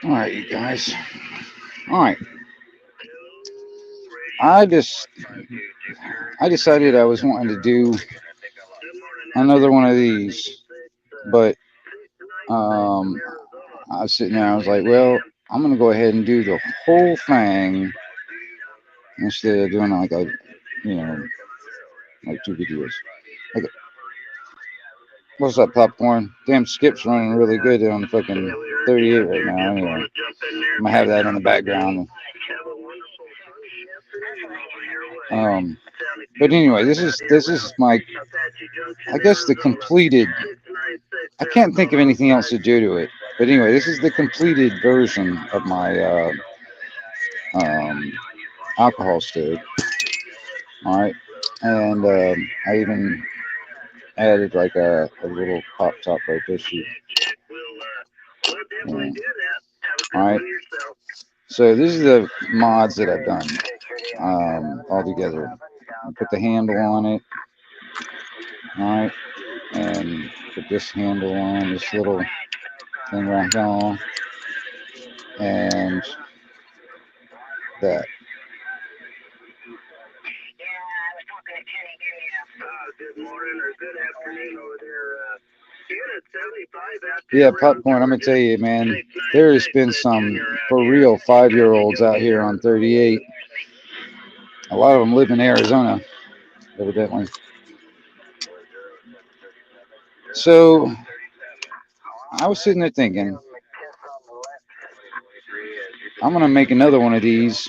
All right, you guys. All right. I just I decided I was wanting to do another one of these, but um, I was sitting there. I was like, well, I'm gonna go ahead and do the whole thing instead of doing like a, you know, like two videos. Okay, what's up, popcorn? Damn, Skip's running really good on fucking 38 right now. Anyway, I'm gonna have that in the background. Um, but anyway, this is my, I guess, the completed. I can't think of anything else to do to it. But anyway, this is the completed version of my um, alcohol stove. All right, and I even added like a little pop top right there. Yeah. All right. So this is the mods that I've done all together. I put the handle on it. All right, and put this handle on this little thing right on, and that. Yeah, popcorn. I'm gonna tell you, man. There has been some for real 5-year-olds out here on 38. A lot of them live in Arizona, evidently. So I was sitting there thinking, I'm gonna make another one of these,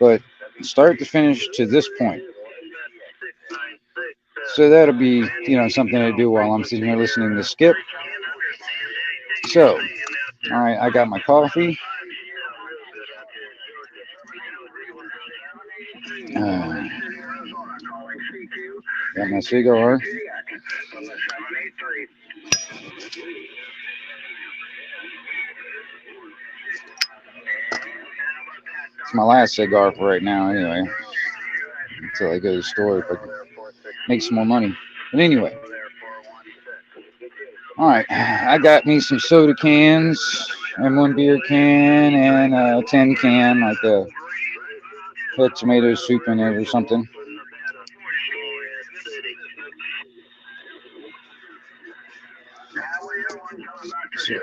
but start to finish to this point. So that'll be, something to do while I'm sitting here listening to Skip. So, all right, I got my coffee. Got my cigar. It's my last cigar for right now, anyway. Until I go to the store, if I can make some more money. But anyway, all right, I got me some soda cans and one beer can and a tin can, like a put tomato soup in it or something. So,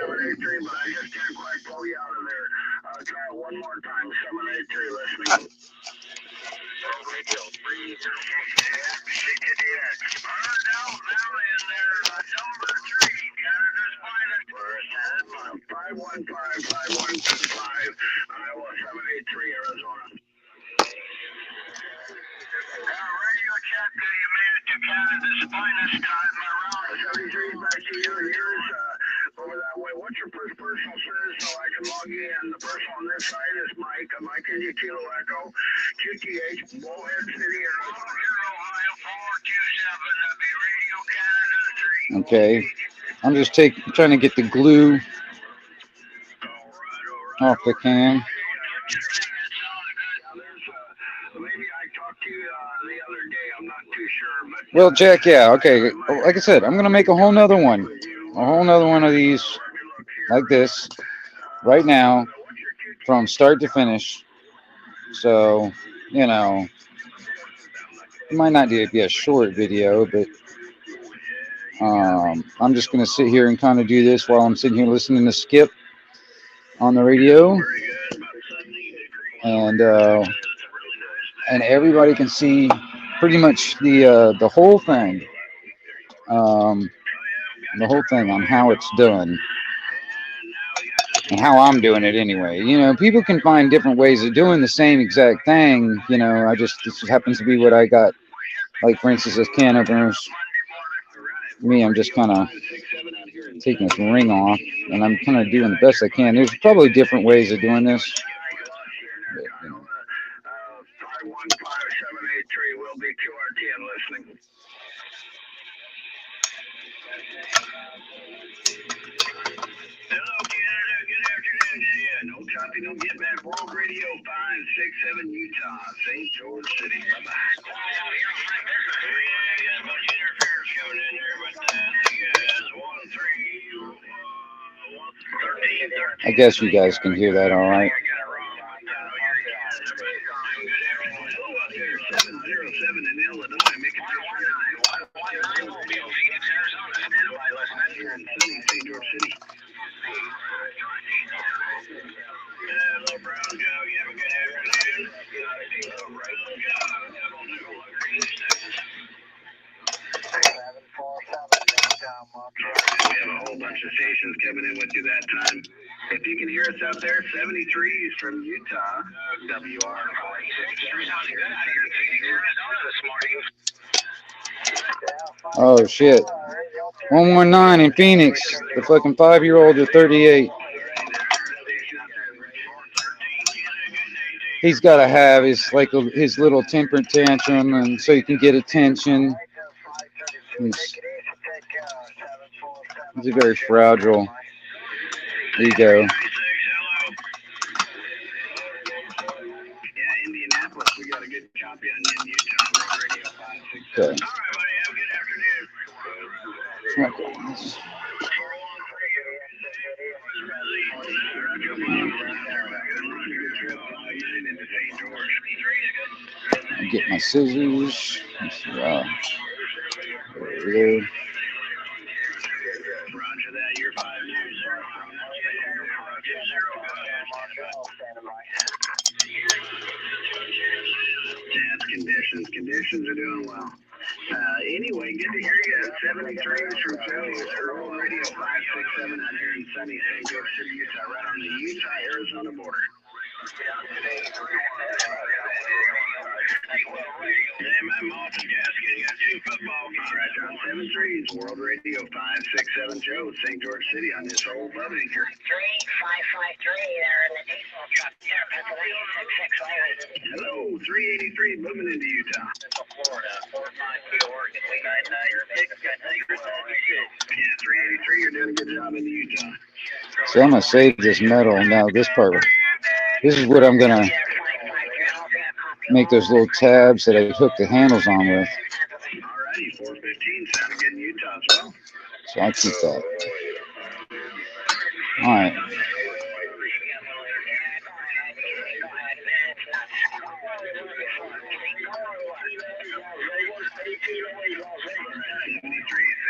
okay, I'm just trying to get the glue off the can. Well, Jack, yeah, okay. Like I said, I'm gonna make a whole nother one of these like this right now from start to finish. So, it might not be a short video, but I'm just gonna sit here and kind of do this while I'm sitting here listening to Skip on the radio, and everybody can see pretty much the whole thing, um, on how it's done. and how I'm doing it anyway. You know, people can find different ways of doing the same exact thing. You know, this happens to be what I got. Like for instance, this can openers. Me, I'm just kind of taking this ring off, and I'm kind of doing the best I can. There's probably different ways of doing this. But, you know. 515-783 will be QRT and listening. Hello, Canada. Good afternoon to you. No copy, no get back. World Radio 567 Utah, St. George City. Bye-bye. Yeah, got a bunch of interference coming in there, but I guess you guys can hear that all right. We have a whole bunch of stations coming in with you that time. If you can hear us out there, 73s from Utah, WR 467 out here in Oh shit. 119 in Phoenix. The fucking 5-year-old or 38. He's got to have his little temper tantrum, and so he can get attention. He's a very fragile ego. Yeah, Indianapolis, we got a good copy on you in Utah. Radio 567. Okay. All right, buddy. Have a good afternoon. I get my scissors. There. Roger that. You're 5 years. That's conditions. Conditions are doing well. Anyway, good to hear you. 73s from Philly. Earl Radio 567 out here in sunny St. George City, Utah, right on the Utah-Arizona border. I'm off the gasket. Got 2 football games right on 73s. World Radio 567 Joe, St. George City on this old love anchor. 3553 there in the diesel truck there, Pennsylvania 665. Hello, 383 moving into Utah. Florida, 452 Oregon. We got your big good thing. Yeah, 383, you're doing a good job in Utah. So I'm going to save this metal now. This part, this is what I'm going to make those little tabs that I hook the handles on with. Alrighty, 415 sounded good in Utah as well. So I'll keep that. Alright.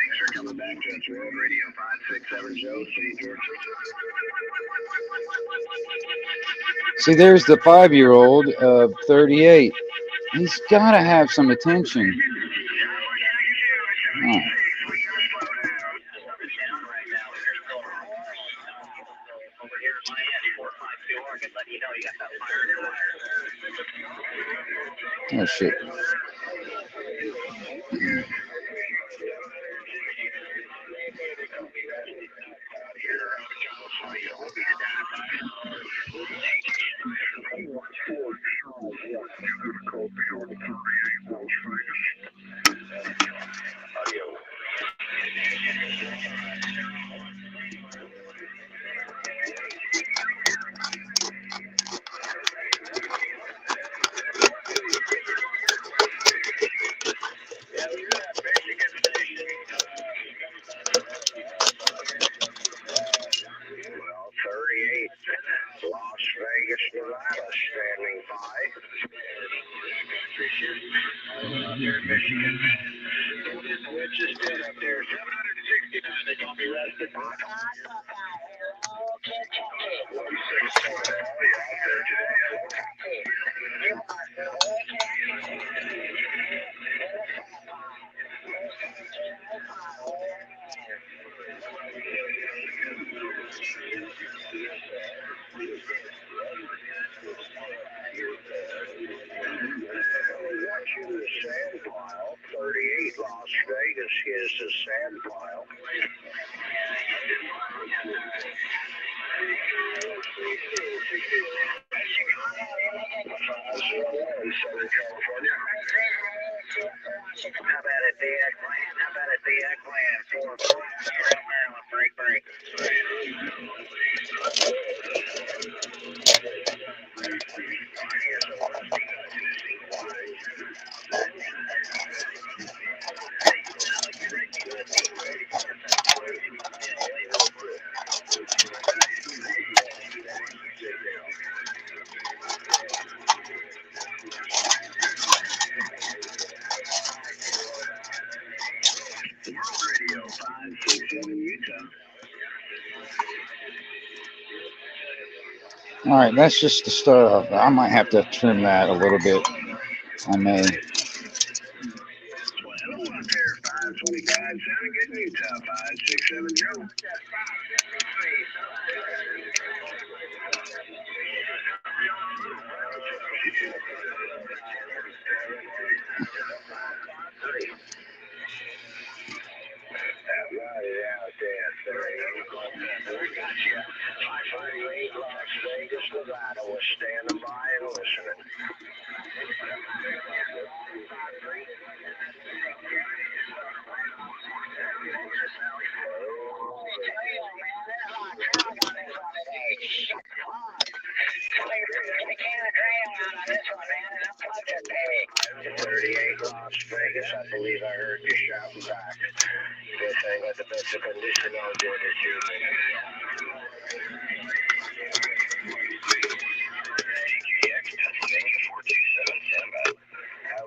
Thanks for coming back to us. World Radio 567 Joe, St. George. See, there's the 5-year-old of 38. He's got to have some attention. Oh. Oh, shit. Here's the sand pile. Southern California. How about it, the Eggplant? How about it, the Eggplant? 4 Maryland, break. Radio 567 Utah. All right, that's just the start off. I might have to trim that a little bit. I may. 12 out there, 525, sounding good in Utah, 567 Joe. Out there, 548 Las Vegas, Nevada. We're standing by and listening. Las Vegas, I believe I heard you shouting back. Guess I got the best of condition all day this evening. TKX, Pennsylvania, 427, standby.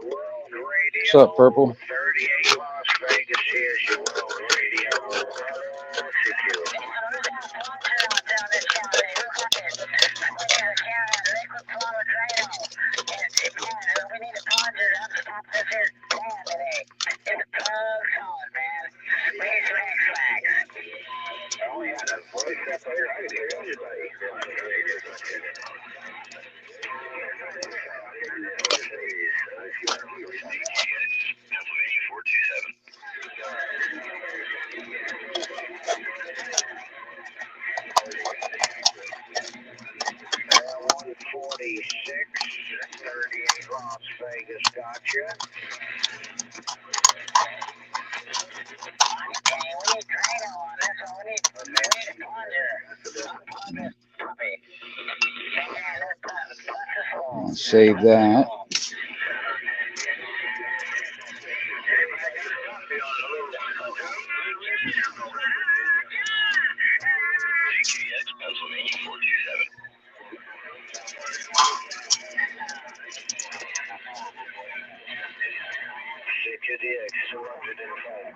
World Radio. What's up, Purple? 38 Las Vegas, here's your World Radio. Secure. Pennsylvania 427. Las Vegas, gotcha. I'll save that. TKX, Pennsylvania 427. CKDX 205,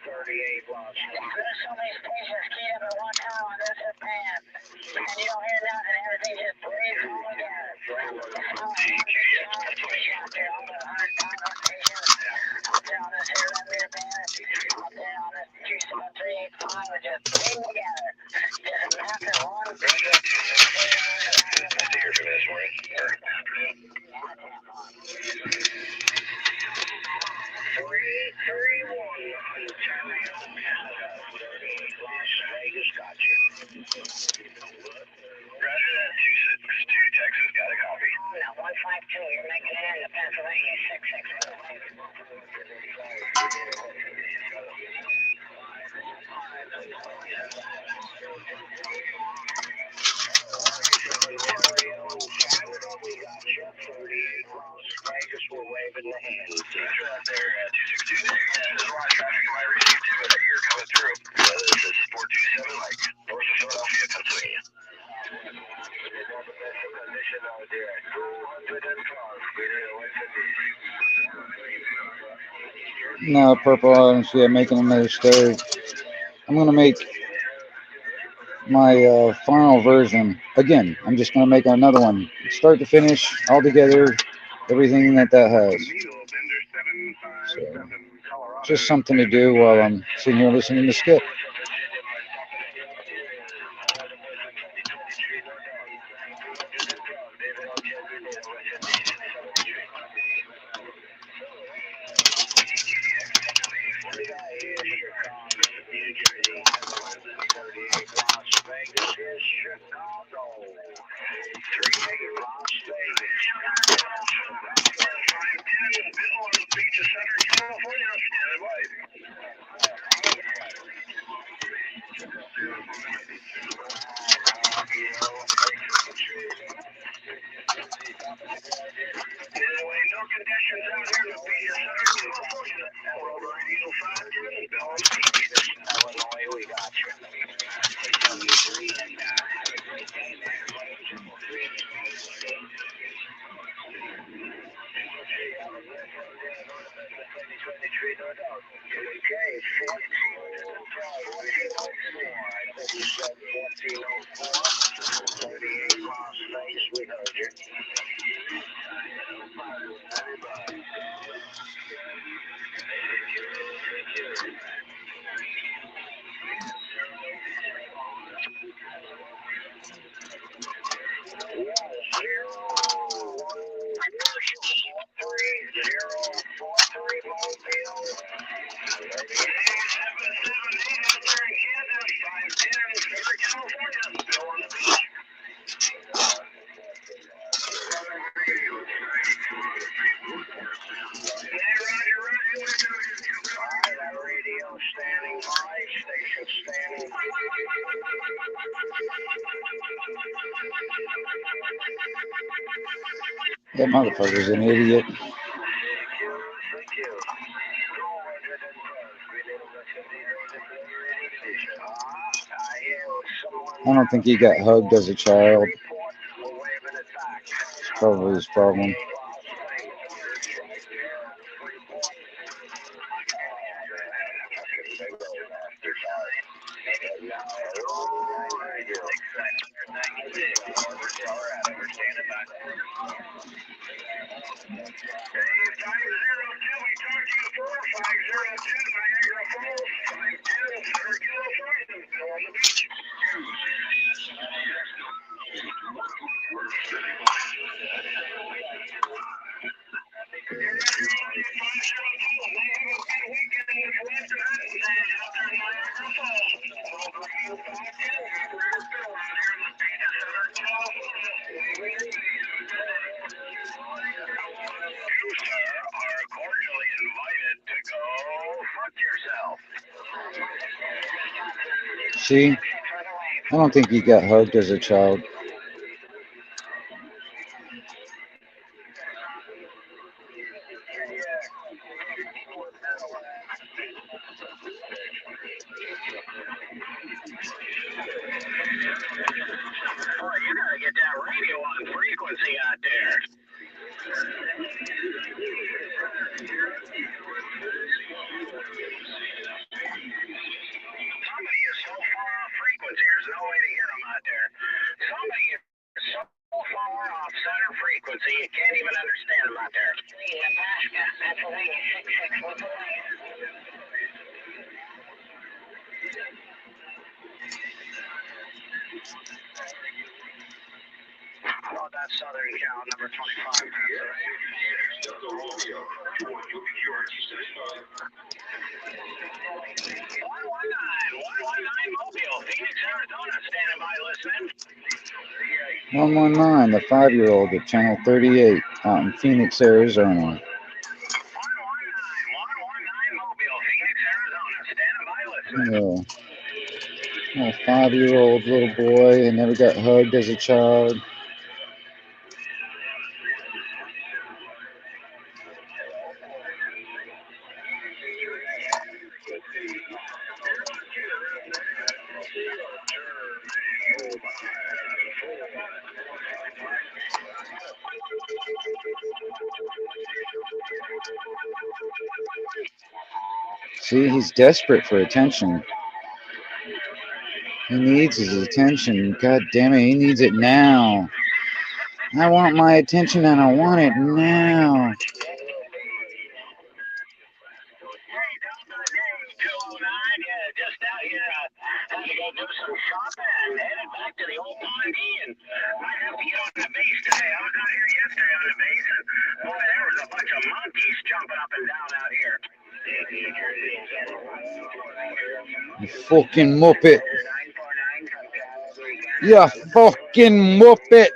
38 Las Vegas. There's so many stations keyed up at one time on this band, and you don't hear nothing, everything just plays all together. TKX, Pennsylvania 427. Out there on this here Red band, out there on this 27385, we just playing together. Just massive one. Nice to hear from this morning. Afternoon. 331 Las Vegas, gotcha. Roger that, 262 Texas, got a copy. Now 152, you're making it into Pennsylvania, 38 Las Vegas, we're waving the hands. Roger out there, 262. There's a lot of traffic in my receive too, but you're coming through. This is 427, like north of Philadelphia, Pennsylvania. No, Purple, I don't see I'm making another story. I'm going to make my final version. Again, I'm just going to make another one. Start to finish, all together, everything that has. So, just something to do while I'm sitting here listening to Skip. Bill on the beach of Southern California, standing by. Anyway, no conditions out here in the beach of Southern California. Over Radio 510, Bill on the beach. Illinois, we got you. 673, and have a great day there. Okay, 38 Las Vegas, we heard you. That motherfucker's an idiot. I don't think he got hugged as a child. It's probably his problem. See, I don't think he got hugged as a child. Southern Cal, number 25. 119 Mobile, Phoenix, Arizona, standing by listening. 119, the 5-year-old at Channel 38 out in Phoenix, Arizona. 119 Mobile, Phoenix, Arizona, standing by listening. Yeah. A 5-year-old little boy and never got hugged as a child. See, he's desperate for attention. He needs his attention. God damn it, he needs it now. I want my attention and I want it now. Just out here, had to go do some shopping and headed back to the old Pondy, and might have to get on the base today. I was out here yesterday on the base, and boy, there was a bunch of monkeys jumping up and down out here. You fucking muppet. You fucking muppet.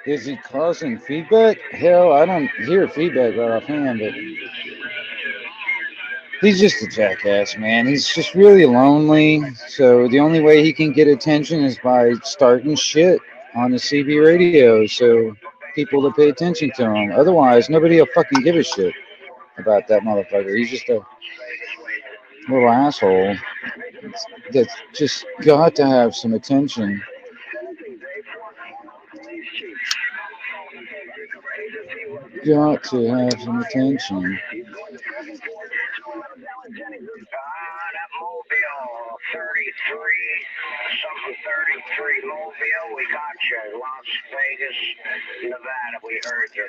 Is he causing feedback? Hell, I don't hear feedback right offhand, but he's just a jackass, man. He's just really lonely. So the only way he can get attention is by starting shit on the CB radio. So people to pay attention to him. Otherwise, nobody will fucking give a shit about that motherfucker. He's just a little asshole that's just got to have some attention. Got to have some attention. That Mobile 33, something 33 Mobile, we got you. Las Vegas, Nevada, we heard you.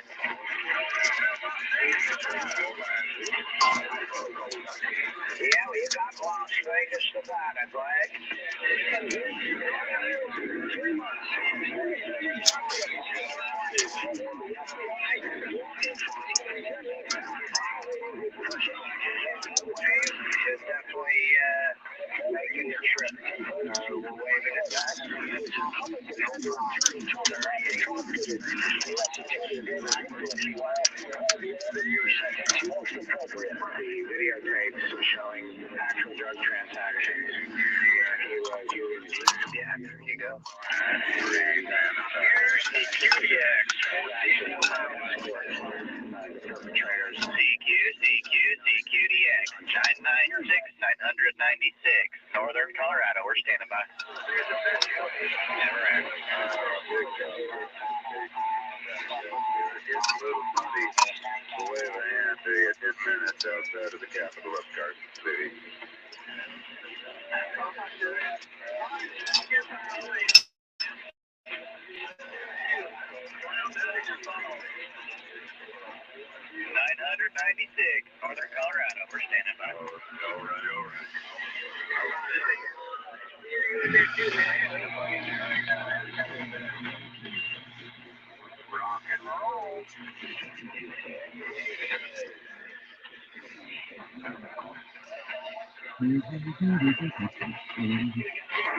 Yeah, we got Las Vegas, Nevada, Greg. Should definitely making your trip. We're waving it back. The videotapes showing actual drug transactions where he was using. Yeah, there you go. Here's the QDX. Perpetrators. CQDX. 996-996. Northern Colorado. We're standing by. Never end. We'll wave a hand to you 10 minutes outside of the capital of Carson City. Northern Colorado. We're standing by. All right. Rock and roll.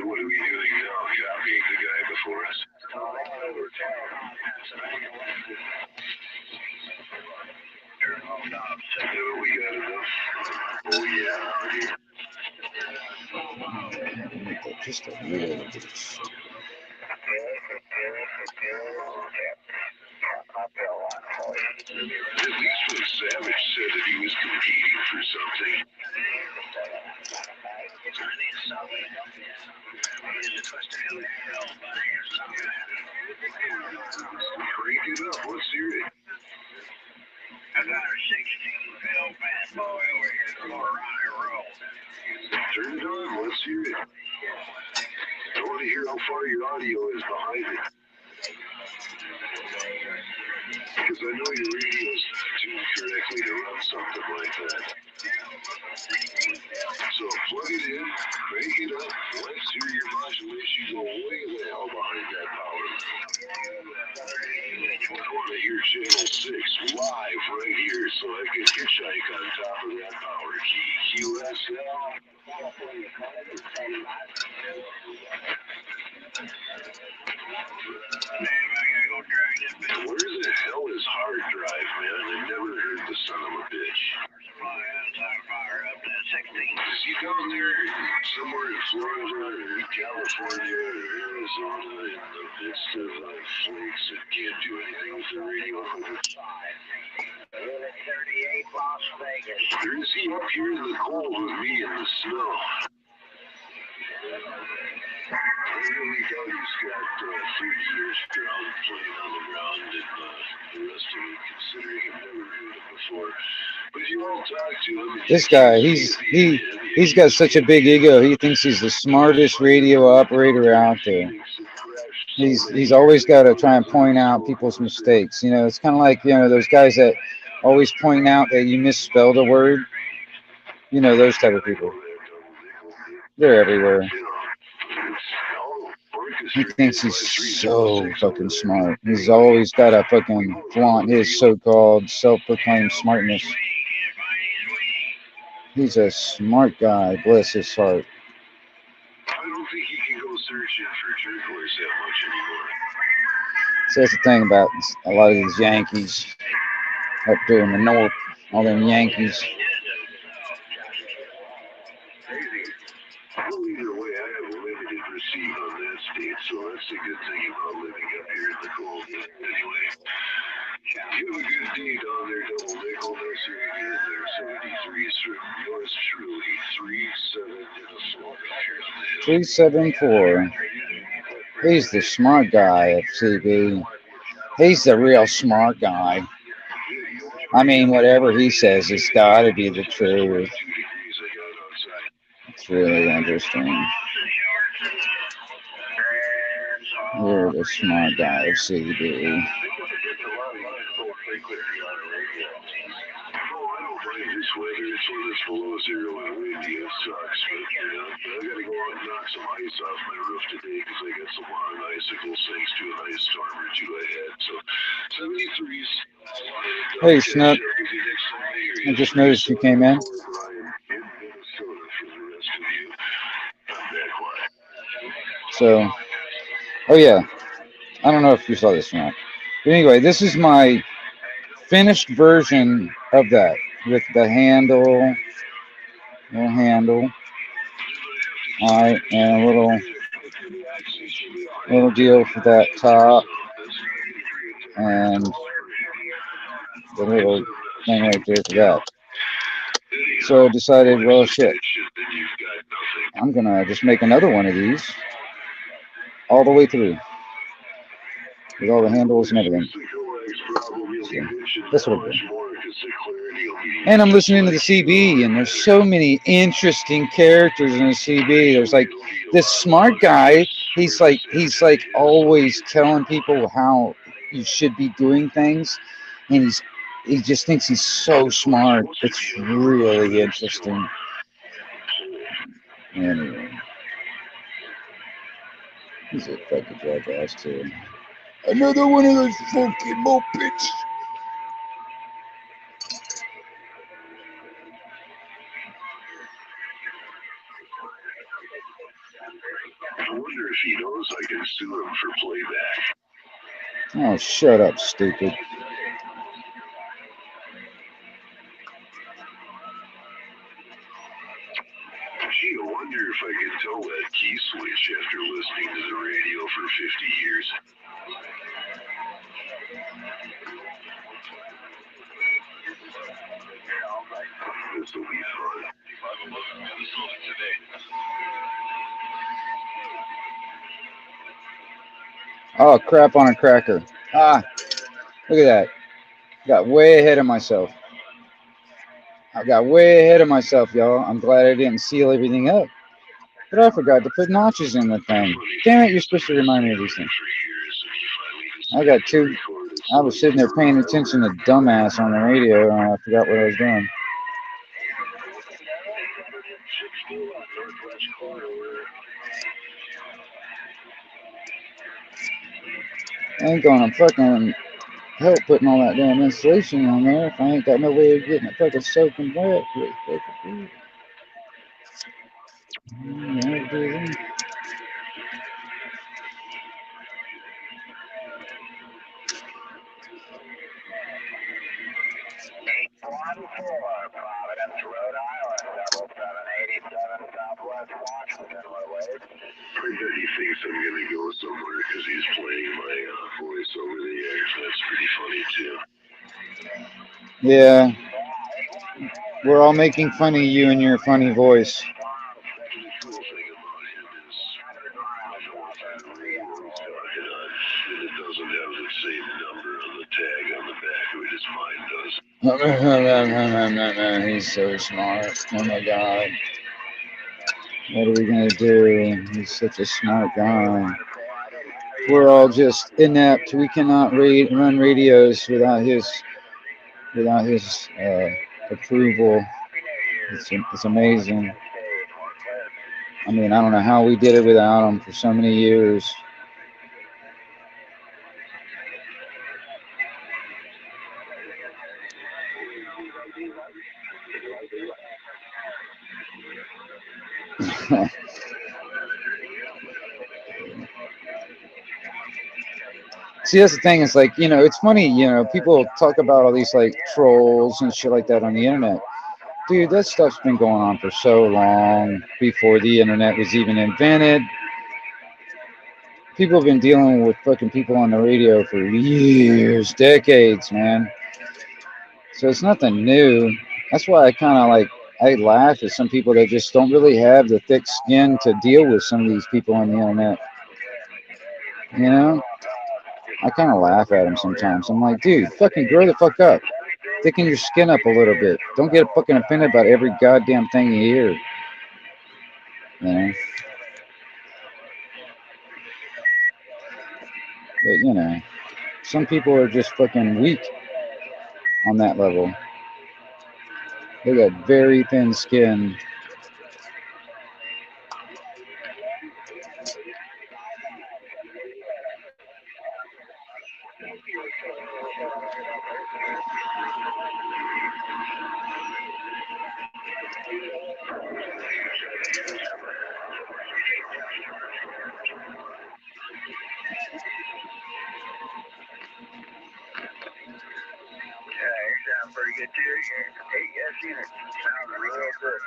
What are we doing now? Copying the guy before us? We got enough. Oh, yeah. Just a little bit. At least when Savage said that he was competing for something. Crank it up. Let's hear it. I got a 16-bill bad boy over here from Colorado Road. Turn it on. Let's hear it. I want to hear how far your audio is behind it. Because I know your radio's tuned correctly to run something like that. So plug it in, crank it up, let's hear your modulation go way the hell behind that power. I want to hear channel 6 live right here so I can hitchhike on top of that power key. QSL. Where the hell is hard drive, man? I never heard the son of a bitch. Is he down there somewhere in Florida or California or Arizona in the midst of flakes that can't do anything with the radio equipment? Unit 38, Las Vegas. Or is he up here in the cold with me in the snow? I really doubt he's got 30 years ground playing on the ground and the rest of it, considering I've never heard him before. But if you want to talk to him, This guy, he's got such a big ego. He thinks he's the smartest radio operator out there. He's always got to try and point out people's mistakes. You know, it's kind of like, you know, those guys that always point out that you misspelled a word. You know, those type of people. They're everywhere. He thinks he's so fucking smart. He's always got to fucking flaunt his so-called self-proclaimed smartness. He's a smart guy, bless his heart. I don't think he can go searching for turquoise that much anymore. So that's the thing about a lot of these Yankees up there in the north, all them Yankees. Well, either way, I have limited receipt on that state, so that's the good thing about living up here in the cold. Anyway, you have a good day down there, Double Nickel. Nice hearing you there. 73's from yours truly. 3-7 in a slow. 374. He's the smart guy, FCB. He's the real smart guy. I mean, whatever he says, it's got to be the truth. It's really interesting. You're the smart guy, FCB. This weather, it's when it's below zero and windy, it sucks. But I gotta go out and knock some ice off my roof today because I got some long icicles thanks to an ice storm or two I had. So 73's. Hey, Snook. I just noticed you came in. So, oh yeah. I don't know if you saw this or not. But anyway, this is my finished version of that with the handle, little handle, all right, and a little deal for that top, and the little thing right there for that. So I decided, well, shit, I'm gonna just make another one of these all the way through with all the handles and everything. So that's what I'm doing. And I'm listening to the CB, and there's so many interesting characters in the CB. There's like this smart guy. He's like always telling people how you should be doing things, and he just thinks he's so smart. It's really interesting. Anyway, he's a fucking jackass too. Another one of those fucking mopeds. I wonder if he knows I can sue him for playback. Oh, shut up, stupid. Gee, I wonder if I can tell that key switch after listening to the radio for 50 years. This will be fun. Oh, crap on a cracker. Ah, look at that. Got way ahead of myself. I got way ahead of myself, y'all. I'm glad I didn't seal everything up. But I forgot to put notches in the thing. Damn it, you're supposed to remind me of these things. I was sitting there paying attention to dumbass on the radio, and I forgot what I was doing. I ain't gonna fucking help putting all that damn insulation on there if I ain't got no way of getting it fucking soaking wet. Providence, Rhode Island, 787 Southwest Washington, I bet he thinks I'm gonna go somewhere because he's playing my voice over the air. That's pretty funny too. Yeah, we're all making fun of you and your funny voice. The cool thing about him is it doesn't have the same number on the tag on the back of it as mine does. He's so smart. Oh my god. What are we gonna do? He's such a smart guy. We're all just inept. We cannot run radios without his approval. It's amazing. I mean, I don't know how we did it without him for so many years. See, that's the thing. It's like, it's funny. People talk about all these like trolls and shit like that on the internet. Dude, that stuff's been going on for so long before the internet was even invented. People have been dealing with fucking people on the radio for years, decades, man. So it's nothing new. That's why I laugh at some people that just don't really have the thick skin to deal with some of these people on the internet. You know, I kind of laugh at them sometimes. I'm like, dude, fucking grow the fuck up. Thicken your skin up a little bit. Don't get fucking offended about every goddamn thing you hear. You know? But, some people are just fucking weak on that level. They got very thin skin. Pretty good too. Hey, yes, you sound real good.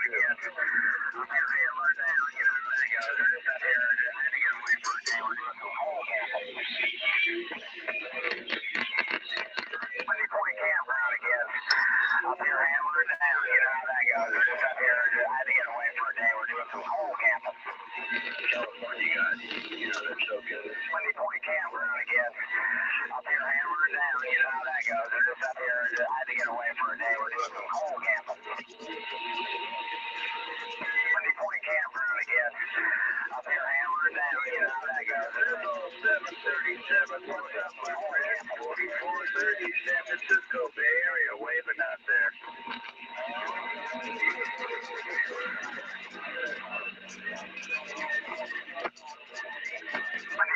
San Francisco Bay Area waving out there.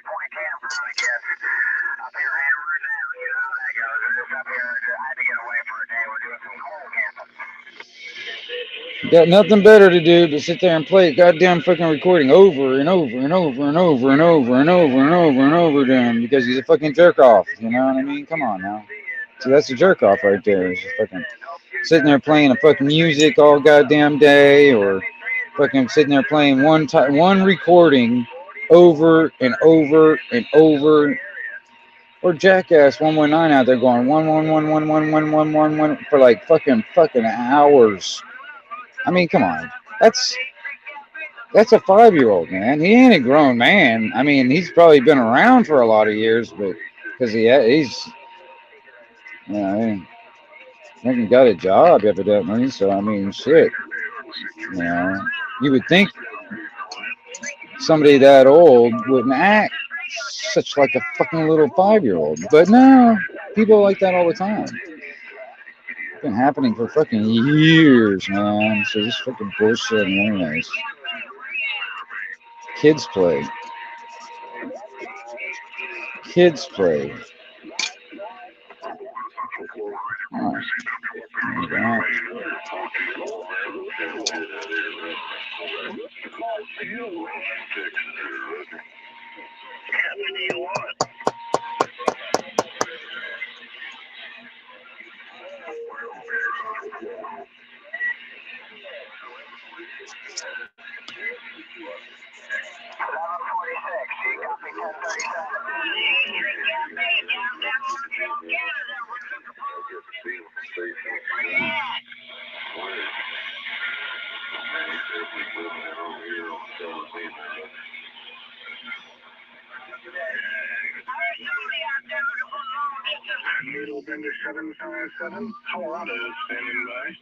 Point campground again. Up here hammered down, you know how that goes. We're just up here. I had to get away for a day. We're doing some cold camping. Got nothing better to do but sit there and play a goddamn fucking recording over and over and over and over and over and over and over and over again because he's a fucking jerk off. You know what I mean? Come on now. See, that's a jerk off right there. He's just fucking sitting there playing a fucking music all goddamn day, or fucking sitting there playing one recording over and over and over. Or Jackass 119 out there going 111111111 for like fucking hours. I mean, come on. That's a 5-year-old, man. He ain't a grown man. I mean, he's probably been around for a lot of years, but because he's he got a job evidently. So I mean, shit. You would think somebody that old wouldn't act such like a fucking little 5-year-old, but no, people like that all the time. It's been happening for fucking years, man. So this fucking bullshit, anyways. Kids play. Kids play. Oh, Noodle Bender 757, Colorado standing by.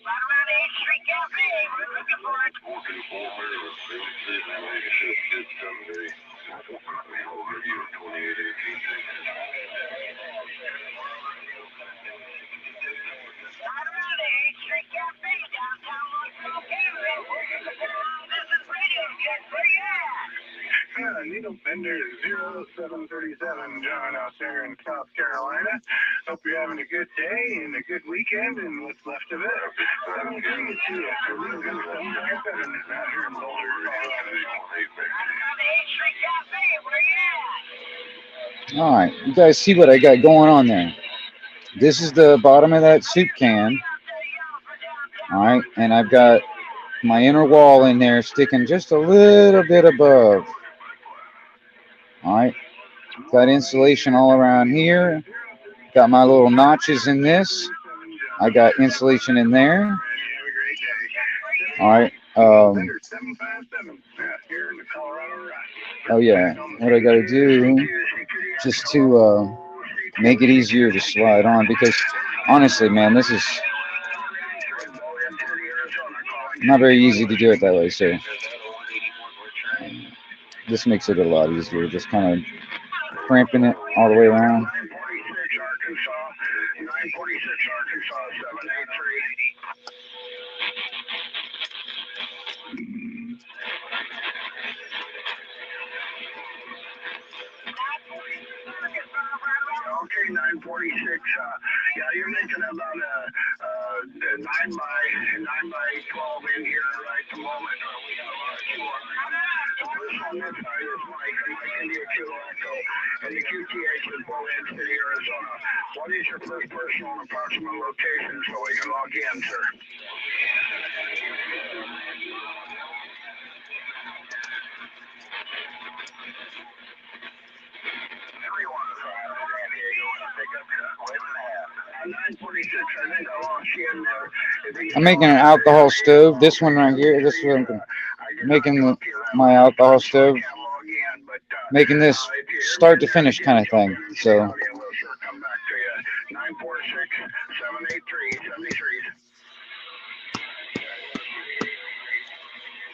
Needle Bender 0737, John out there in South Carolina. Hope you're having a good day and a good weekend and what's left of it. 732 after Needle Bender 737 is out here in Boulder. All right, you guys see what I got going on there? This is the bottom of that soup can. All right, and I've got my inner wall in there sticking just a little bit above. All right, got insulation all around here. Got my little notches in this. I got insulation in there. All right. Oh yeah. What I got to do just to make it easier to slide on, because honestly, man, this is not very easy to do it that way. So this makes it a lot easier. Just kind of cramping it all the way around. 946 Arkansas 783. Okay, 946. Yeah, you're making about a 9 by 12 in here right at the moment. We got a lot of two on that. The first on this side is Mike. Mike India Kilo Echo, and the QTH is Bullhead City, Arizona. What is your first personal and approximate location so we can log in, sir? Everyone is San Diego in a pickup truck, waving the hand. 946, I think I lost you in there. I'm making an alcohol stove. This one right here. This one. Making my alcohol stove. Making this start to finish kind of thing. So. 946-783-73.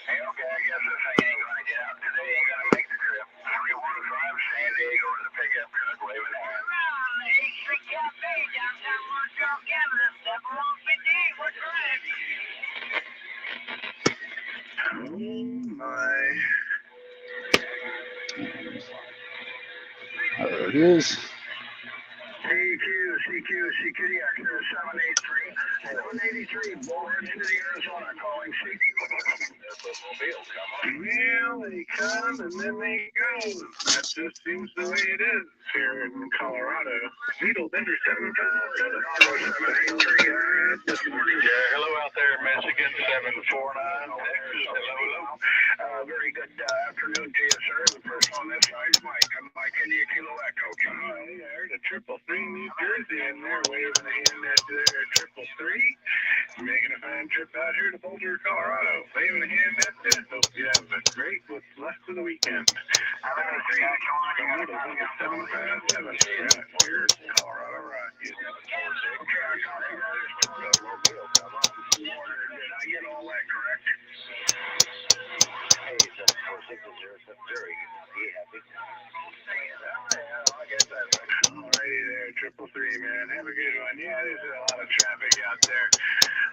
Hey, okay, I guess this thing ain't gonna get out today. You gotta make the trip. 315 San Diego in the pickup truck, waving the hand. H3 Cafe, downtown Montreal, Canada. 7158, what's right? Oh my. There it is. CQ, 783, Bullhead City, Arizona, calling CQ. Well, they come and then they go. That just seems the way it is here in Colorado. Needle Bender 757. This morning, hello out there, Michigan 749. Hello. Very good afternoon to you, sir. The first on this side is Mike. I'm Mike India Kilo Echo. Hey, there's a 333 New Jersey in there, waving a hand at there. 333. Making a fine trip out here to Boulder, Colorado. Waving a hand at this. Hope you have a great what's left of the weekend. 757. Here in Colorado Rockies. Did I get all that correct? Hey, 746 Missouri. Be happy. I guess that's right. Alrighty there, 333, man. Have a good one. Yeah, there's a lot of traffic out there.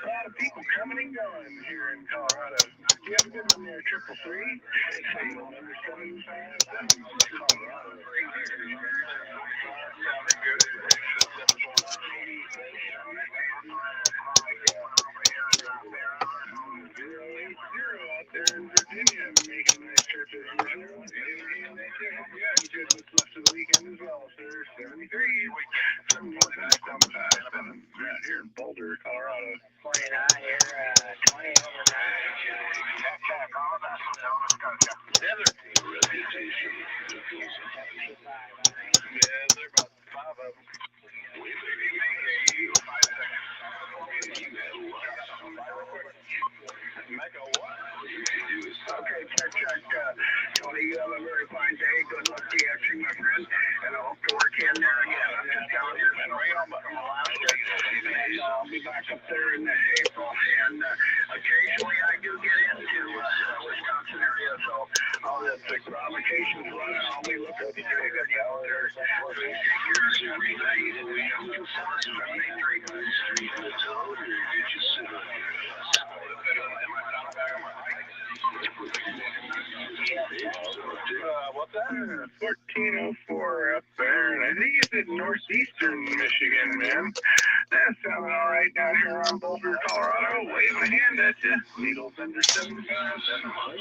A lot of people coming and going here in Colorado. You have a good one there, 333. Colorado. Out there in Virginia, making this trip as usual. Yeah, good what's left of the weekend as well, sir. 73. 715. Right here in Boulder, Colorado. 49 here, 20 over 9. Desert. Yeah, they're about 5 of them. Okay, check. Tony, you have a very fine day. Good luck to you, actually, my friend. And I hope to work in there again. I'm just down here in Rayon from Alaska. And I'll be back up there in April. And occasionally I do get into Wisconsin area. So I'll have the provocations running. I'll be looking at the good calendar. What's that? 1404 up there, and I think it's in northeastern Michigan, man. Sounding all right down here around Boulder, Colorado. Wave my hand at you. Needle Bender 757. Hey,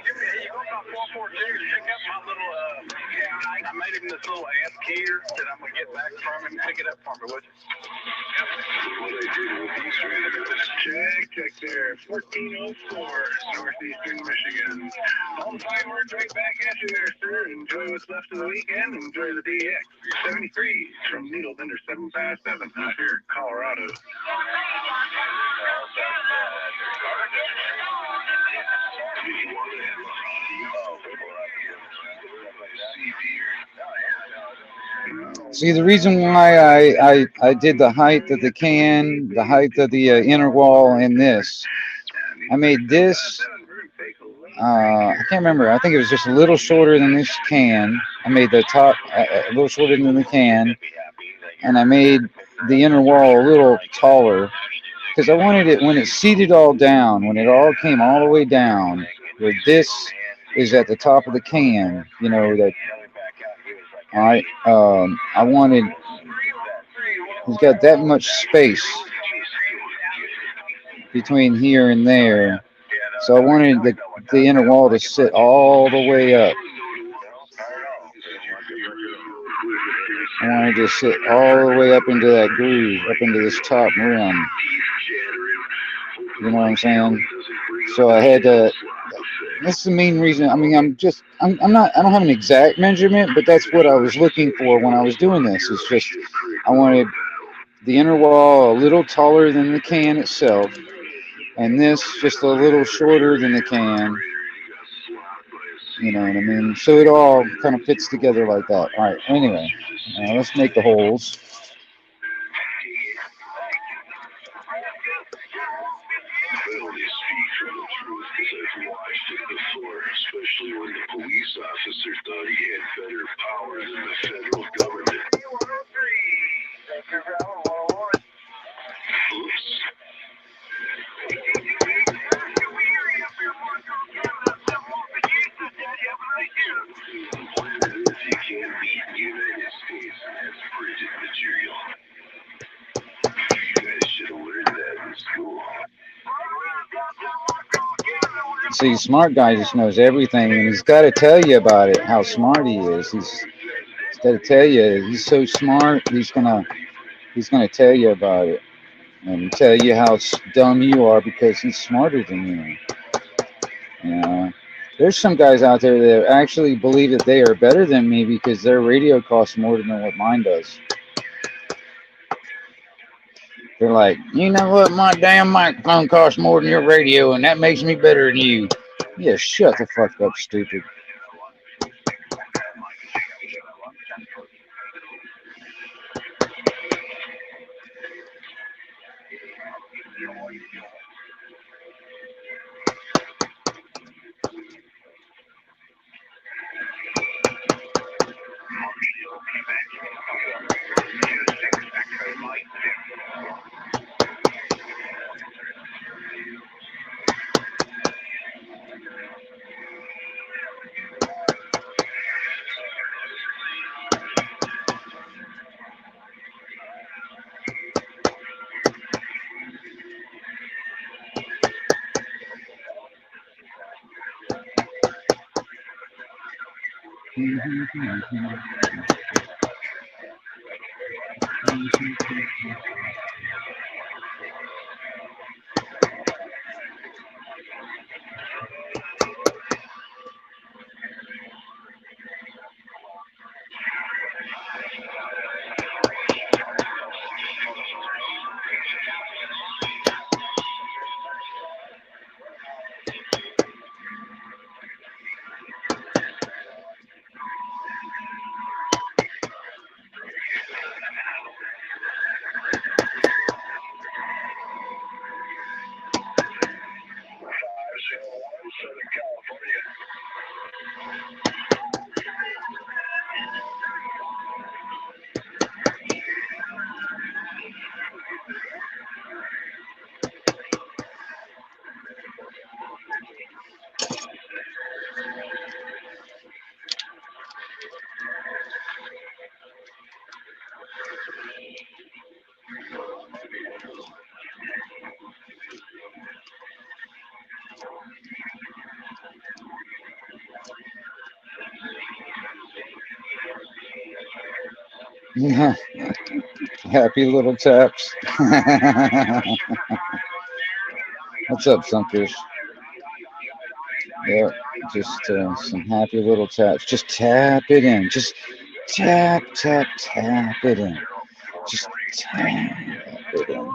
give me, you go about 442. Pick up my little, I made him this little amp keyer that I'm going to get back from him. Pick it up for me, would you? What I did with Eastern check there, 1404, northeastern Michigan. All the fine words right back at you there, sir. Enjoy what's left of the weekend. Enjoy the DX 73 from Needle Bender 757 out here in Colorado. See, the reason why I did the height of the can, the height of the inner wall, and this, I made this, I can't remember, I think it was just a little shorter than this can. I made the top a little shorter than the can, and I made the inner wall a little taller, because I wanted it, when it seated all down, when it all came all the way down, where this is at the top of the can, you know, that I wanted, it's got that much space between here and there, so I wanted the inner wall to sit all the way up. I wanted to sit all the way up into that groove, up into this top rim. You know what I'm saying? So I had to. That's the main reason. I mean, I don't have an exact measurement, but that's what I was looking for when I was doing this. It's just, I wanted the inner wall a little taller than the can itself, and this just a little shorter than the can. You know what I mean? So it all kind of fits together like that. All right, anyway, let's make the holes. Especially when the police officer thought he had better power than the federal government. Oops. Planet Earth, you can't beat United States, and that's frigid material. You guys should have learned that in school. See, smart guy just knows everything, and he's got to tell you about it, how smart he is. He's got to tell you, he's so smart, he's gonna tell you about it, and tell you how dumb you are because he's smarter than you. You know, there's some guys out there that actually believe that they are better than me because their radio costs more than what mine does. They're like, you know what, my damn microphone costs more than your radio, and that makes me better than you. Yeah, shut the fuck up, stupid. Happy little taps. What's up, Sunfish? Yep, just some happy little taps. Just tap it in. Just tap, tap, tap it in. Just tap it in.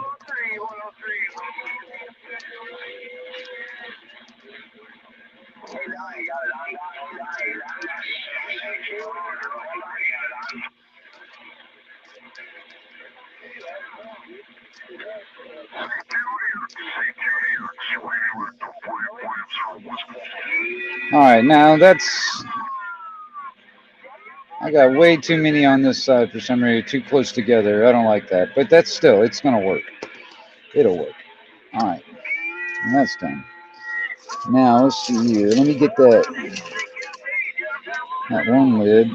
All right, now that's. I got way too many on this side for some reason, too close together. I don't like that, but that's still, it's gonna work. It'll work. All right, and that's done. Now let's see here. Let me get that one lid.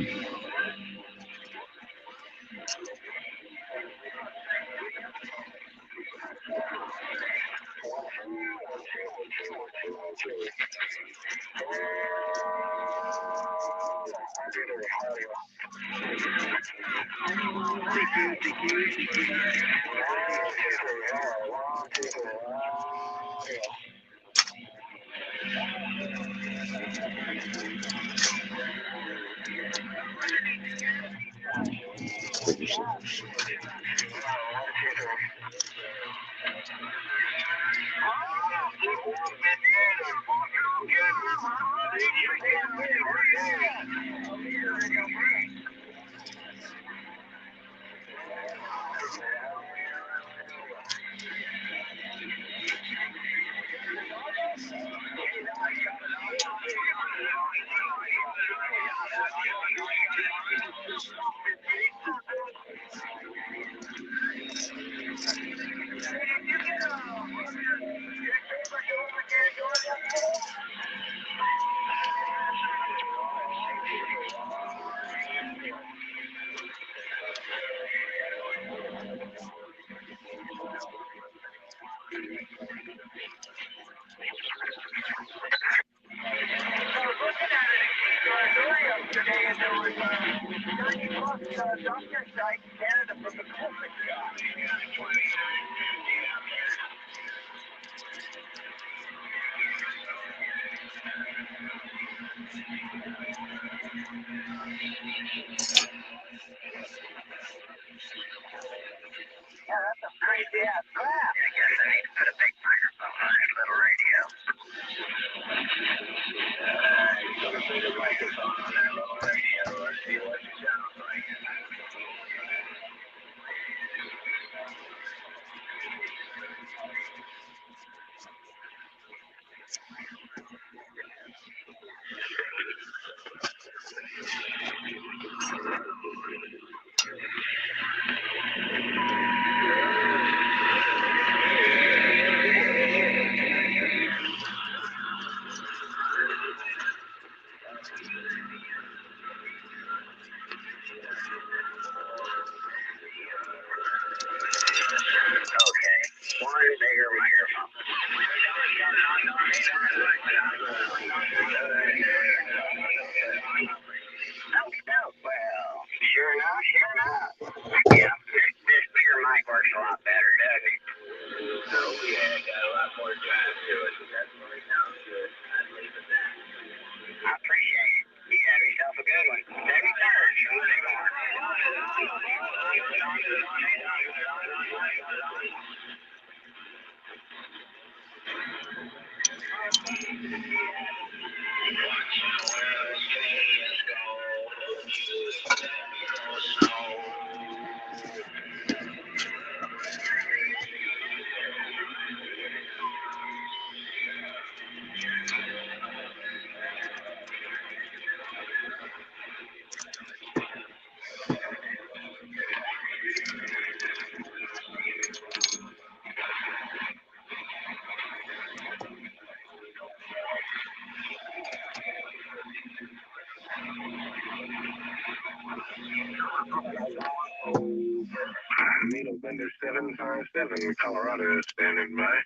November 757, Colorado, standing by.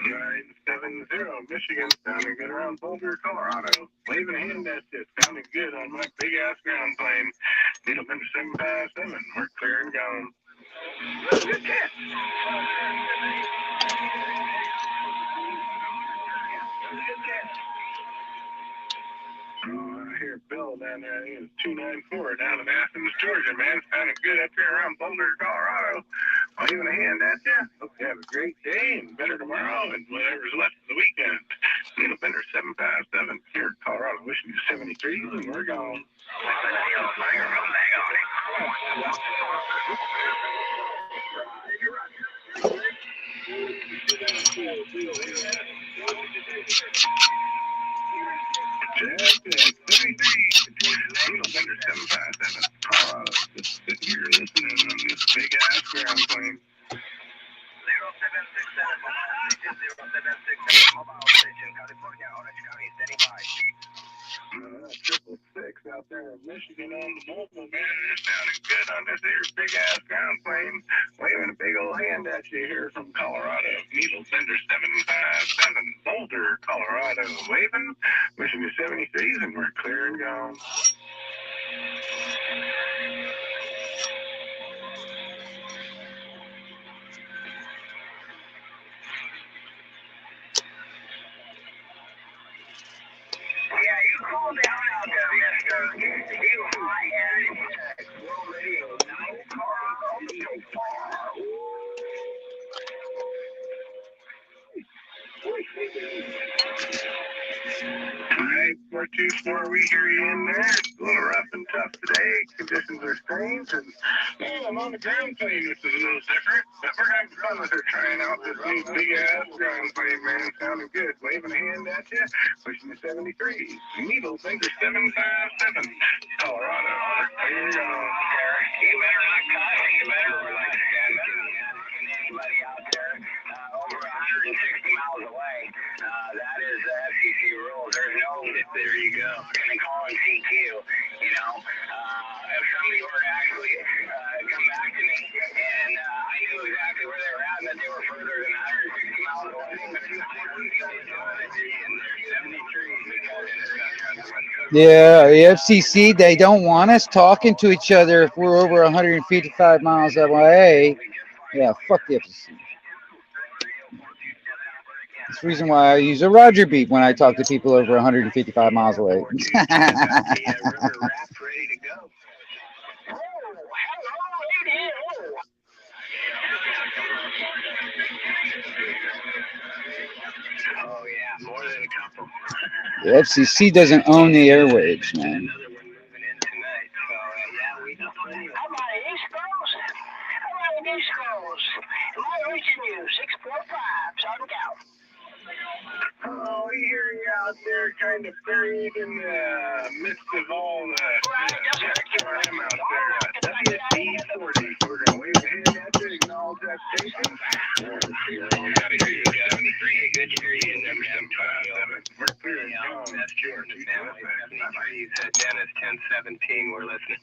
970, Michigan, sounding good around Boulder, Colorado. Waving a hand at you, sounding good on my big ass ground plane. Needle Bender 757, we're clear and gone. Good catch. I hear Bill down there. He was 294 down in Athens, Georgia, man. Sounding good up here around Boulder, Colorado. Waving a hand at you. Hope you have a great day and better tomorrow and whatever's left of the weekend. Needle Bender 757 here in Colorado. Wishing you 73 and we're gone. Jack, 73. Needle Bender 757. Colorado. Just sitting here listening on this big ass ground plane. 0767 mobile station, California, Orange County, standing by. 666 out there in Michigan on the mobile, man. It's sounding good on this here big ass ground plane. Waving a big old hand at you here from Colorado. Needle Bender 757, Boulder, Colorado. Waving, wishing you 73s, and we're clear and gone. Yeah, you called down out there, mister. You might have World Radio. No car so far. Alright, 424, we hear you in there. It's a little rough and tough today. Conditions are strange, and well, I'm on the ground plane, which is a little different. But we're having fun with her trying out this new big ass ground plane, man. Sounding good. Waving a hand at you. Pushing the 73. Needle Bender 757. Colorado. There you go. You better not cuss. You better relax. Anybody out there over 160 miles away, that is the FCC rules. There's no, there you go. I'm going to call in TQ, you know. If somebody were to actually come back to me and I knew exactly where they were at and that they were further than 160 miles away, I wouldn't be doing it in their 73 because Yeah, the FCC, they don't want us talking to each other if we're over 155 miles away. Yeah, fuck the FCC. That's the reason why I use a Roger beep when I talk to people over 155 miles away. Oh, yeah, more than a couple. The FCC doesn't own the airwaves, man. How about East Coast? How about East Coast? Am I reaching you? 645, Southern Cal. Oh, we hear you out there kind of buried in the midst of all the QRM out there. WD-40. We're going to wave a hand at you, acknowledge that station. Got to hear you. 73, good to hear you. Number 757. We're clear and gone. That's true. 73, you said Dennis 1017. We're listening.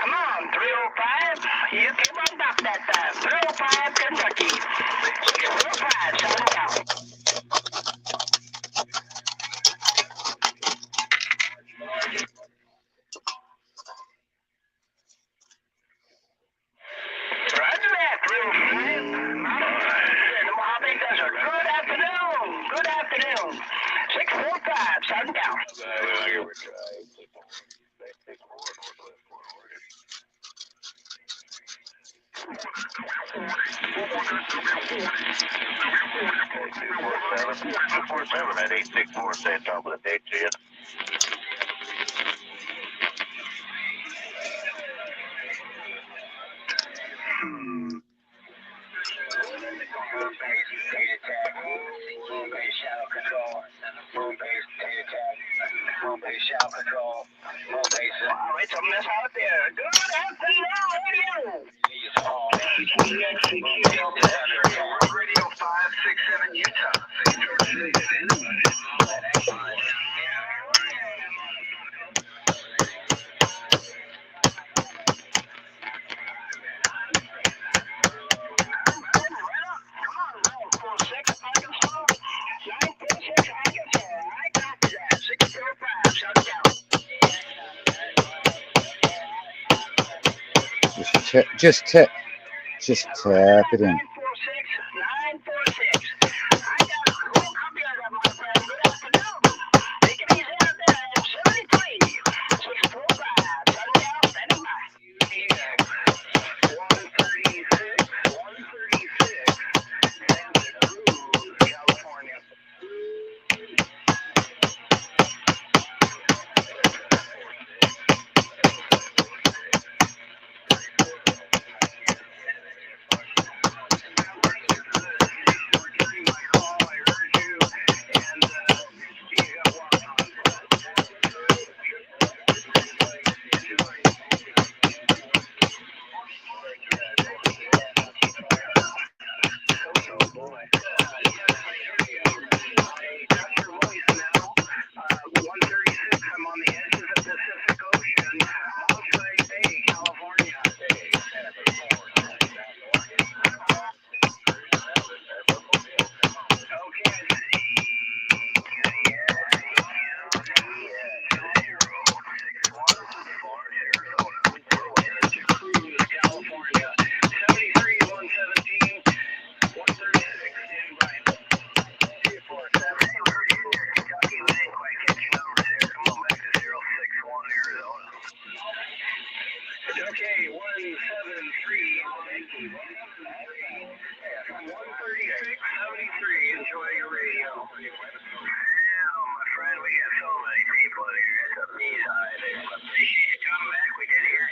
Come on, 305. You can run up that time. 305 Kentucky. 645 Southern Cal. Roger that, 305. Mojave Desert. Good afternoon. Good afternoon. 645 Southern Cal. At 864, say top of the date to you. Shadow control. Moon base, data tag. Moon base, shadow control. Moon base. it's a mess out there. Good afternoon, radio. Radio 567 Utah. St. George City, Just tap it in.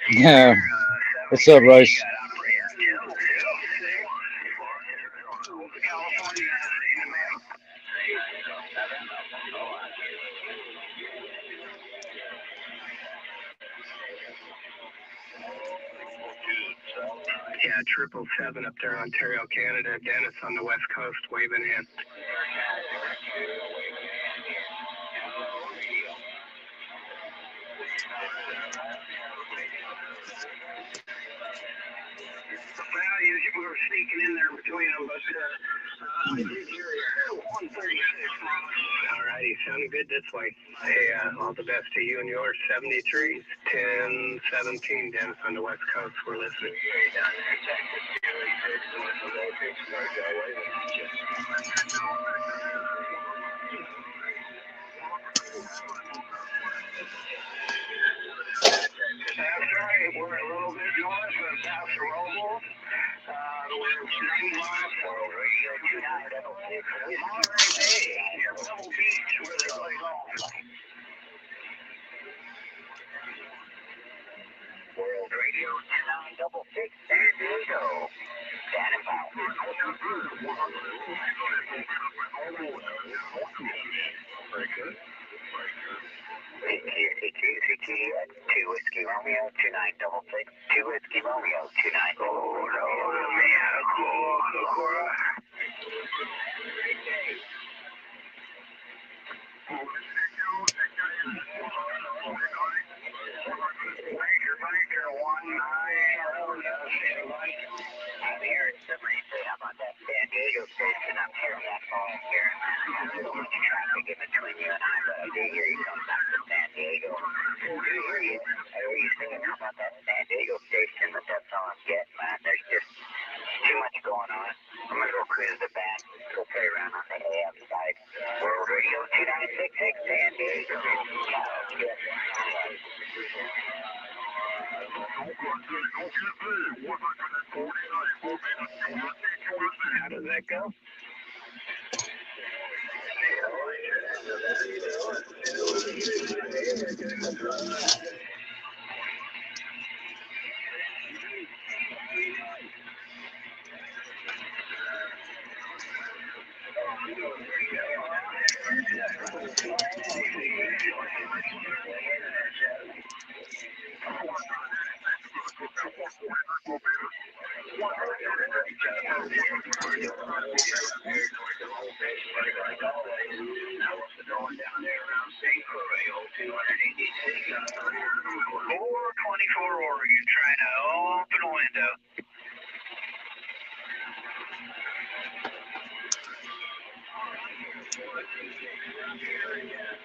Yeah. What's up, Rice? Yeah, 777 up there, Ontario, Canada. Dennis on the West Coast waving in. Well, we were sneaking in there between them, but I did hear 136. All righty, sounding good this way. Hey, all the best to you and yours. 73s, 10, 17, Dennis on the West Coast. We're listening. That's right. We're a little bit north of Paso Robles. We're 90 miles from Radio 29. Hey, Pebble Beach, where they play golf. World Radio 2966 San Diego. Standing by. Very good. CT, 2 Whiskey Romeo, 2966, 2 Whiskey Romeo, 29. Oh, no, man, cool. Biker 19. I'm hearing somebody say, how about that San Diego station? I'm hearing that phone here. There's so much traffic in between you and I, but I do hear you coming back to San Diego. I hear you singing about that San Diego station, but that's all I'm getting, man. There's just too much going on. I'm going to go cruise the band, go play around on the AM side. World Radio 2966 San Diego. How does that go? Oregon, trying to open a window.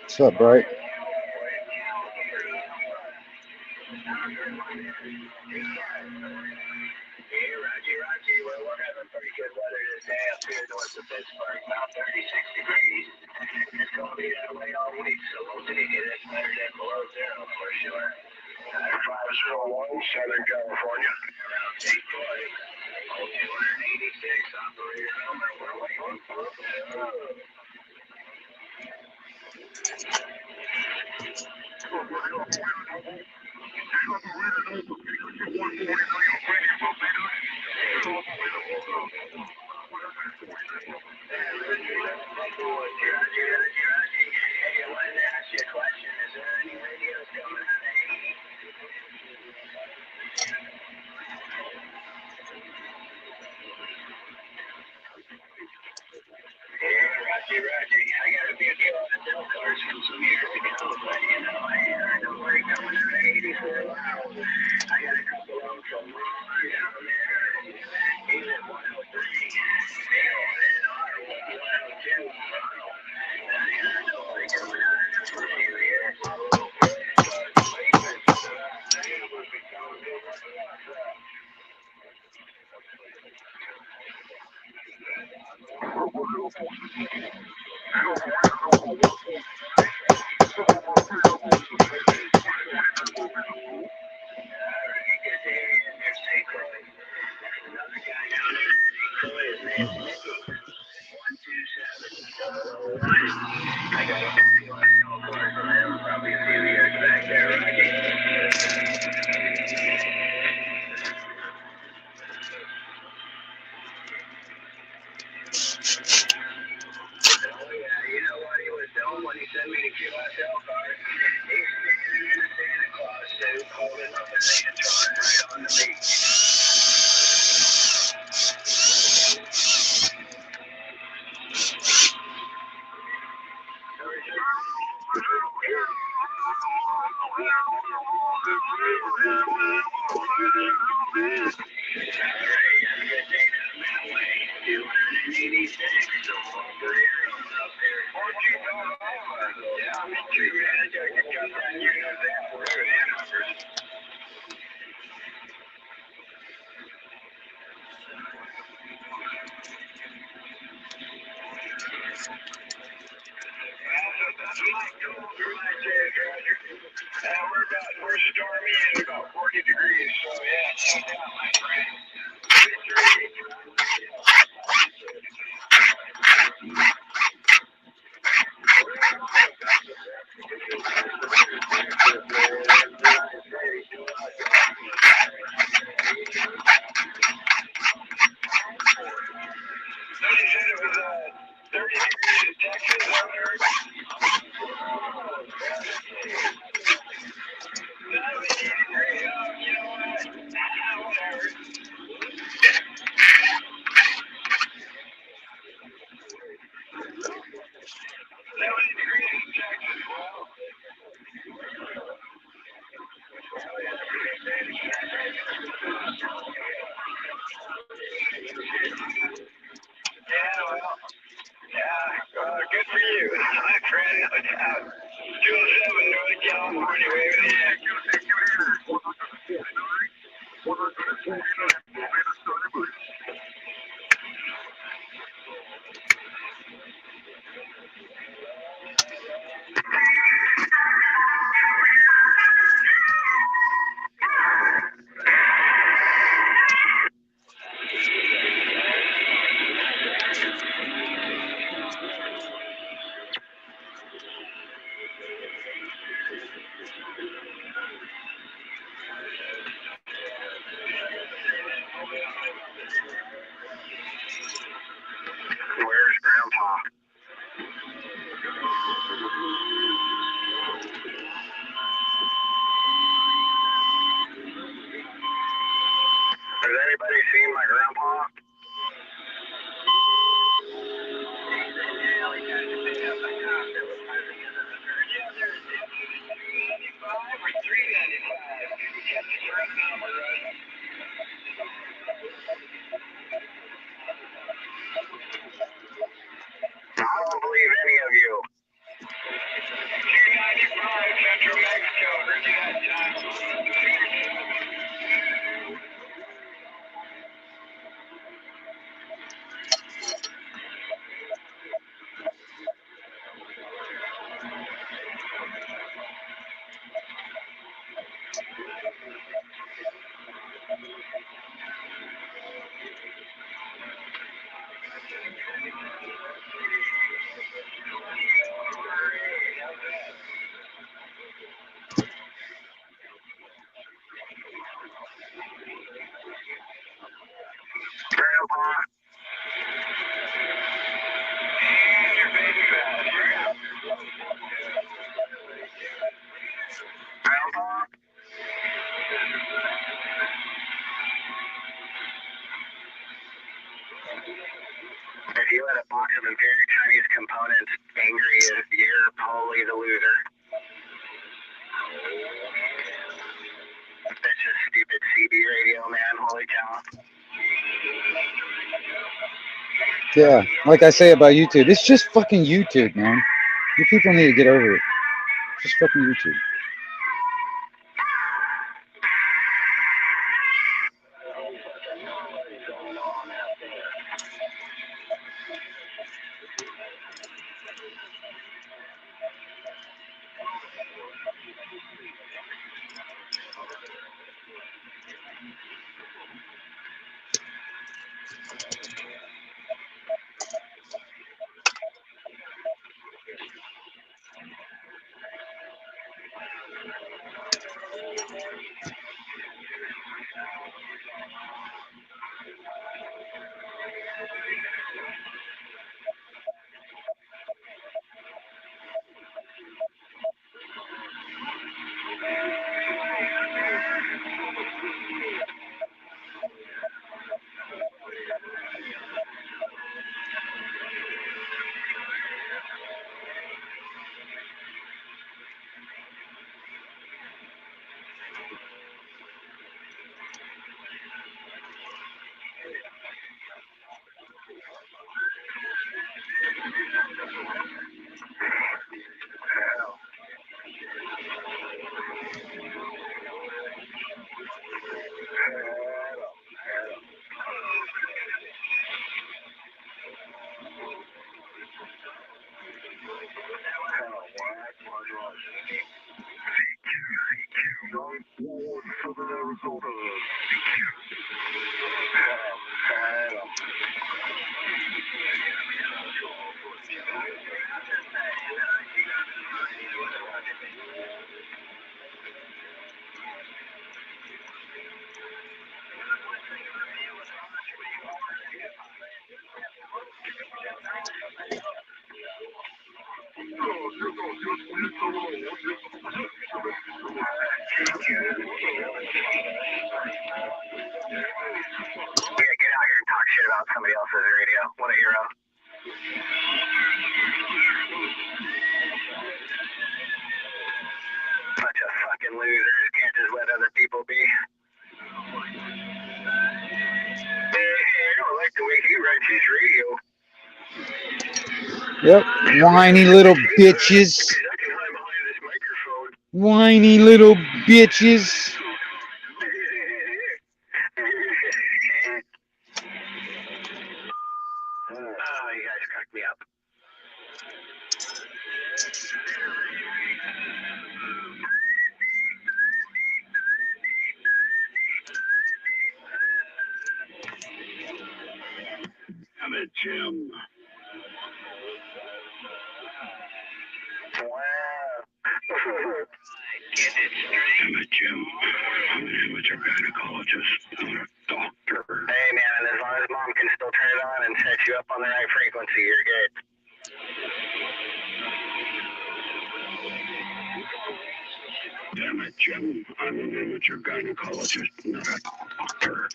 What's up, Bright? Roger. Well, we're having pretty good weather today up here north of Pittsburgh, about 36 degrees. It's going to be that way all week, so we'll take it. It's better than below zero for sure. 501, Southern California. Around St. Croix, 286, operator number, we're waiting. Hey, I wanted to ask you a question. Is there any radios coming out of Haiti? Yeah, Roger. I got a few QSL cards from some years ago, but you know, I know we're coming out of Haiti for a while. I got a couple of them from Ron down there. He's at 103. And Ottawa, 102. I know we're coming out of there for a few years. When he sent me the QSL card, he's standing in a Santa Claus suit holding up a Santron right on the beach. We're stormy and about 40 degrees, so yeah, no doubt, my friend. Somebody said it was 30 degrees in Texas, I heard. You know what? Whatever. 70 degrees in Texas, well. Yeah, well, good for you, my friend. 207 North California, waving the seen my grandpa? I don't believe any of you. 295 Central Mexico. Heard you that time. Grandpa. And your baby fat. Grandpa. If you had a box of very Chinese components angry as you're probably the loser. That's just stupid CB radio, man. Holy cow. Yeah, like I say about YouTube, it's just fucking YouTube, man. You people need to get over it. Just fucking YouTube. Yeah, get out here and talk shit about somebody else's radio. What a hero. Bunch of fucking losers. Can't just let other people be. Hey, I don't like the way he writes his radio. Yep, whiny little bitches. I can hide behind this microphone. Whiny little bitches. Oh, you guys cracked me up. Damn it, Jim. Wow. Damn it, Jim. I'm an amateur gynecologist. I'm a doctor. Hey, man, as long as mom can still turn it on and set you up on the right frequency, you're good. Damn it, Jim. I'm an amateur gynecologist, not a doctor.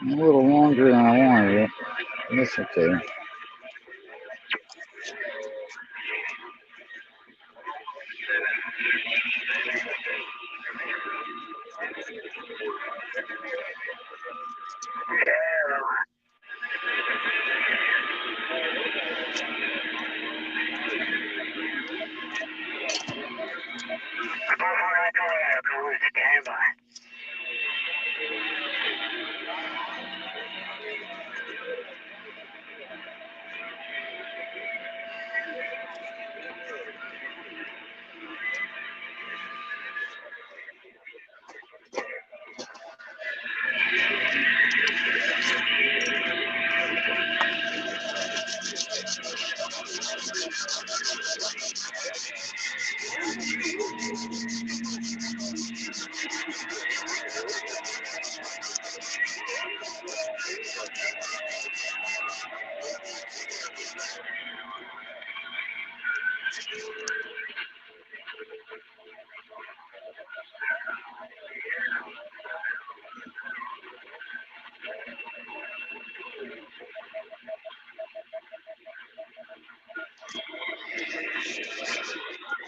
A little longer than I wanted it. That's okay.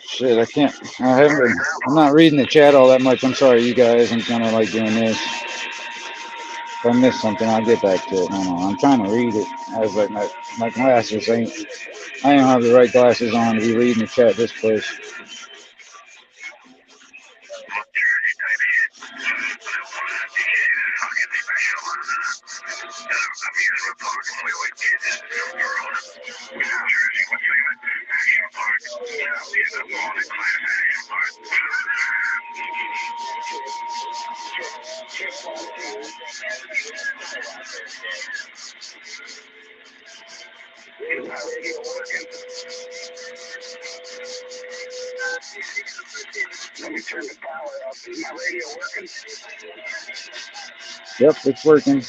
Shit, I can't. I haven't been. I'm not reading the chat all that much. I'm sorry, you guys. I'm kind of like doing this. If I miss something, I'll get back to it. Hold on. I'm trying to read it. I was like, my glasses ain't. I don't have the right glasses on to be reading the chat this close. Let me turn the power up. Is my radio working? Yep, it's working.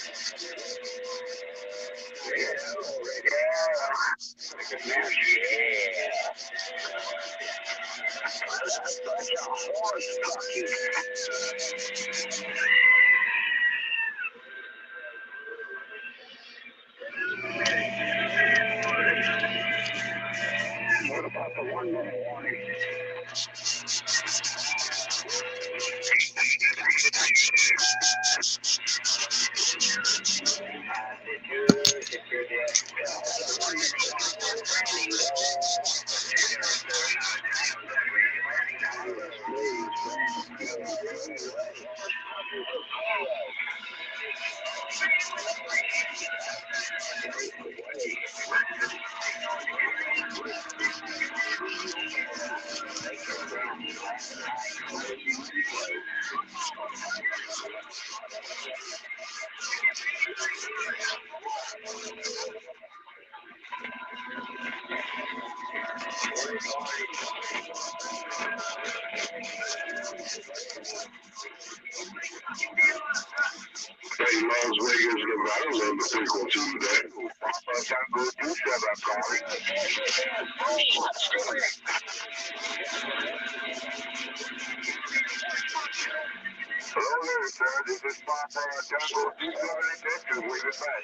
What about the 1 minute warning? Hey, Las Vegas, Nevada, love the frequency today. Papa Tango 27 calling. Hello there, sir. This is Papa Tango 27 Texas. Wave it back.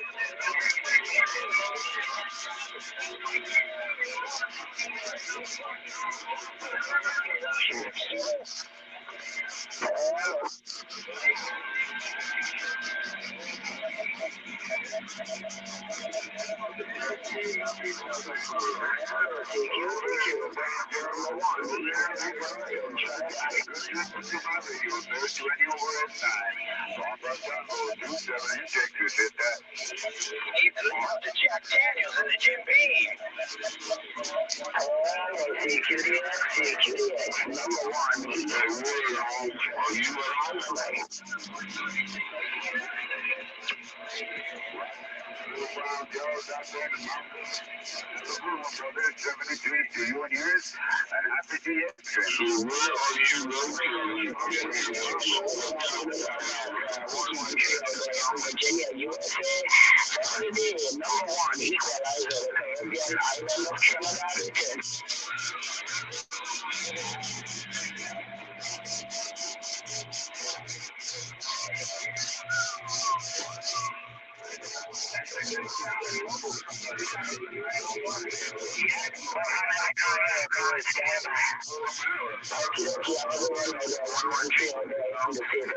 Jack Daniels and the Jim Beam. CQDX, number one. To you and yours, and happy DX. So where are you located? Virginia, USA. Saturday, number one equalizer, the Caribbean island of Trinidad.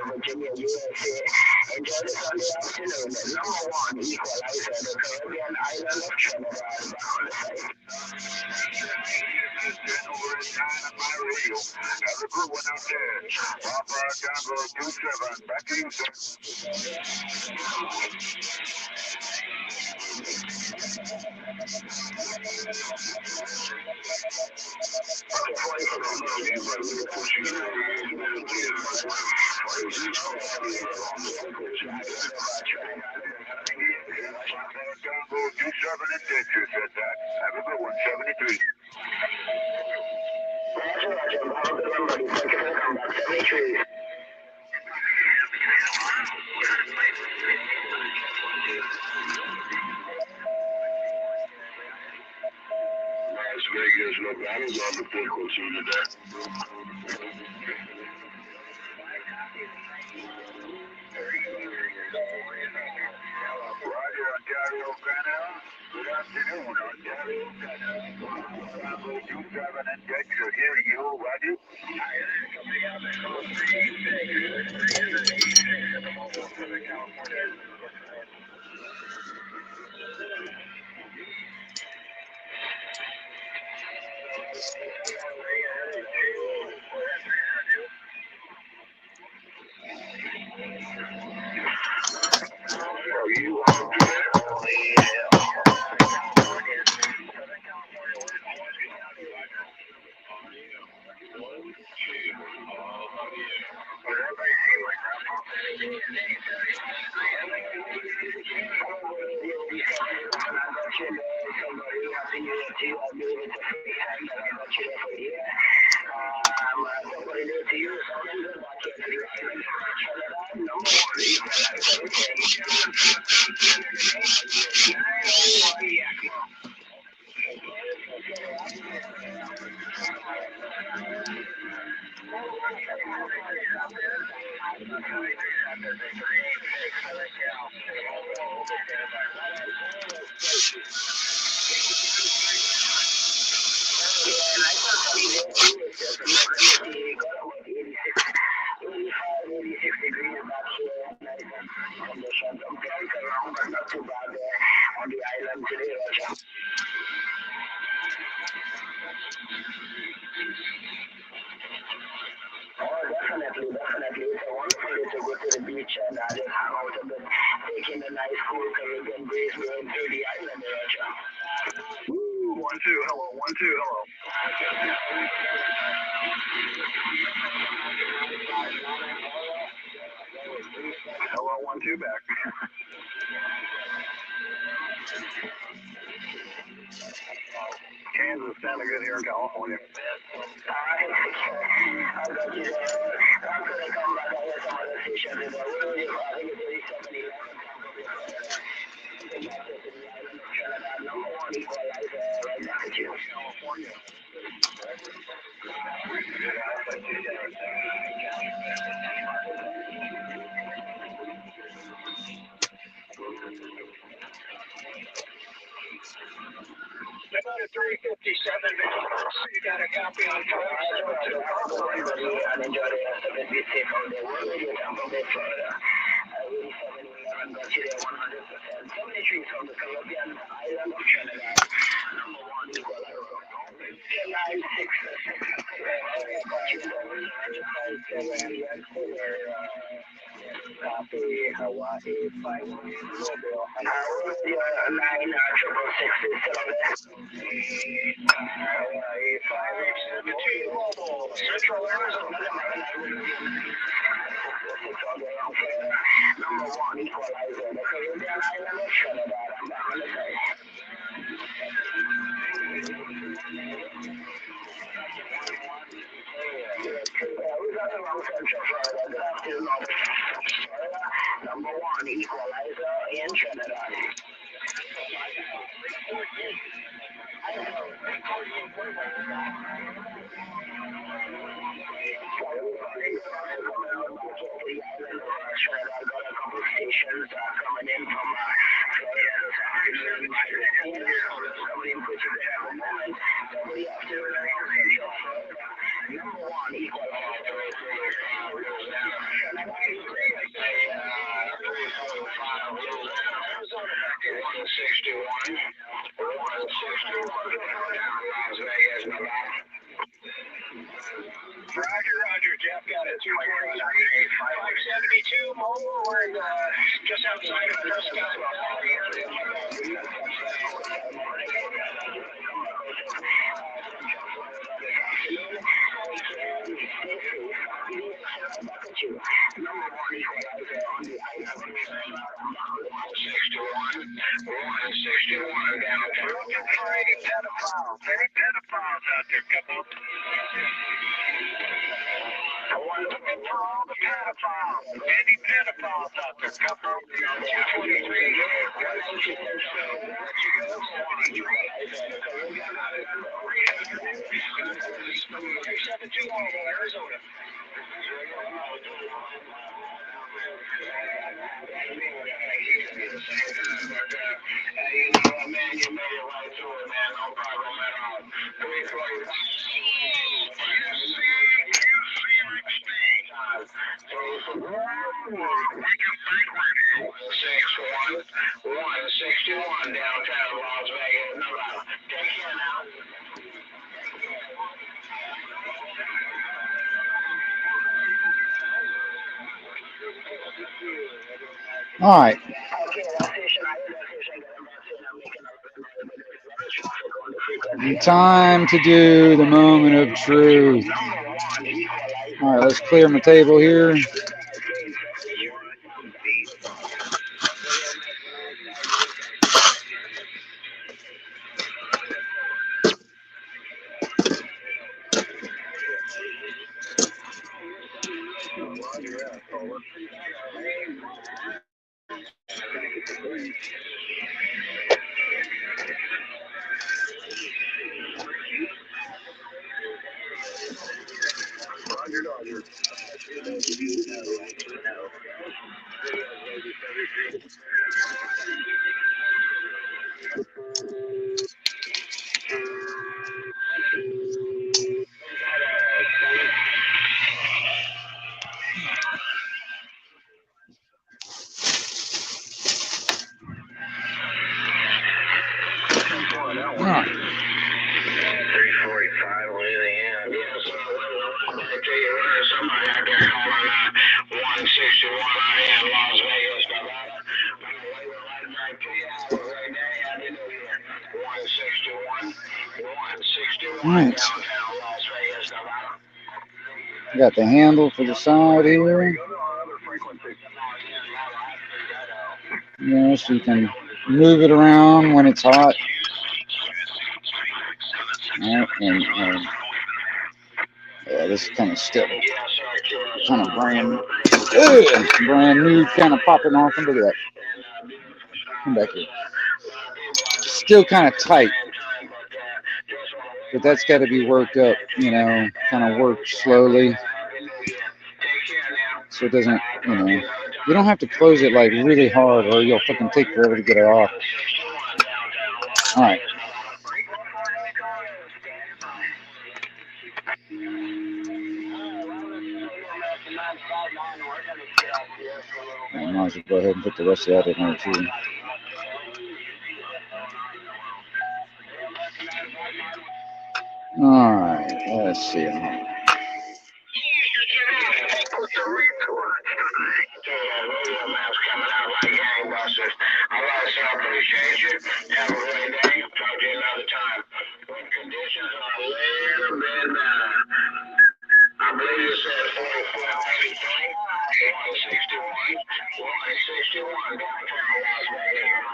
Virginia, USA. Enjoy the Sunday afternoon. Number one equalizer, the Caribbean island of Trinidad. Back on the site. Over the time of my radio. Have a good one out there. Papa Tango 27. Back to you, sir. Have a good one, 73. Roger, have a good one, buddy. Thank you for the comeback, 73. Las Vegas, Nevada's on the frequency today. Roger, Ontario, Canada. Good afternoon, Ontario, Canada. Bravo 27 and Dexter, hearing you, Roger. Kansas sounded good here in California. got a copy on file. And enjoy the rest of it. Be safe out there. We're going to Tampa Bay, Florida. 8711 got you there 100%. 73 from the Caribbean island of Trinidad. Number 1 equalizer. 966. Copy Hawaii 5 Mobile. Radio 966 is still on there. Hawaii 572 Mobile. Central Arizona. Number 1 equalizer. The Caribbean island of Trinidad. I'm back on the side. We got the wrong Central Florida. Good afternoon, Florida. Number 1 equalizer in Trinidad. Stations coming in from Florida this afternoon. Somebody in put you there at the moment. Somebody afternoon around Central Florida. Number 1 equalizer. 161. 161 down Las Vegas, Nevada. Roger, Jeff got it. 572 Mobile. We're just outside of Prescott. Number 1 equalizer on the island. 161 downtown. Looking for any pedophiles. Any pedophiles out there, couple. I want to look for all the pedophiles. Any pedophiles out there, couple. 223. 372 Mobile, Arizona. You know what, man? You made it right to it, man. No problem at all. 345. Downtown Las Vegas, Nevada. Take care now. All right. Time to do the moment of truth. All right, let's clear my table here. Right. Got the handle for the side here. Yeah, so you can move it around when it's hot. Right, and yeah, this is kind of still kind of brand new, kind of popping off. Look at that. Come back here. Still kind of tight. But that's got to be worked up, you know, kind of worked slowly. So it doesn't, you know, you don't have to close it like really hard or you'll fucking take forever to get it off. All right. I might as well go ahead and put the rest of that in there too. All right, let's see. I believe you said 44, 161 downtown Las Vegas.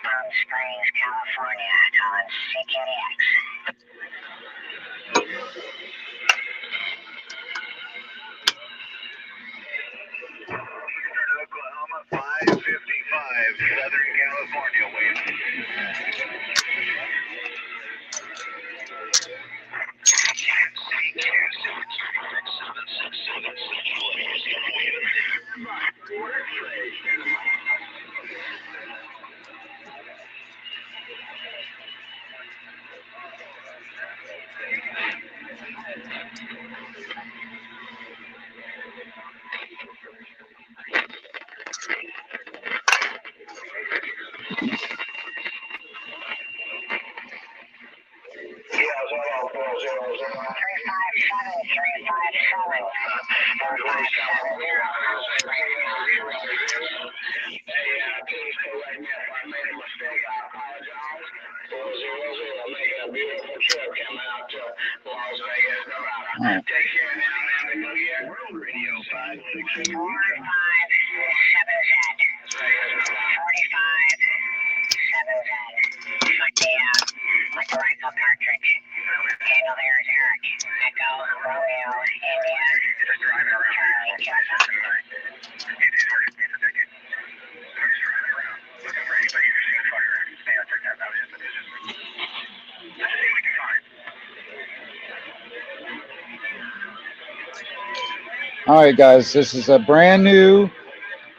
Palm Springs, California, on CKDX. Oklahoma 555, Southern California wind. All right, guys, this is a brand new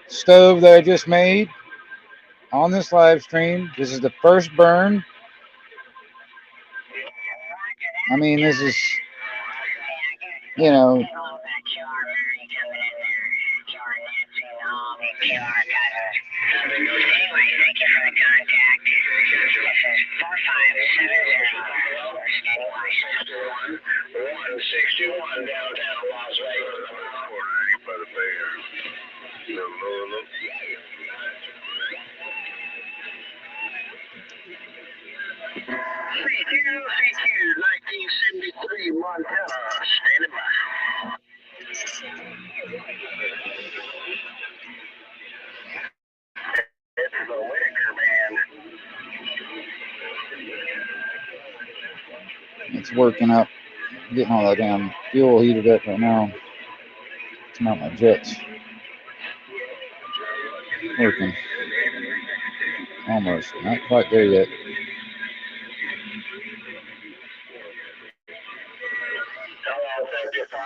stove that I just made on this live stream. This is the first burn. I mean, this is, you know, it's working up, getting all that damn fuel heated up right now. It's not my jets. Working. Almost. Not quite there yet.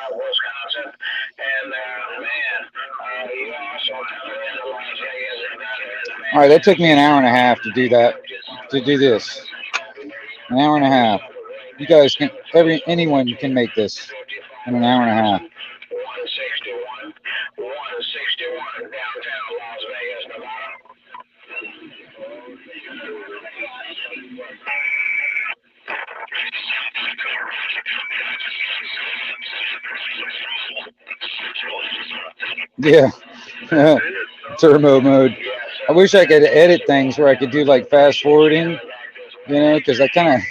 Wisconsin, and man, you also coming into Las Vegas. All right, that took me an hour and a half to do that, to do this. An hour and a half. You guys can, anyone can make this in an hour and a half. 161 downtown Las Vegas, Nevada. Yeah. Turbo mode. I wish I could edit things where I could do like fast forwarding, you know, because I kind of,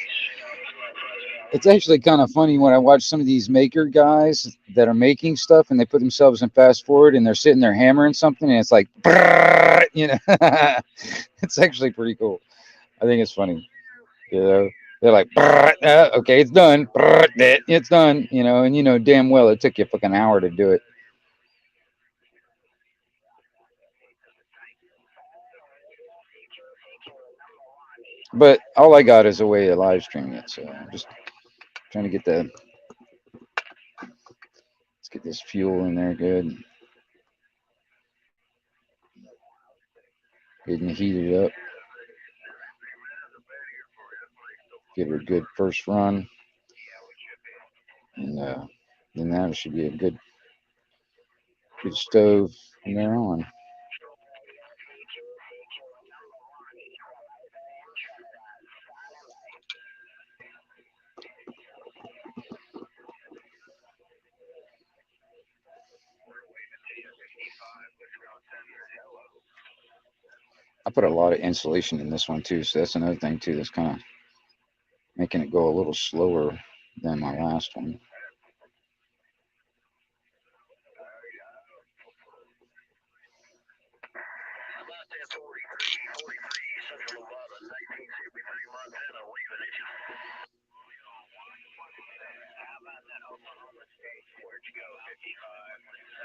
it's actually kind of funny when I watch some of these maker guys that are making stuff and they put themselves in fast forward and they're sitting there hammering something and it's like, you know, it's actually pretty cool. I think it's funny, you know. They're like, okay, it's done. It's done, you know, and you know damn well it took you a fucking hour to do it. But all I got is a way to live stream it, so I'm just trying to get the, let's get this fuel in there good. Getting heated up. Give it a good first run. And then that should be a good Good stove from there on. I put a lot of insulation in this one too, so that's another thing too that's kind of making it go a little slower than my last one. About that 43 Central Nevada, 1973 Montana, leaving it. How about that Oklahoma State? Where'd you go? 55.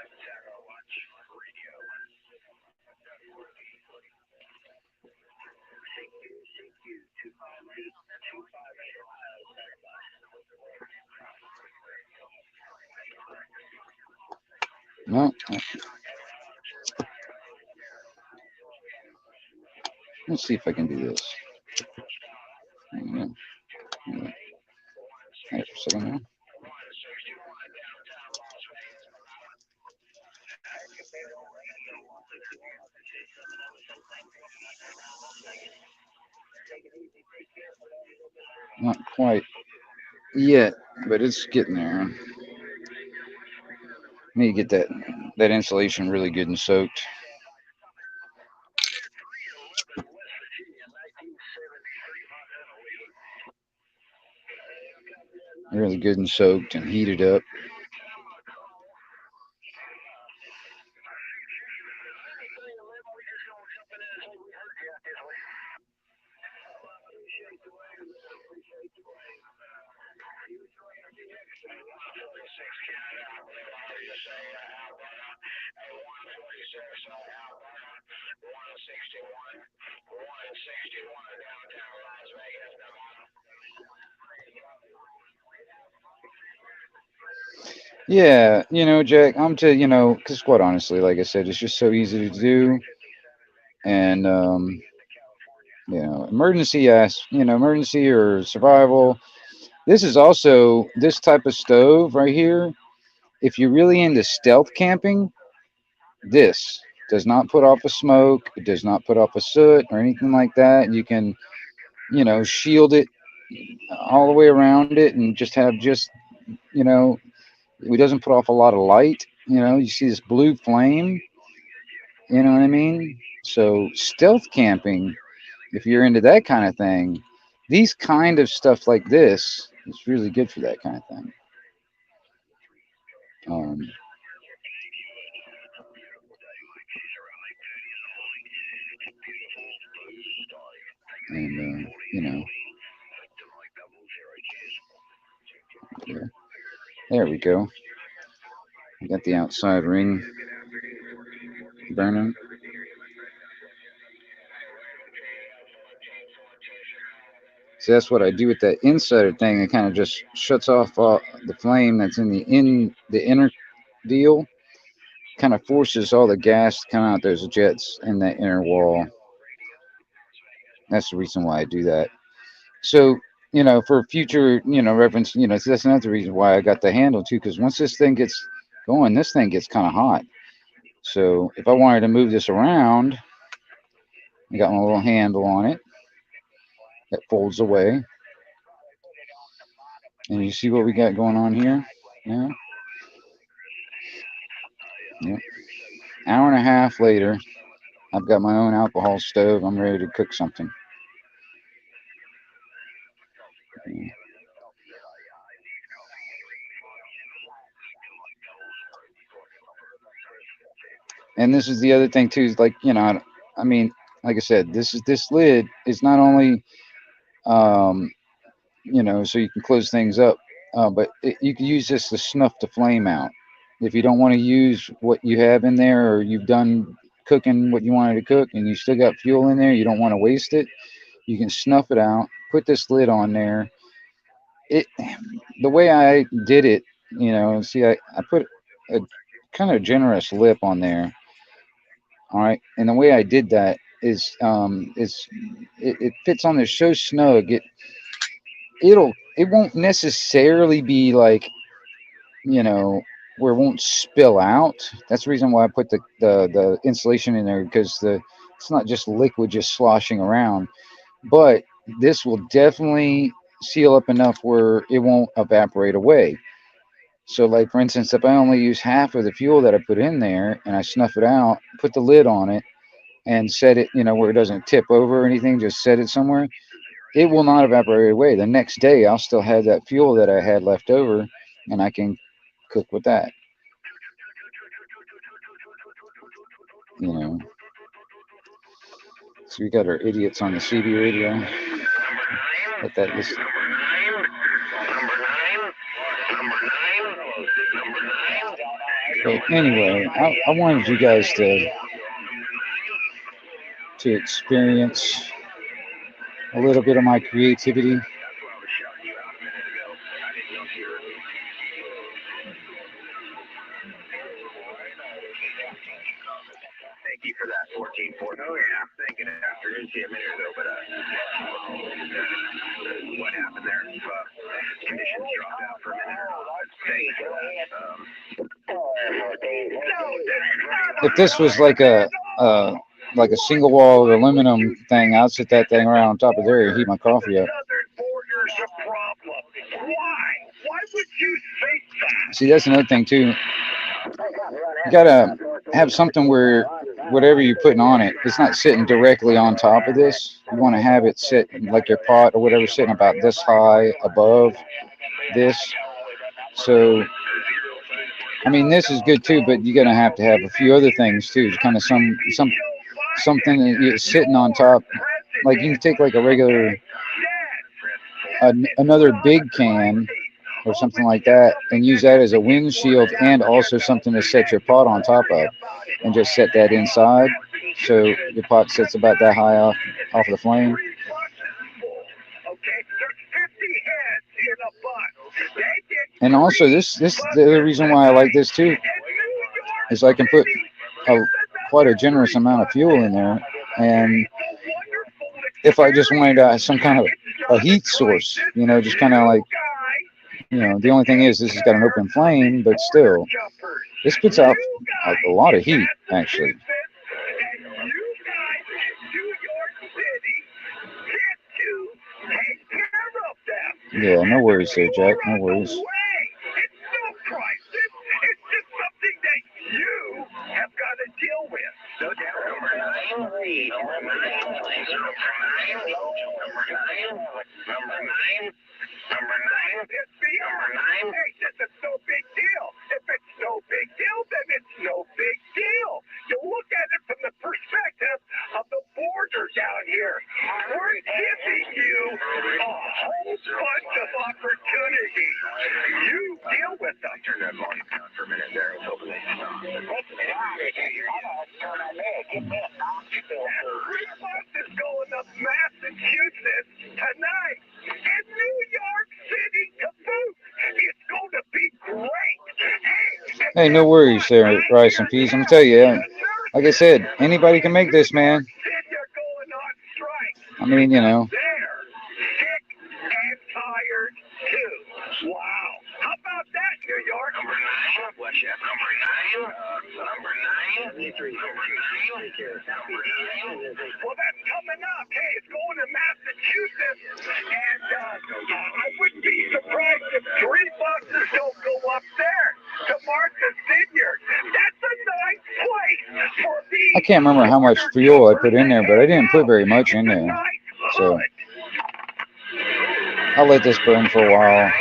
7 Taco Watch Radio. CQ 258 Ohio standby. No, let's see if I can do this. Yeah. There's a second now. Not quite yet, but it's getting there. Need to get that insulation really good and soaked. Really good and soaked and heated up. Yeah, Jack, because quite honestly, like I said, it's just so easy to do. And, emergency or survival. This is also this type of stove right here. If you're really into stealth camping, this does not put off a smoke. It does not put off a soot or anything like that. You can, shield it all the way around it and just have it doesn't put off a lot of light. You see this blue flame. You know what I mean? So stealth camping, if you're into that kind of thing, these kind of stuff like this is really good for that kind of thing. Um, and there we go. I got the outside ring burning. So that's what I do with that insider thing. It kind of just shuts off the flame that's in the inner deal. Kind of forces all the gas to come out those jets in that inner wall. That's the reason why I do that. So for future reference, so that's another reason why I got the handle too. Because once this thing gets going, this thing gets kind of hot. So if I wanted to move this around, I got my little handle on it that folds away. And you see what we got going on here now? Yep. Hour and a half later, I've got my own alcohol stove. I'm ready to cook something. And this is the other thing too, is like, I mean, like I said, this lid is not only so you can close things up, but you can use this to snuff the flame out. If you don't want to use what you have in there, or you've done cooking what you wanted to cook and you still got fuel in there, you don't want to waste it, you can snuff it out, put this lid on there. The way I did it, see, I put a kind of generous lip on there. All right. And the way I did that is it fits on there so snug. It won't necessarily be like, where it won't spill out. That's the reason why I put the insulation in there, because it's not just liquid just sloshing around, but this will definitely seal up enough where it won't evaporate away. So, like for instance, if I only use half of the fuel that I put in there and I snuff it out, put the lid on it, and set it, where it doesn't tip over or anything, just set it somewhere, it will not evaporate away. The next day, I'll still have that fuel that I had left over, and I can cook with that. You know. So we got our idiots on the CB radio. Let that listen. But anyway, I wanted you guys to experience a little bit of my creativity. Thank you for that 14-4. Oh, yeah, I'm thinking afternoon, see a minute ago, but what happened there? Conditions dropped out for a minute. If this was like a single wall aluminum thing, I'd set that thing around on top of there and heat my coffee up. See, that's another thing too. You gotta have something where whatever you're putting on it, it's not sitting directly on top of this. You want to have it sit like your pot or whatever, sitting about this high above this. So, I mean, this is good too, but you're gonna have to have a few other things too. Kind of something that is sitting on top. Like you can take like a regular another big can or something like that and use that as a windshield and also something to set your pot on top of, and just set that inside so your pot sits about that high off of the flame. And also this the other reason why I like this too is I can put quite a generous amount of fuel in there, and if I just wanted some kind of a heat source, just kind of like, the only thing is this has got an open flame, but still, this puts out a lot of heat, actually. Yeah, no worries there, Jack. No worries. Hey, no worries there, Rice and Peas. I'm gonna tell you, like I said, anybody can make this, man. I mean, Well, that's coming up. Hey, it's going to Massachusetts, and I wouldn't be surprised if 3 buses don't go up there to Martha's Vineyard. That's a nice place for these. I can't remember how much fuel I put in there, but I didn't put very much in there. So I'll let this burn for a while.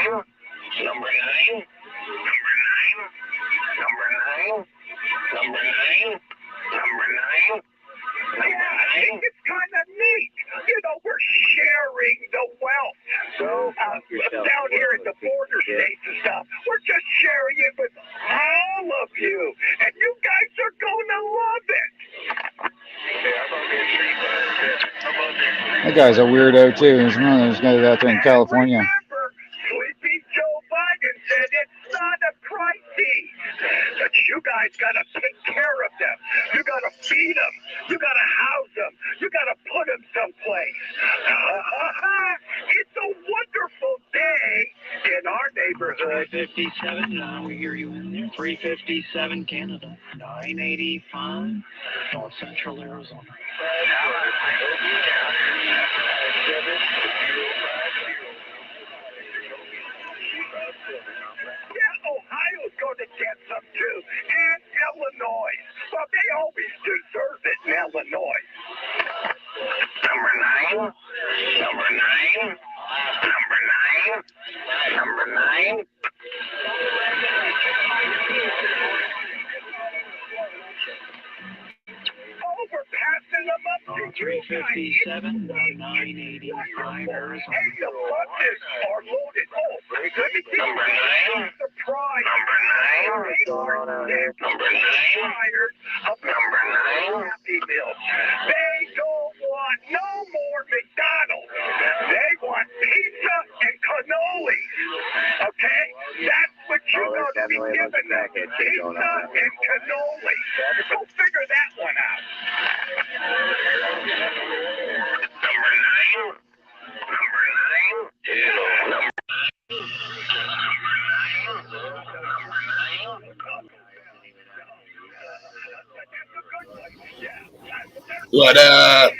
It's kind of neat. We're sharing the wealth. So down here at the border states and stuff, we're just sharing it with all of you. And you guys are going to love it. That guy's a weirdo, too. He's one of those guys out there in California. Remember, Sleepy Joe Biden said it's not a crisis. But you guys got to take care of them. You got to feed them. You got to house them. You got to put them someplace. It's a wonderful day in our neighborhood. 357, we hear you in there. 357 Canada, 985 North Central Arizona. Yeah, Ohio's going to get some too, and Illinois. Well, they always deserve it in Illinois. Number 9. Number 9. Number 9. Number 9. Oh, we're passing them up to 357, 985 Arizona. Hey, the buses are loaded. Oh, let me see. Number 9. Surprise. Number 9. They are sick. Number 9. Tired of number 9 Happy Meals. They don't want no more McDonald's. They want pizza and cannolis. Okay? That's what you're going to be giving them. Pizza and cannolis. Go figure that one out. Number 9. Number 9. Number What up?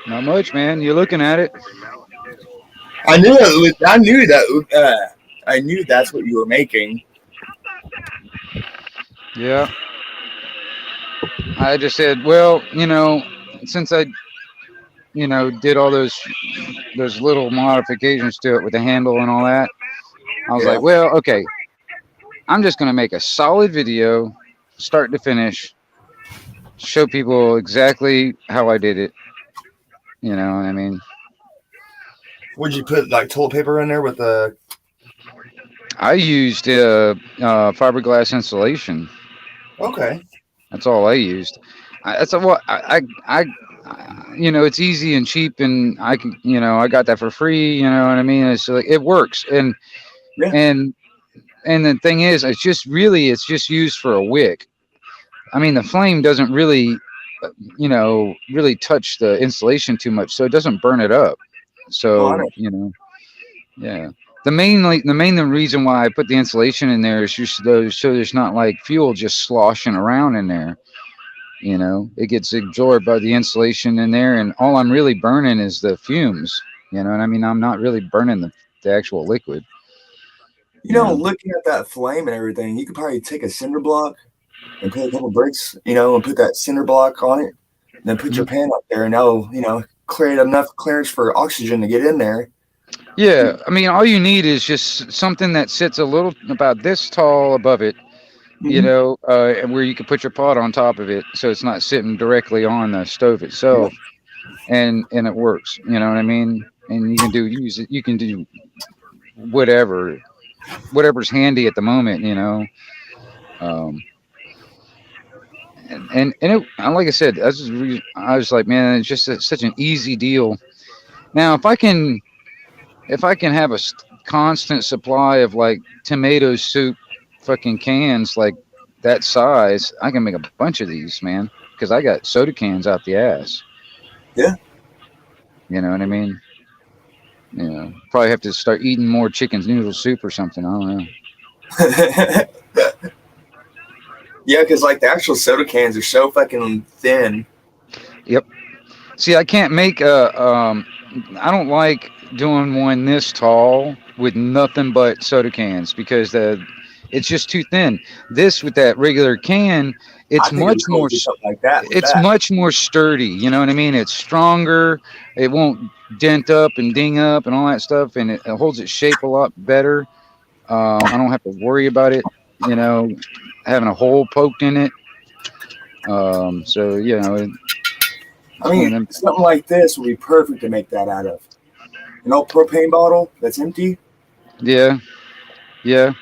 Not much, man. You're looking at it. I knew it was. I knew that's what you were making. Yeah. I just said, well, since I, did all those little modifications to it with the handle and all that, I was like, well, okay, I'm just gonna make a solid video, start to finish, show people exactly how I did it. You know what I mean? Would you put like toilet paper in there with the? I used fiberglass insulation. Okay. That's all I used. That's what it's easy and cheap, and I can, I got that for free. You know what I mean? It's like it works, and and the thing is, it's just used for a wick. I mean, the flame doesn't really, really touch the insulation too much, so it doesn't burn it up. So yeah. The main reason why I put the insulation in there is just so there's not like fuel just sloshing around in there. It gets absorbed by the insulation in there, and all I'm really burning is the fumes. You know what I mean? I'm not really burning the actual liquid. Looking at that flame and everything, you could probably take a cinder block and put a couple bricks, and put that cinder block on it, and then put your pan up there, and that'll, create enough clearance for oxygen to get in there. Yeah, I mean, all you need is just something that sits a little about this tall above it, and where you can put your pot on top of it, so it's not sitting directly on the stove itself, and it works. You know what I mean? And you can do whatever's handy at the moment. And like I said, I was like, man, it's just such an easy deal. Now, if I can have a constant supply of like tomato soup fucking cans like that size, I can make a bunch of these, man, because I got soda cans out the ass. Yeah. You know what I mean? Probably have to start eating more chicken noodle soup or something. I don't know. Yeah, because like the actual soda cans are so fucking thin. Yep. See, I can't make I don't like doing one this tall with nothing but soda cans because it's just too thin. This with that regular can, it's much more like that. It's much more sturdy. You know what I mean? It's stronger. It won't dent up and ding up and all that stuff, and it holds its shape a lot better. I don't have to worry about it, having a hole poked in it. So I mean, something like this would be perfect to make that out of. An old propane bottle that's empty. Yeah. I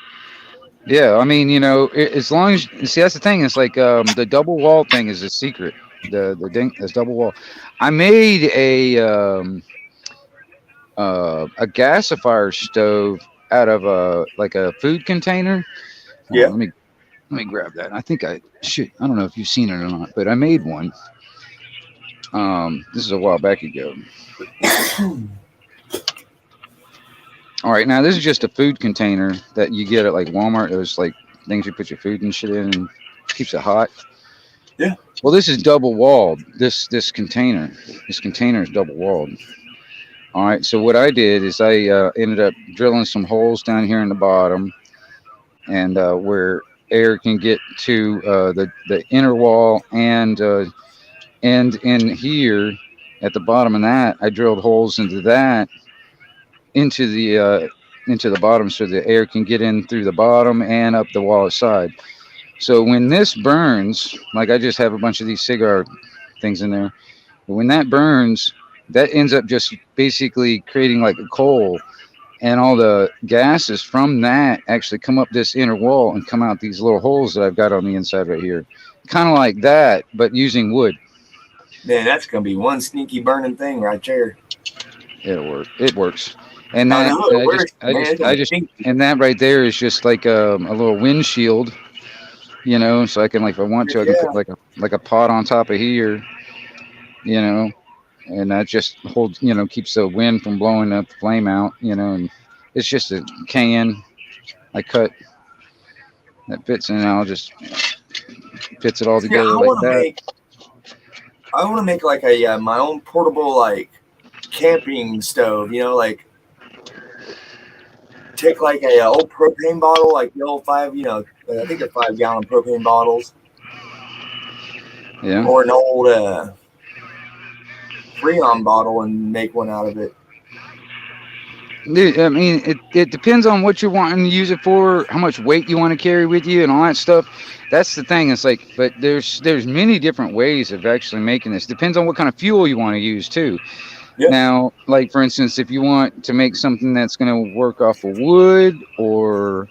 mean, as long as that's the thing. It's like the double wall thing is a secret. This double wall. I made a gasifier stove out of a food container. Yeah. Let me grab that. I think I don't know if you've seen it or not, but I made one. This is a while back ago. All right, now this is just a food container that you get at like Walmart. Those like things you put your food and shit in and keeps it hot. Yeah. Well, this is double walled. This container is double walled. All right. So what I did is I ended up drilling some holes down here in the bottom, and where air can get to the inner wall and in here at the bottom of that, I drilled holes into that into the bottom so the air can get in through the bottom and up the wall side. So when this burns, like I just have a bunch of these cigar things in there. When that burns, that ends up just basically creating like a coal, and all the gases from that actually come up this inner wall and come out these little holes that I've got on the inside right here. Kind of like that, but using wood. Man, that's gonna be one sneaky burning thing right there. It'll work. It works. And I that know it works, man. It's I just, stinky. and that right there is just like a little windshield, you know. So I can, like, if I want to, I can Yeah. put like a pot on top of here, you know, and that just holds, you know, keeps the wind from blowing up the flame out, you know. And it's just a can I cut that fits, and I'll just fits it all Yeah, together like that. I want to make like a my own portable like camping stove. You know, like take like a old propane bottle, like the old 5. You know, I think they're 5-gallon propane bottles, Yeah. or an old Freon bottle and make one out of it. Dude, I mean, it depends on what you're wanting to use it for, how much weight you want to carry with you, and all that stuff. That's the thing. It's like, but there's many different ways of actually making this. Depends on what kind of fuel you want to use too. Yeah. Now, like for instance, if you want to make something that's going to work off of wood, or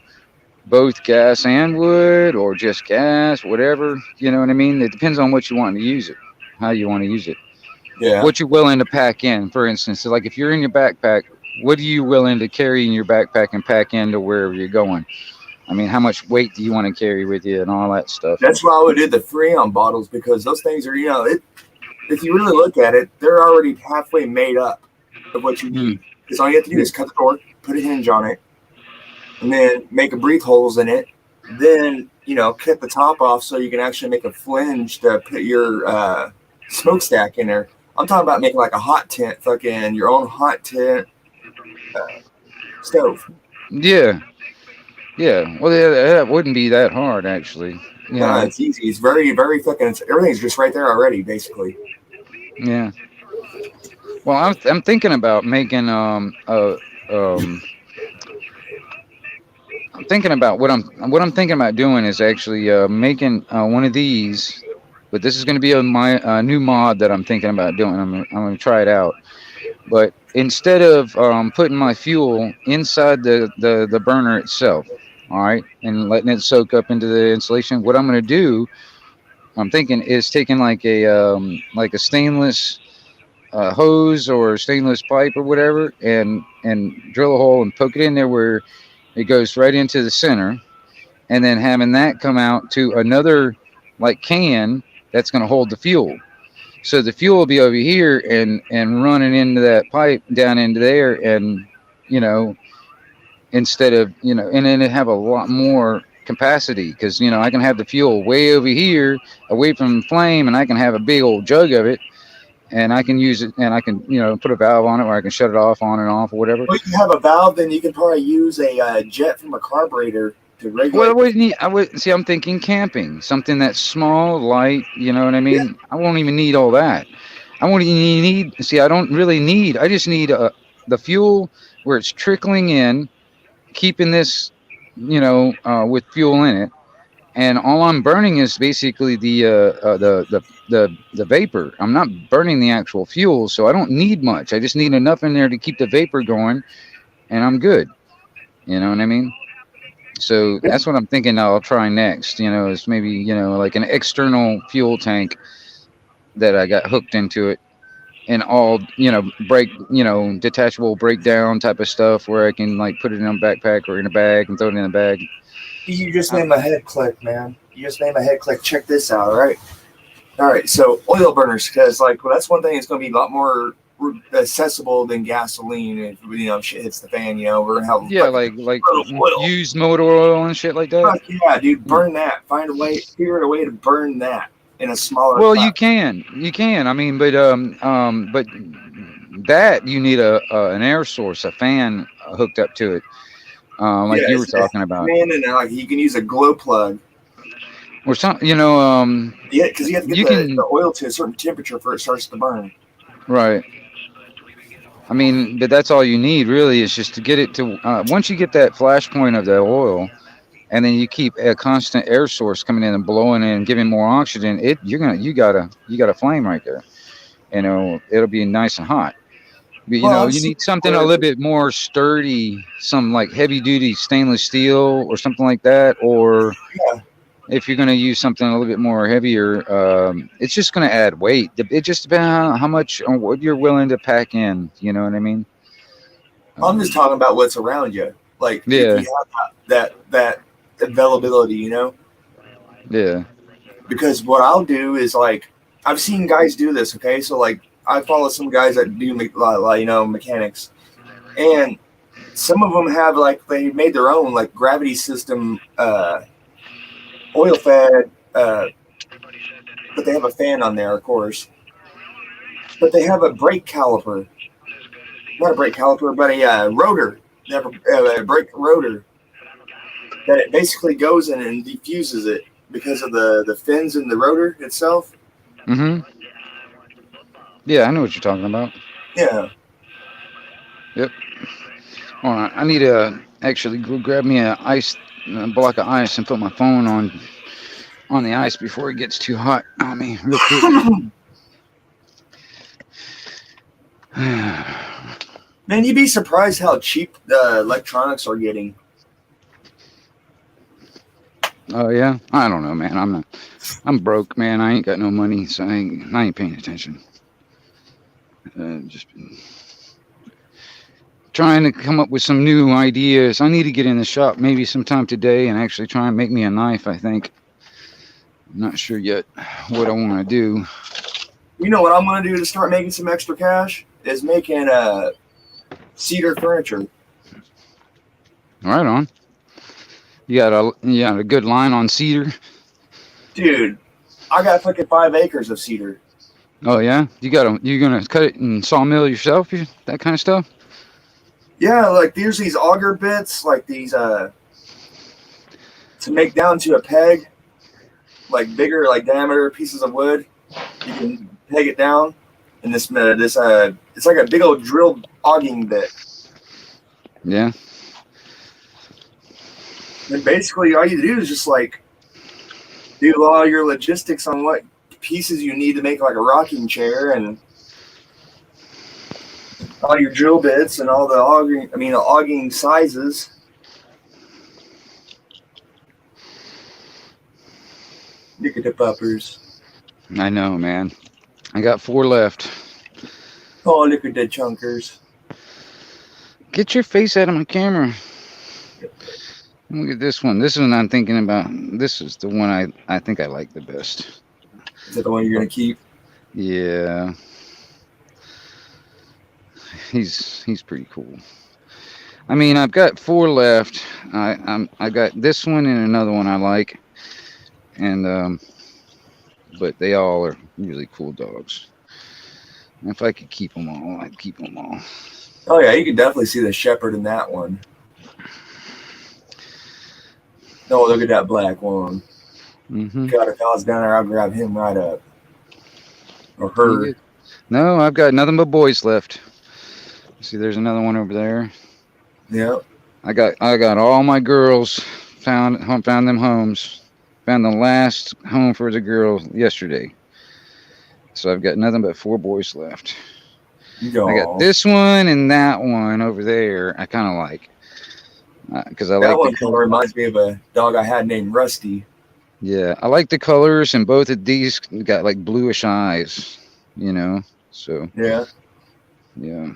both gas and wood, or just gas, whatever, you know what I mean. It depends on what you want to use it, how you want to use it, Yeah. what you're willing to pack in. For instance, so like if you're in your backpack, what are you willing to carry in your backpack and pack into wherever you're going? I mean, how much weight do you want to carry with you and all that stuff? That's why I would do the Freon bottles, because those things are, you know, if you really look at it, they're already halfway made up of what you need. Because all you have to do is cut the cord, put a hinge on it, and then make a breathe holes in it. Then, you know, cut the top off so you can actually make a flange to put your smokestack in there. I'm talking about making like a hot tent, fucking your own hot tent stove. Yeah. Well, that wouldn't be that hard, actually. You No, know? it's easy. It's very, very fucking. Everything's just right there already, basically. Yeah. Well, I'm thinking about making I'm thinking about what I'm thinking about doing is actually making one of these, but this is going to be my new mod that I'm thinking about doing. I'm going to try it out. But instead of putting my fuel inside the burner itself, all right, and letting it soak up into the insulation, what I'm going to do, I'm thinking, is taking like a stainless hose or stainless pipe or whatever, and drill a hole and poke it in there where it goes right into the center, and then having that come out to another like can that's going to hold the fuel. So the fuel will be over here and running into that pipe down into there, and, you know, instead of, you know, and then it have a lot more capacity, because, you know, I can have the fuel way over here away from the flame, and I can have a big old jug of it, and I can use it, and I can, you know, put a valve on it where I can shut it off, on and off, or whatever. Well, you have a valve, then you can probably use a jet from a carburetor to regulate. Well, I would see. I'm thinking camping, something that's small, light. You know what I mean? Yeah. I won't even need all that. I won't even need. See, I don't really need. I just need the fuel where it's trickling in, keeping this, you know, with fuel in it, and all I'm burning is basically the vapor. I'm not burning the actual fuel, so I don't need much. I just need enough in there to keep the vapor going, and I'm good. You know what I mean? So that's what I'm thinking I'll try next, you know, is maybe, you know, like an external fuel tank that I got hooked into it, and all, you know, detachable breakdown type of stuff where I can like put it in a backpack or in a bag and throw it in a bag. You just made my head click, man. You just made my head click. Check this out, all right? All right, so oil burners, because like, well, that's one thing that's going to be a lot more accessible than gasoline. If shit hits the fan, we're gonna have Yeah, fucking like oil. used motor oil and shit like that. Fuck yeah, dude, burn that. Figure a way to burn that in a smaller. Well, you can. I mean, but that you need an air source, a fan hooked up to it, like you were talking about, Man, and like you can use a glow plug. or some, Yeah, because you have to you get can, the oil to a certain temperature before it starts to burn. right. I mean, but that's all you need really is just to get it to once you get that flash point of the oil, and then you keep a constant air source coming in and blowing in and giving more oxygen. You got a flame right there. It'll be nice and hot. But Well, you need something a little bit more sturdy, some like heavy duty stainless steel or something like that. Or Yeah. if you're going to use something a little bit more heavier, it's just going to add weight. It just depends on how much on what you're willing to pack in. You know what I mean? I'm just talking about what's around you. Like Yeah. if you have that availability, Yeah. Because what I'll do is like I've seen guys do this. Okay, so like I follow some guys that do mechanics, and some of them have like they made their own like gravity system oil fed, but they have a fan on there, of course. But they have a brake caliper, not a brake caliper, but a rotor. They have a brake rotor that it basically goes in and diffuses it because of the fins in the rotor itself. Mm-hmm. Yeah, I know what you're talking about. Yeah. Yep. All right, I need to actually go grab me a block of ice and put my phone on the ice before it gets too hot on me real quick. Man, you'd be surprised how cheap the electronics are getting. Oh yeah, I don't know, man. I'm broke, man. I ain't got no money, so I ain't paying attention. Just been trying to come up with some new ideas. I need to get in the shop maybe sometime today and actually try and make me a knife. I think. I'm not sure yet what I want to do. You know what I'm going to do to start making some extra cash is making cedar furniture. Right on. You got a good line on cedar. Dude, I got fucking 5 acres of cedar. Oh yeah, you gonna cut it and sawmill yourself? That kind of stuff. Yeah, like there's these auger bits, like these to make down to a peg, like bigger, like diameter pieces of wood. You can peg it down, and it's like a big old drill auging bit. Yeah. And basically, all you do is just like do all your logistics on what pieces you need to make like a rocking chair, and all your drill bits and all the auging sizes. Look at the puppers. I know, man. I got 4 left. Oh, look at the chunkers. Get your face out of my camera. Look at this one. This one I'm thinking about. This is the one I think I like the best. Is that the one you're gonna keep? Yeah. He's pretty cool. I mean, I've got 4 left. I got this one and another one I like, and but they all are really cool dogs. If I could keep them all, I'd keep them all. Oh yeah, you can definitely see the shepherd in that one. No, look at that black one. Mm-hmm. God, if I was down there, I'd grab him right up. Or her. No, I've got nothing but boys left. See, there's another one over there. Yep. I got all my girls found them homes. Found the last home for the girl yesterday. So I've got nothing but 4 boys left. Yo. I got this one and that one over there. I kind of like because I that like one the color reminds me of a dog I had named Rusty. Yeah, I like the colors, and both of these got like bluish eyes. So Yeah. yeah.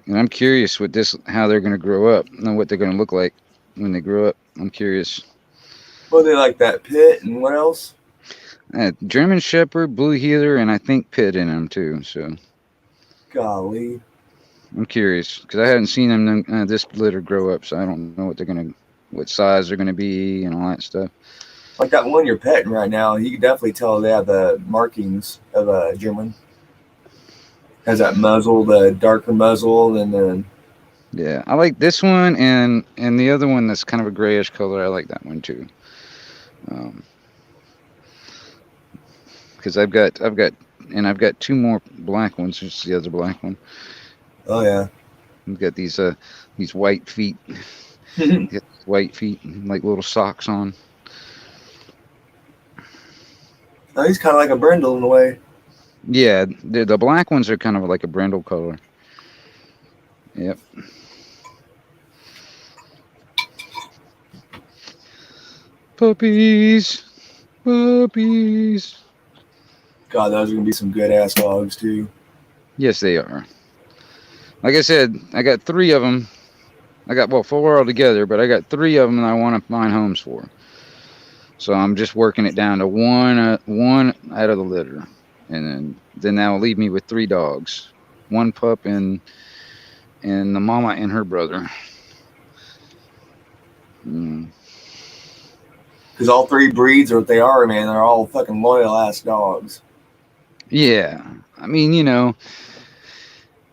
Yeah. And I'm curious with this, how they're going to grow up and what they're going to look like when they grow up. I'm curious. Well, they like that pit and what else? German Shepherd, Blue Heeler, and I think Pit in them too. So Golly. I'm curious because I haven't seen them this litter grow up, so I don't know what size they're gonna be and all that stuff. Like that one you're petting right now, you can definitely tell they have the markings of a German. Has that muzzle, the darker muzzle, and then Yeah, I like this one and the other one that's kind of a grayish color. I like that one too. Because I've got two more black ones. Just the other black one. oh yeah. I've got these white feet. Get white feet, like little socks on. Oh, he's kind of like a brindle in a way. Yeah, the black ones are kind of like a brindle color. Yep. Puppies. Puppies. God, those are gonna be some good ass dogs too. Yes, they are. Like I said, I got 3 of them. I got, 4 altogether, but I got 3 of them that I want to find homes for. So I'm just working it down to one out of the litter. And then that will leave me with 3 dogs. 1 pup and the mama and her brother. Because all 3 breeds are what they are, man. They're all fucking loyal ass dogs. Yeah. I mean,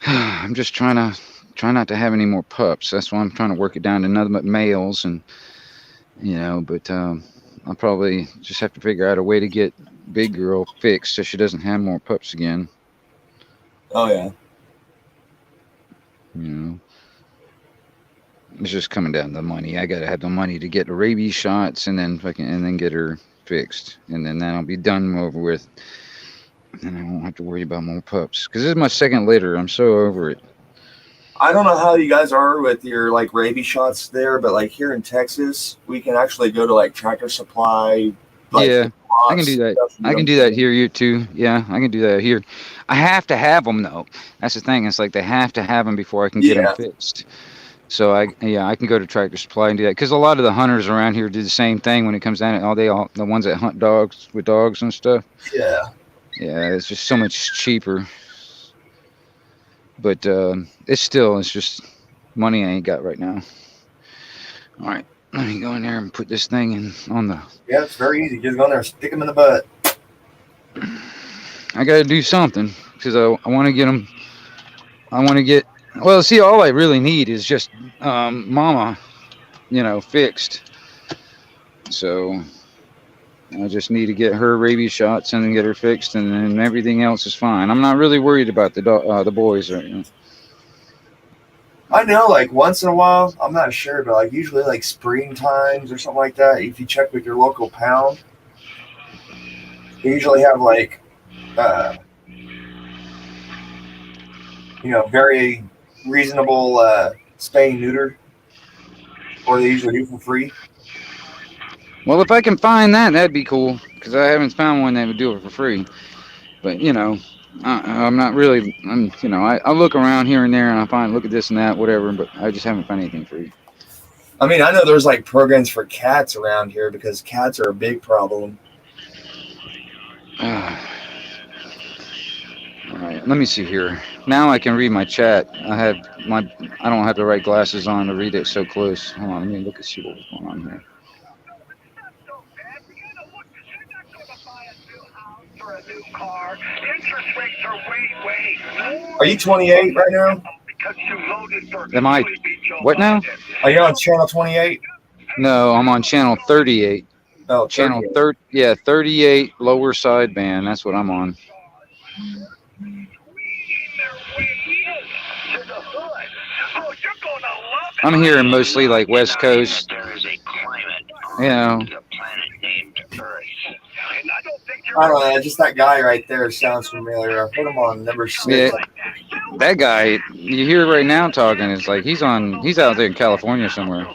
I'm just try not to have any more pups. That's why I'm trying to work it down to nothing but males, and but I'll probably just have to figure out a way to get Big Girl fixed so she doesn't have more pups again. Oh yeah. It's just coming down to the money. I gotta have the money to get the rabies shots and then get her fixed, and then that'll be done over with. And I won't have to worry about more pups because this is my 2nd litter. I'm so over it. I don't know how you guys are with your like rabies shots there, but like here in Texas, we can actually go to like Tractor Supply. Like, Yeah, I can do that. I can do that here too. Yeah, I can do that here. I have to have them though. That's the thing. It's like they have to have them before I can get them fixed. So I can go to Tractor Supply and do that because a lot of the hunters around here do the same thing when it comes down to the ones that hunt dogs with dogs and stuff. Yeah. Yeah, it's just so much cheaper. But it's just money I ain't got right now. All right, let me go in there and put this thing in on the. Yeah, it's very easy. Just go in there, stick them in the butt. I got to do something because I want to get them. I want to get. Well, see, all I really need is just Mama, fixed. So I just need to get her rabies shots and then get her fixed, and then everything else is fine. I'm not really worried about the boys right now. I know, like once in a while, I'm not sure, but like usually like spring times or something like that, if you check with your local pound, they usually have like, very reasonable spay and neuter, or they usually do for free. Well, if I can find that, that'd be cool because I haven't found one that would do it for free. But I'm not really. I look around here and there and I look at this and that, whatever. But I just haven't found anything free. I mean, I know there's like programs for cats around here because cats are a big problem. All right, let me see here. Now I can read my chat. I don't have the right glasses on to read it so close. Hold on, let me look and see what's going on here. Are you 28 right now? Am I? What now? Are you on channel 28? No, I'm on channel 38. Oh, channel 38 lower sideband. That's what I'm on. I'm hearing mostly like West Coast. I don't know, just that guy right there sounds familiar. I put him on number 6. Yeah, that guy you hear right now talking is like he's out there in California somewhere. In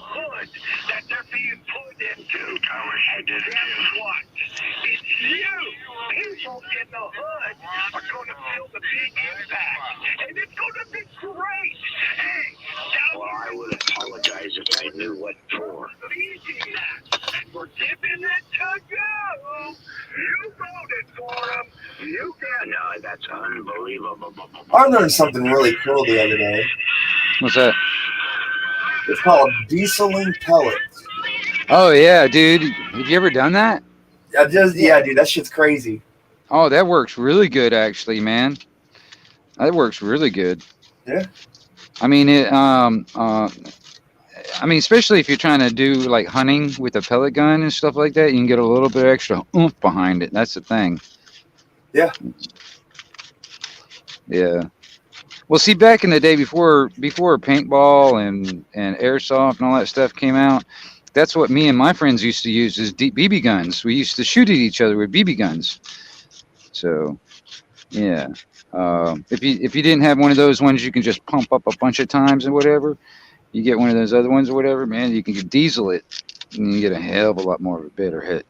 the hood are going to feel the big impact, and it's going to be great. for tipping that taco. You voted for him. You got no, that's unbelievable. I learned something really cool the other day. What's that? It's called dieseling pellets. Oh yeah, dude. Have you ever done that? Yeah, dude, that shit's crazy. Oh, that works really good, actually, man. That works really good. Yeah. I mean, especially if you're trying to do like hunting with a pellet gun and stuff like that, you can get a little bit extra oomph behind it. That's the thing. Yeah. Yeah. Well, see, back in the day before paintball and airsoft and all that stuff came out, that's what me and my friends used to use is BB guns. We used to shoot at each other with BB guns. So, yeah. If you didn't have one of those ones, you can just pump up a bunch of times and whatever. You get one of those other ones or whatever, man. You can diesel it, and you get a hell of a lot more of a better hit.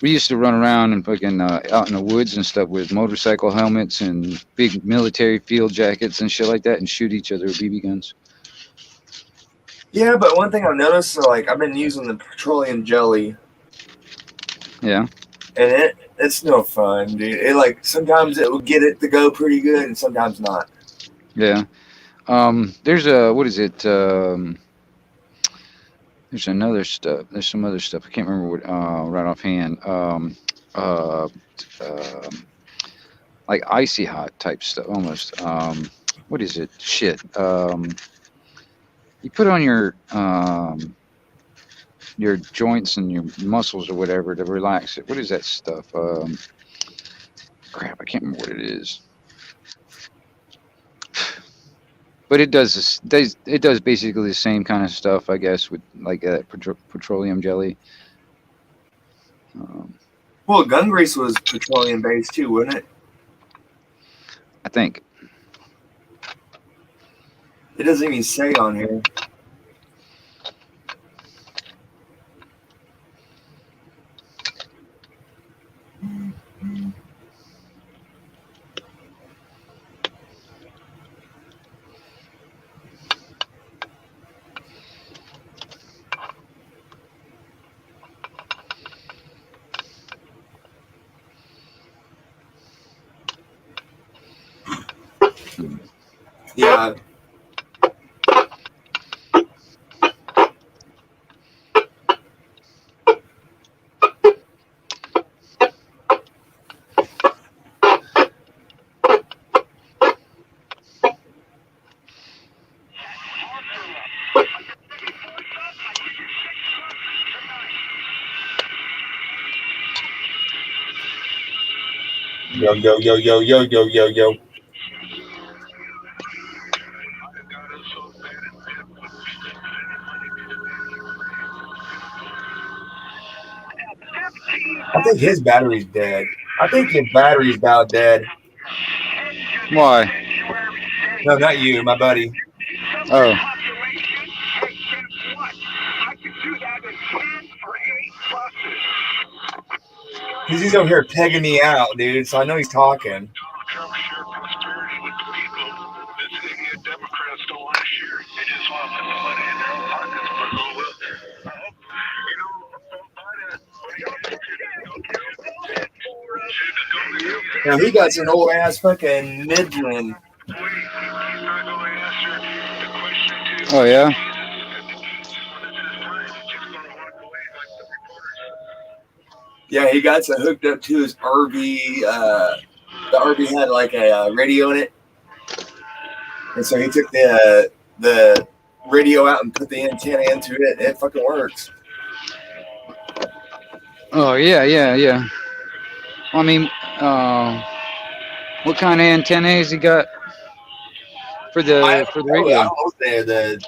We used to run around and fucking out in the woods and stuff with motorcycle helmets and big military field jackets and shit like that, and shoot each other with BB guns. Yeah, but one thing I've noticed, so like I've been using the petroleum jelly. Yeah. And it's no fun, dude. It like sometimes it will get it to go pretty good, and sometimes not. Yeah. There's what is it? There's another stuff. There's some other stuff. I can't remember what right offhand. Like icy hot type stuff almost. What is it? Shit. You put on your joints and your muscles or whatever to relax it. What is that stuff? Crap, I can't remember what it is. But it does this. It does basically the same kind of stuff, I guess, with like petroleum jelly. Well, gun grease was petroleum based too, wasn't it? I think. It doesn't even say on here. Yeah. Yo, yo, yo, yo, yo, yo, yo, yo. I think his battery's dead. I think your battery's about dead. Why? No, not you, my buddy. Oh. Because he's over here pegging me out, dude, so I know he's talking. Now he got an old ass fucking Midland. Oh yeah. Yeah, he got it hooked up to his RV. The RV had like a radio in it, and so he took the radio out and put the antenna into it. And it fucking works. Oh yeah, yeah, yeah. I mean, what kind of antenna has he got for the radio? I don't know what the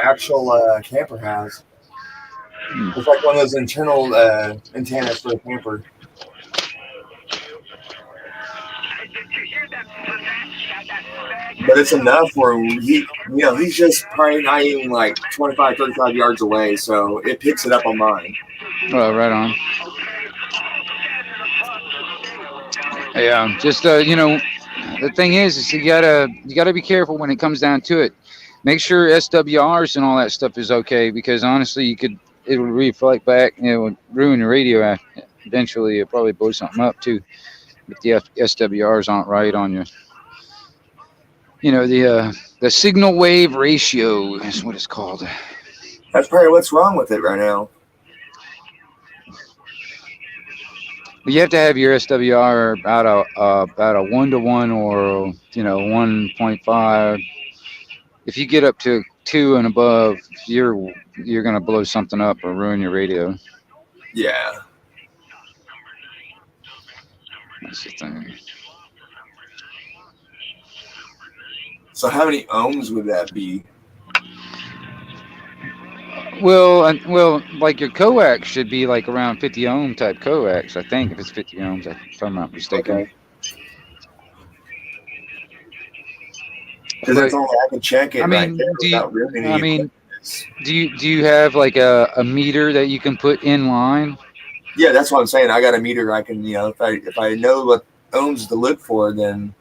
actual camper has. It's like one of those internal antennas for a camper. But it's enough where he's just probably not even like 25, 35 yards away, so it picks it up on mine. Oh, right on. Yeah, just the thing is you gotta be careful when it comes down to it. make sure SWRs and all that stuff is okay, because honestly, it would reflect back and it would ruin your radio. Eventually, it'll probably blow something up too if the SWRs aren't right on you. The signal wave ratio is what it's called. That's probably what's wrong with it right now. But you have to have your SWR about a 1-to-1 or 1.5. If you get up to 2 and above, you're gonna blow something up or ruin your radio. Yeah. That's the thing. So how many ohms would that be? Well, like your coax should be like around 50 ohm type coax, I think, if it's 50 ohms, if I'm not mistaken. Okay. Because that's all I can check it. I mean, do you have like a meter that you can put in line? Yeah, that's what I'm saying. I got a meter. I can, if I know what ohms to look for, then.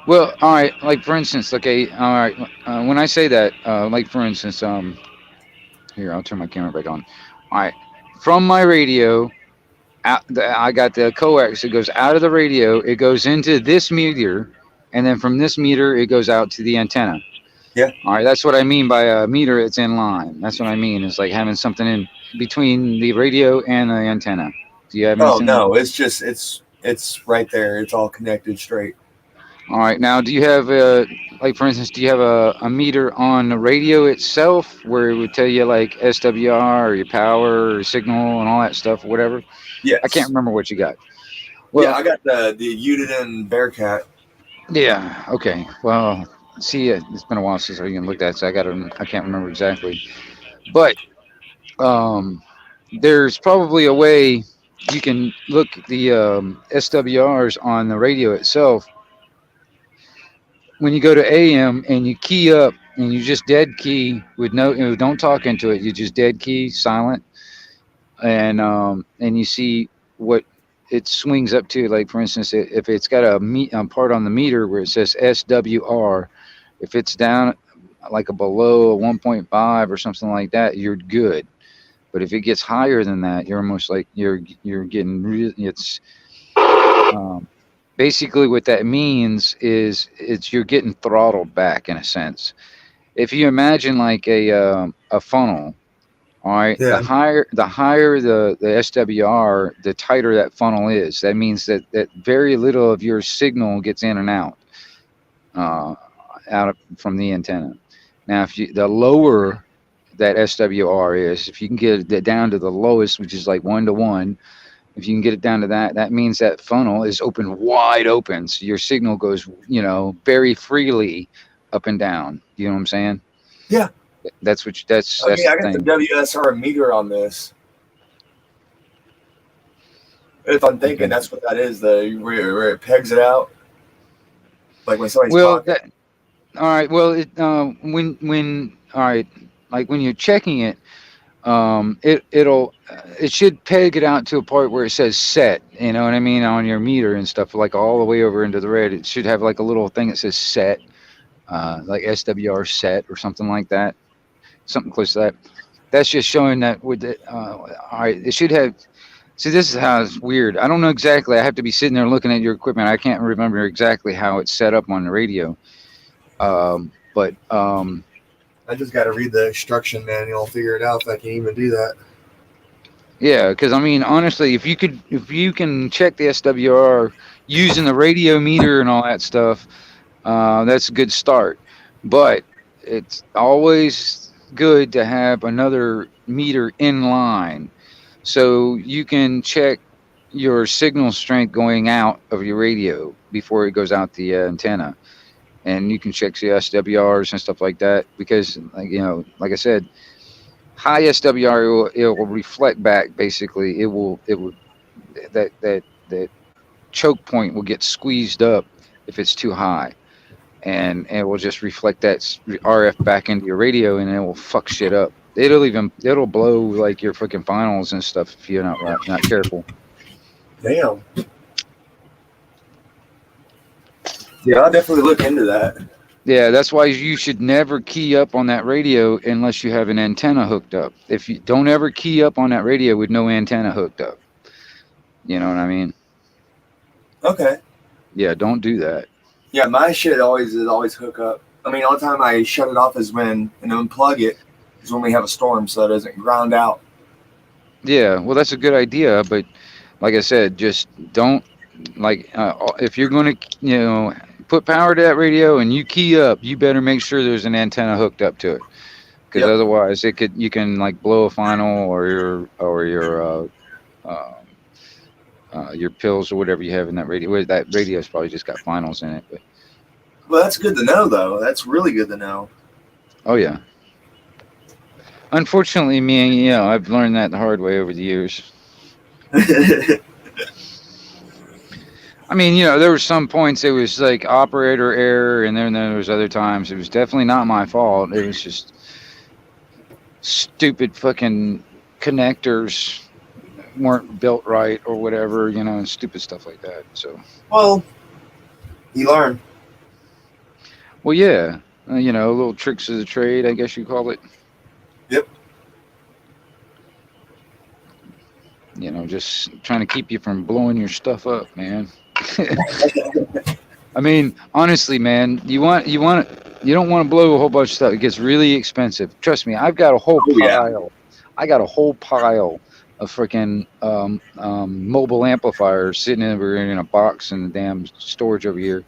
Well, all right. Like for instance, okay, all right. When I say that, like for instance, here, I'll turn my camera back on. All right, from my radio, I got the coax that goes out of the radio. It goes into this meter, and then from this meter, it goes out to the antenna. Yeah. All right, that's what I mean by a meter. It's in line. That's what I mean. It's like having something in between the radio and the antenna. Do you have? Oh no, it's just it's right there. It's all connected straight. All right. Now, do you have like for instance, do you have a meter on the radio itself where it would tell you like SWR or your power or signal and all that stuff, or whatever? Yeah. I can't remember what you got. Well, yeah, I got the Uniden Bearcat. Yeah. Okay. Well, see, it's been a while since I even looked at it, so I can't remember exactly. But there's probably a way you can look at the SWRs on the radio itself. When you go to AM and you key up and you just dead key with don't talk into it, you just dead key silent, and you see what it swings up to. Like for instance, if it's got a part on the meter where it says SWR, if it's down like below a 1.5 or something like that, you're good. But if it gets higher than that, you're almost like you're getting it's. Basically, what that means is you're getting throttled back in a sense. If you imagine like a funnel, all right, Yeah. the higher the SWR, the tighter that funnel is. That means that very little of your signal gets in and out from the antenna. Now, the lower that SWR is, if you can get it down to the lowest, which is like 1-to-1. If you can get it down to that means that funnel is wide open. So your signal goes, very freely up and down. You know what I'm saying? Yeah. That's I got the WSR meter on this. If I'm thinking that's what that is, where it pegs it out. Like when somebody's talking. All right. Well, like when you're checking it, it should peg it out to a part where it says set, you know what I mean, on your meter and stuff, like all the way over into the red. It should have like a little thing that says set, like SWR set or something like that, something close to that. That's just showing that with it. All right, it should have. See, this is how it's weird. I don't know exactly. I have to be sitting there looking at your equipment. I can't remember exactly how it's set up on the radio, but I just got to read the instruction manual, figure it out if I can even do that. Yeah, because I mean, honestly, if you can check the SWR using the radio meter and all that stuff, that's a good start. But it's always good to have another meter in line, so you can check your signal strength going out of your radio before it goes out the antenna. And you can check the SWRs and stuff like that, because, like I said, high SWR it will reflect back. Basically, that choke point will get squeezed up if it's too high, and it will just reflect that RF back into your radio, and it will fuck shit up. It'll blow like your fucking finals and stuff if you're not careful. Damn. Yeah, I'll definitely look into that. Yeah, that's why you should never key up on that radio unless you have an antenna hooked up. If you don't ever key up on that radio with no antenna hooked up. You know what I mean? Okay. Yeah, don't do that. Yeah, my shit always hook up. I mean, all the time I shut it off is when and unplug it is when we have a storm, so it doesn't ground out. Yeah, well, that's a good idea, but like I said, just don't if you're going to, put power to that radio and you key up, you better make sure there's an antenna hooked up to it, because Yep. otherwise you can like blow a final your pills or whatever you have in that radio. Well, that radio's probably just got finals in it, but Well, that's good to know, though. That's really good to know. oh yeah. Unfortunately, I've learned that the hard way over the years. I mean, there were some points it was like operator error, and then there was other times it was definitely not my fault. It was just stupid fucking connectors weren't built right or whatever, and stupid stuff like that. So, Well, you learn. well, yeah, little tricks of the trade, I guess you call it. Yep. Just trying to keep you from blowing your stuff up, man. I mean, honestly, man, you don't want to blow a whole bunch of stuff. It gets really expensive. Trust me, I've got a whole pile. I got a whole pile of freaking mobile amplifiers sitting over in a box in the damn storage over here.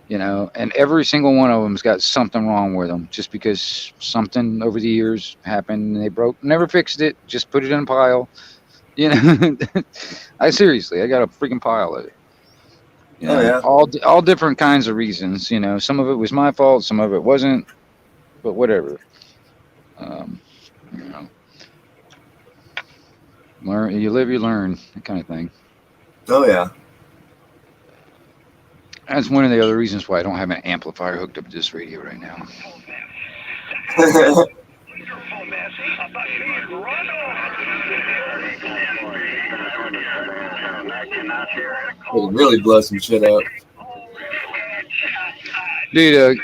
And every single one of them's got something wrong with them, just because something over the years happened and they broke. Never fixed it. Just put it in a pile. I seriously, I got a freaking pile of it. Yeah. All different kinds of reasons. Some of it was my fault, some of it wasn't, but whatever. Learn, you live, you learn, that kind of thing. Oh yeah. That's one of the other reasons why I don't have an amplifier hooked up to this radio right now. It really blow some shit up. Dude,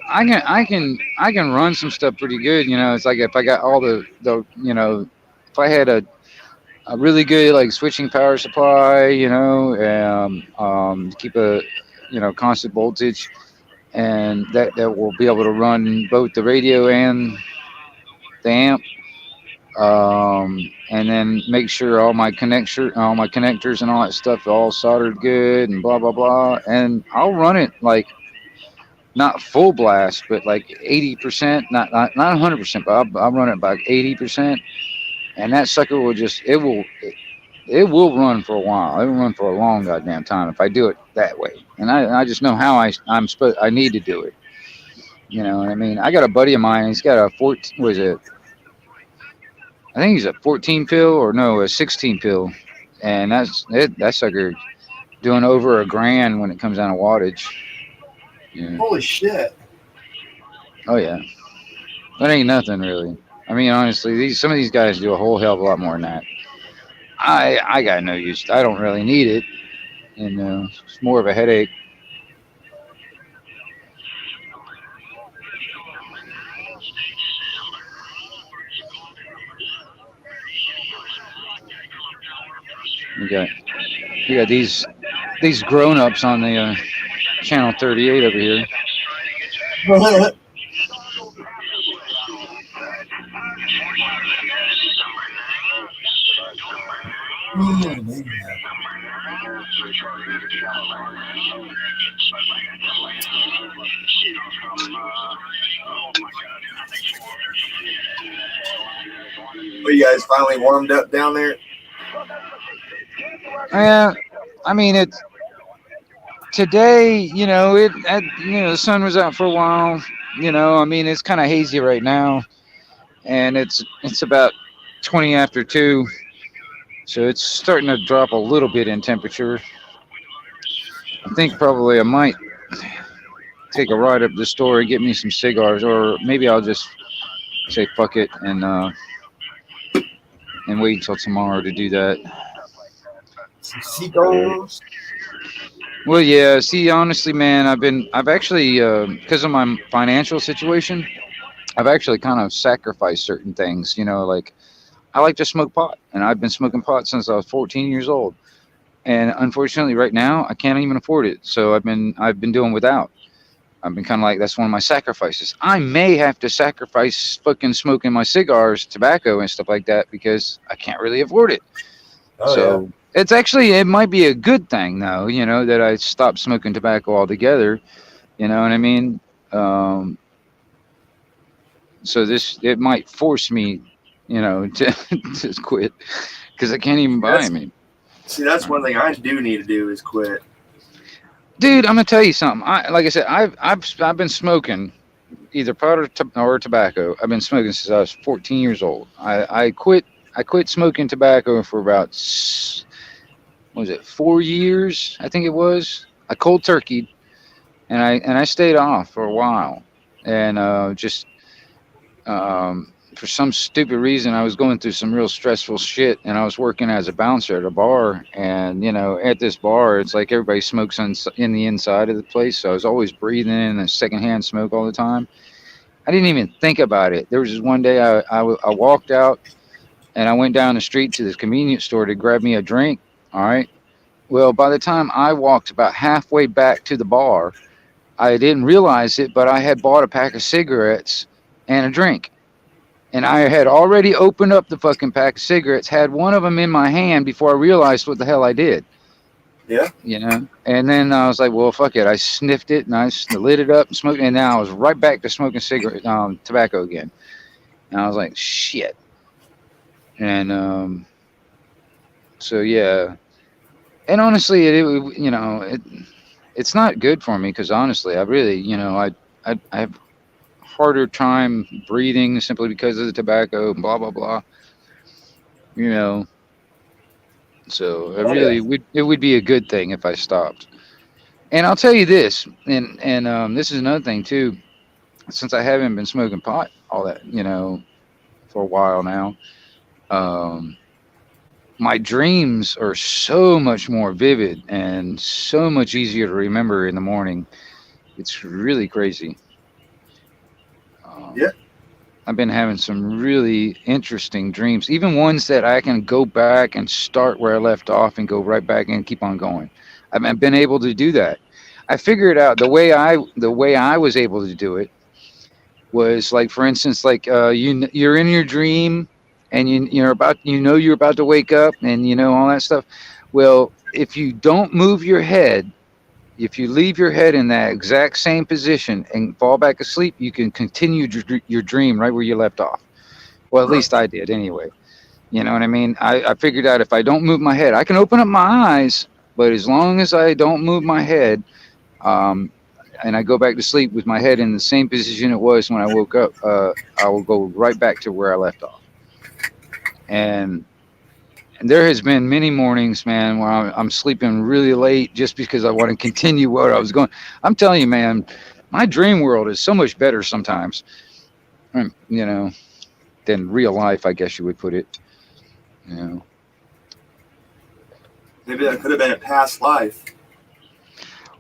I can run some stuff pretty good. It's like if I got all the if I had a really good like switching power supply, keep a constant voltage, and that will be able to run both the radio and the amp, and then make sure all my connectors and all that stuff are all soldered good and blah blah blah, and I'll run it like not full blast, but like 80%, not 100%, but I'll run it about 80%, and that sucker will it will run for a while. It will run for a long goddamn time if I do it that way, and I just know how I need to do it. You know what I mean? I got a buddy of mine. He's got a 14. Was it? I think he's a 14 pill or no, a 16 pill, and that's it. That sucker doing over $1,000 when it comes down to wattage. Yeah. Holy shit! Oh yeah, that ain't nothing really. I mean, honestly, some of these guys do a whole hell of a lot more than that. I got no use. I don't really need it, and it's more of a headache. You got these grown-ups on the channel 38 over here. Are you guys finally warmed up down there? Yeah, I mean it's today. The sun was out for a while. I mean it's kind of hazy right now, and it's about 20 after 2, so it's starting to drop a little bit in temperature. I think probably I might take a ride up to the store and get me some cigars, or maybe I'll just say fuck it and wait until tomorrow to do that. Some cigars. Well, yeah. See, honestly, man, I've actually, because of my financial situation, I've actually kind of sacrificed certain things. You know, like I like to smoke pot, and I've been smoking pot since I was 14 years old. And unfortunately, right now, I can't even afford it. So I've been doing without. I've been kind of like that's one of my sacrifices. I may have to sacrifice fucking smoking my cigars, tobacco, and stuff like that because I can't really afford it. Oh yeah. So it might be a good thing though, that I stopped smoking tobacco altogether. You know what I mean? Um, so it might force me, to to quit because I can't even buy That's them. that's one thing I do need to do is quit. Dude, I'm gonna tell you something. Like I said, I've been smoking either pot or tobacco. I've been smoking since I was 14 years old. I quit smoking tobacco for about what was it 4 years? I think it was. I cold turkeyed and I stayed off for a while, and just for some stupid reason, I was going through some real stressful shit, and I was working as a bouncer at a bar, and at this bar, it's like everybody smokes in the inside of the place, so I was always breathing in the secondhand smoke all the time. I didn't even think about it. There was just one day I walked out and I went down the street to this convenience store to grab me a drink. All right. Well, by the time I walked about halfway back to the bar, I didn't realize it, but I had bought a pack of cigarettes and a drink. And I had already opened up the fucking pack of cigarettes, had one of them in my hand before I realized what the hell I did. Yeah. And then I was like, well, fuck it. I sniffed it and I lit it up and smoked it. And now I was right back to smoking tobacco again. And I was like, shit. And so, yeah. And honestly, it's not good for me because honestly, I really, I have harder time breathing simply because of the tobacco, blah, blah, blah. So it would be a good thing if I stopped. And I'll tell you this, and this is another thing too. Since I haven't been smoking pot all that, for a while now, um, my dreams are so much more vivid and so much easier to remember in the morning. It's really crazy. Yeah. I've been having some really interesting dreams, even ones that I can go back and start where I left off and go right back and keep on going. I've been able to do that. I figured out the way I was able to do it was like, for instance, like you're in your dream and you're about to wake up and all that stuff. Well, if you don't move your head, if you leave your head in that exact same position and fall back asleep, you can continue your dream right where you left off. Well, at least I did anyway. You know what I mean? I figured out if I don't move my head, I can open up my eyes, but as long as I don't move my head, and I go back to sleep with my head in the same position it was when I woke up, I will go right back to where I left off. And there has been many mornings, man, where I'm sleeping really late just because I want to continue where I was going. I'm telling you, man, my dream world is so much better sometimes, than real life, I guess you would put it. Maybe that could have been a past life.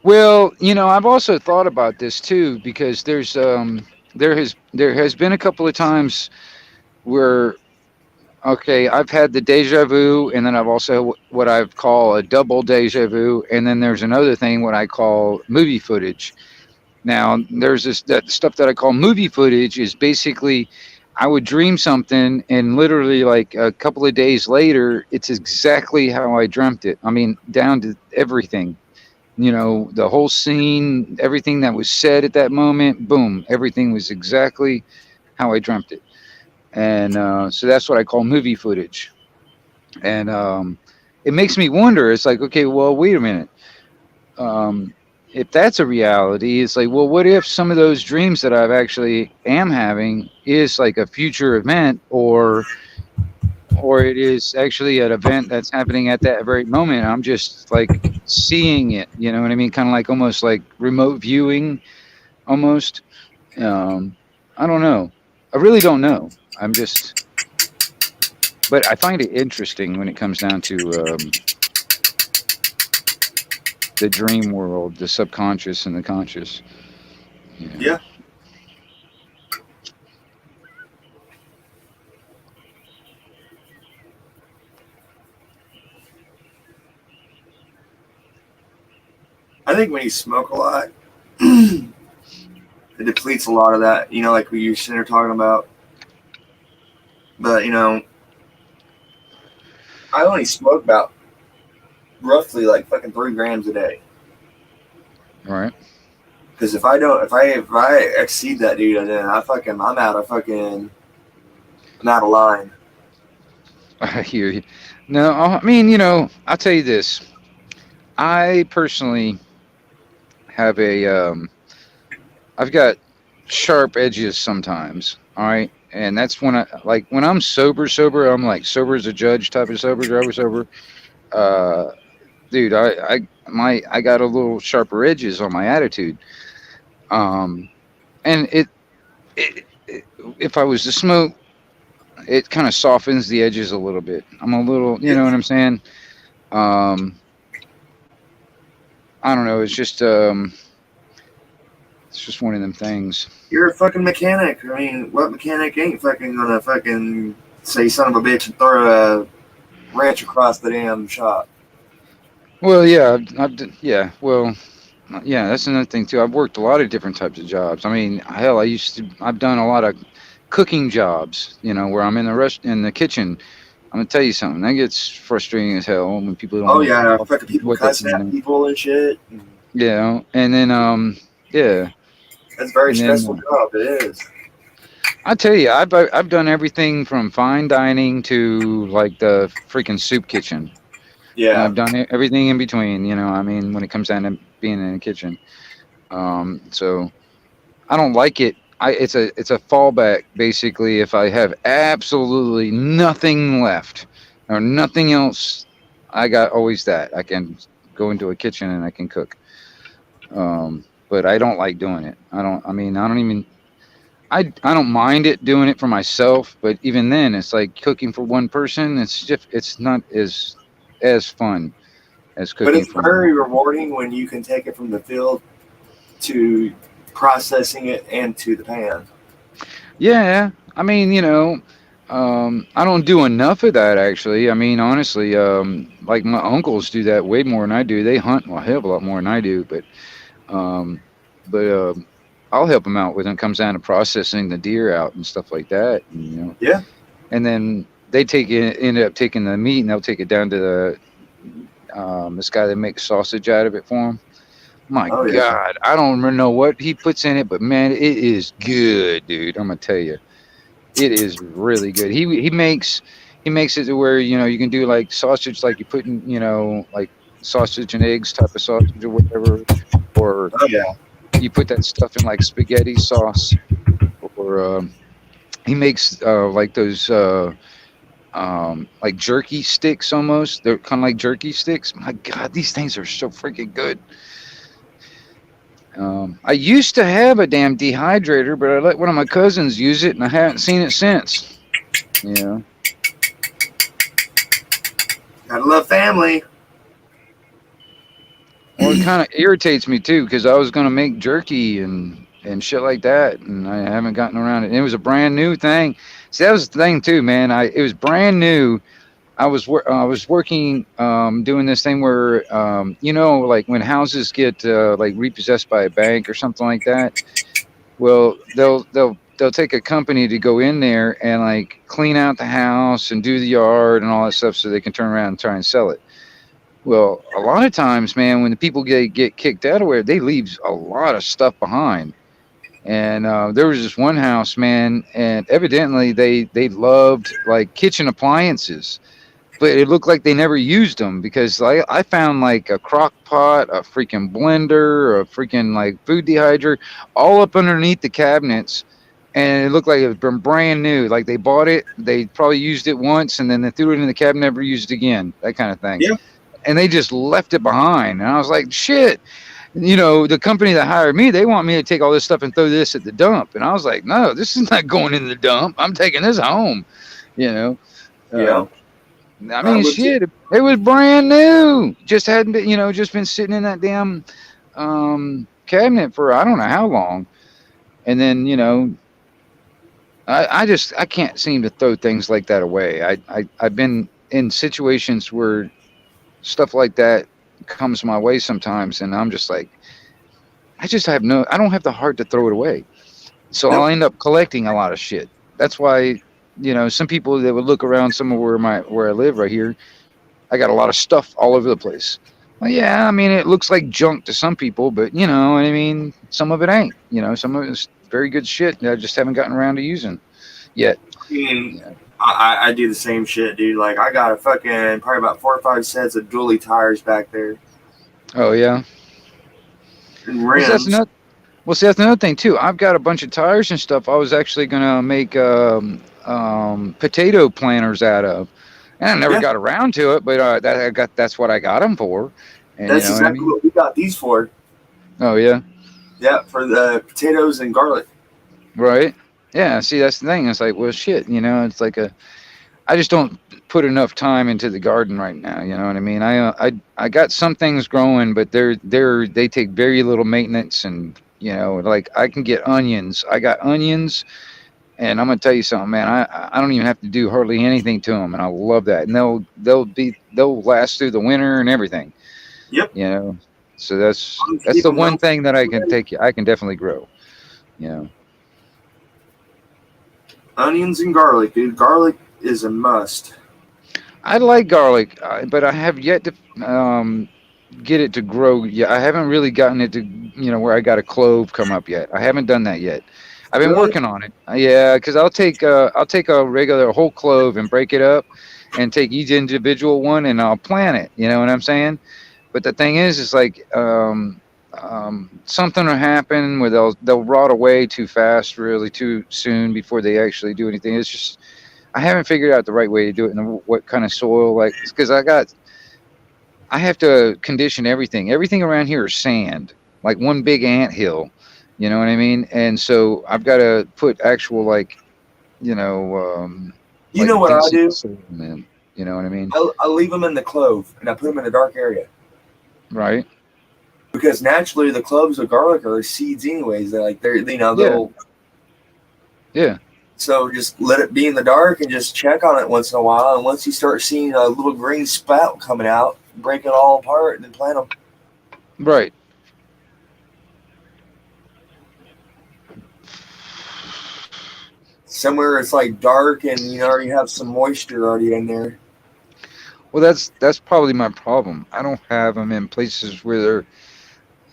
Well, I've also thought about this too because there has been a couple of times where, okay, I've had the deja vu, and then I've also what I call a double deja vu, and then there's another thing what I call movie footage. Now, there's that stuff that I call movie footage is basically I would dream something, and literally like a couple of days later, it's exactly how I dreamt it. I mean, down to everything. The whole scene, everything that was said at that moment, boom, everything was exactly how I dreamt it. And so that's what I call movie footage. And it makes me wonder, it's like, okay, well, wait a minute. If that's a reality, it's like, well, what if some of those dreams that I've actually am having is like a future event, or it is actually an event that's happening at that very moment. I'm just like seeing it, you know what I mean? Kind of like almost like remote viewing, almost. I don't know. I really don't know. But I find it interesting when it comes down to the dream world, the subconscious and the conscious. You know? Yeah. I think when you smoke a lot, it depletes a lot of that, like we used to talking about. But, I only smoke about roughly like fucking 3 grams a day. All right. Because if I exceed that, dude, then I'm out of line. I hear you. No, I mean, I'll tell you this. I personally have I've got sharp edges sometimes. All right. And that's when when I'm sober, I'm like sober as a judge type of sober, driver sober. Dude, I got a little sharper edges on my attitude. And if I was to smoke, it kind of softens the edges a little bit. I'm a little, you know what I'm saying? I don't know. It's just one of them things. You're a fucking mechanic. I mean, what mechanic ain't fucking gonna fucking say son of a bitch and throw a wrench across the damn shop? Well, yeah, yeah, that's another thing too. I've worked a lot of different types of jobs. I mean, hell, I've done a lot of cooking jobs, where I'm in the kitchen. I'm gonna tell you something. That gets frustrating as hell when people don't. Oh yeah, fucking people cussing at people and shit. Yeah, and then yeah. That's a very stressful job. It is. I tell you, I've done everything from fine dining to like the freaking soup kitchen. Yeah, and I've done everything in between. I mean, when it comes down to being in a kitchen, so I don't like it. It's a fallback basically if I have absolutely nothing left or nothing else. I got always that I can go into a kitchen and I can cook. But I don't like doing it. I don't mind it doing it for myself, but even then it's like cooking for one person. It's not as fun as cooking. But it's very rewarding when you can take it from the field to processing it and to the pan. Yeah, I mean, I don't do enough of that actually. I mean, honestly, like my uncles do that way more than I do. They hunt a hell of a lot more than I do, but I'll help them out when it comes down to processing the deer out and stuff like that. And, Yeah. And then they end up taking the meat and they'll take it down to the this guy that makes sausage out of it for them. My God, yeah. I don't know what he puts in it, but man, it is good, dude. I'm gonna tell you, it is really good. He makes it to where you can do like sausage, like you put in like sausage and eggs type of sausage or whatever, or you put that stuff in like spaghetti sauce, or he makes like those like jerky sticks almost. They're kind of like jerky sticks. My God, these things are so freaking good. I used to have a damn dehydrator, but I let one of my cousins use it, and I haven't seen it since. Yeah. Gotta love family. Well, it kind of irritates me too, because I was gonna make jerky and shit like that, and I haven't gotten around it. And it was a brand new thing. See, that was the thing too, man. It was brand new. I was working doing this thing where like when houses get like repossessed by a bank or something like that. Well, they'll take a company to go in there and like clean out the house and do the yard and all that stuff so they can turn around and try and sell it. Well, a lot of times, man, when the people get kicked out of where, they leave a lot of stuff behind. And there was this one house, man, and evidently they loved like kitchen appliances. But it looked like they never used them because I found like a crock pot, a freaking blender, a freaking like food dehydrator, all up underneath the cabinets. And it looked like it was been brand new. Like they bought it, they probably used it once, and then they threw it in the cabinet, never used it again, that kind of thing. Yeah. And they just left it behind. And I was like, shit. The company that hired me, they want me to take all this stuff and throw this at the dump. And I was like, no, this is not going in the dump. I'm taking this home, Yeah. I mean, shit, it was brand new. Just hadn't been, just been sitting in that damn cabinet for I don't know how long. And then, I can't seem to throw things like that away. I've been in situations where stuff like that comes my way sometimes, and I'm just like, I don't have the heart to throw it away. So I'll end up collecting a lot of shit. That's why, some people that would look around somewhere where I live right here, I got a lot of stuff all over the place. Well, yeah, I mean, it looks like junk to some people, but you know what I mean? Some of it ain't. Some of it's very good shit that I just haven't gotten around to using yet. I mean, I do the same shit, dude. Like, I got probably about 4 or 5 sets of dually tires back there. Oh, yeah. And rims. See, that's another thing, too. I've got a bunch of tires and stuff I was actually going to make potato planters out of. And I never got around to it, but that's what I got them for. And, that's exactly what we got these for. Oh, yeah? Yeah, for the potatoes and garlic. Right. Yeah, see, that's the thing. It's like, well, shit, it's like I just don't put enough time into the garden right now, you know what I mean? I got some things growing, but they take very little maintenance, and, like I can get onions. I got onions. And I'm gonna tell you something, man. I don't even have to do hardly anything to them, and I love that. And they'll last through the winter and everything. Yep. So that's the one thing that I can definitely grow. Onions and garlic, dude. Garlic is a must. I like garlic, but I have yet to get it to grow. Yeah, I haven't really gotten it to where I got a clove come up yet. I haven't done that yet. I've been working on it. Yeah, because I'll take a regular whole clove and break it up, and take each individual one and I'll plant it. You know what I'm saying? But the thing is, it's like something will happen where they'll rot away too fast, really too soon before they actually do anything. It's just I haven't figured out the right way to do it and what kind of soil, like, because I have to condition everything. Everything around here is sand, like one big anthill. You know what I mean? And so I've got to put actual, like, you know what I do? You know what I mean? I leave them in the clove, and I put them in a dark area. Right. Because naturally, the cloves of garlic are seeds anyways. Yeah. So just let it be in the dark and just check on it once in a while. And once you start seeing a little green spout coming out, break it all apart and then plant them. Right. Somewhere it's like dark and you already have some moisture already in there. Well, that's probably my problem. I don't have them in places where they're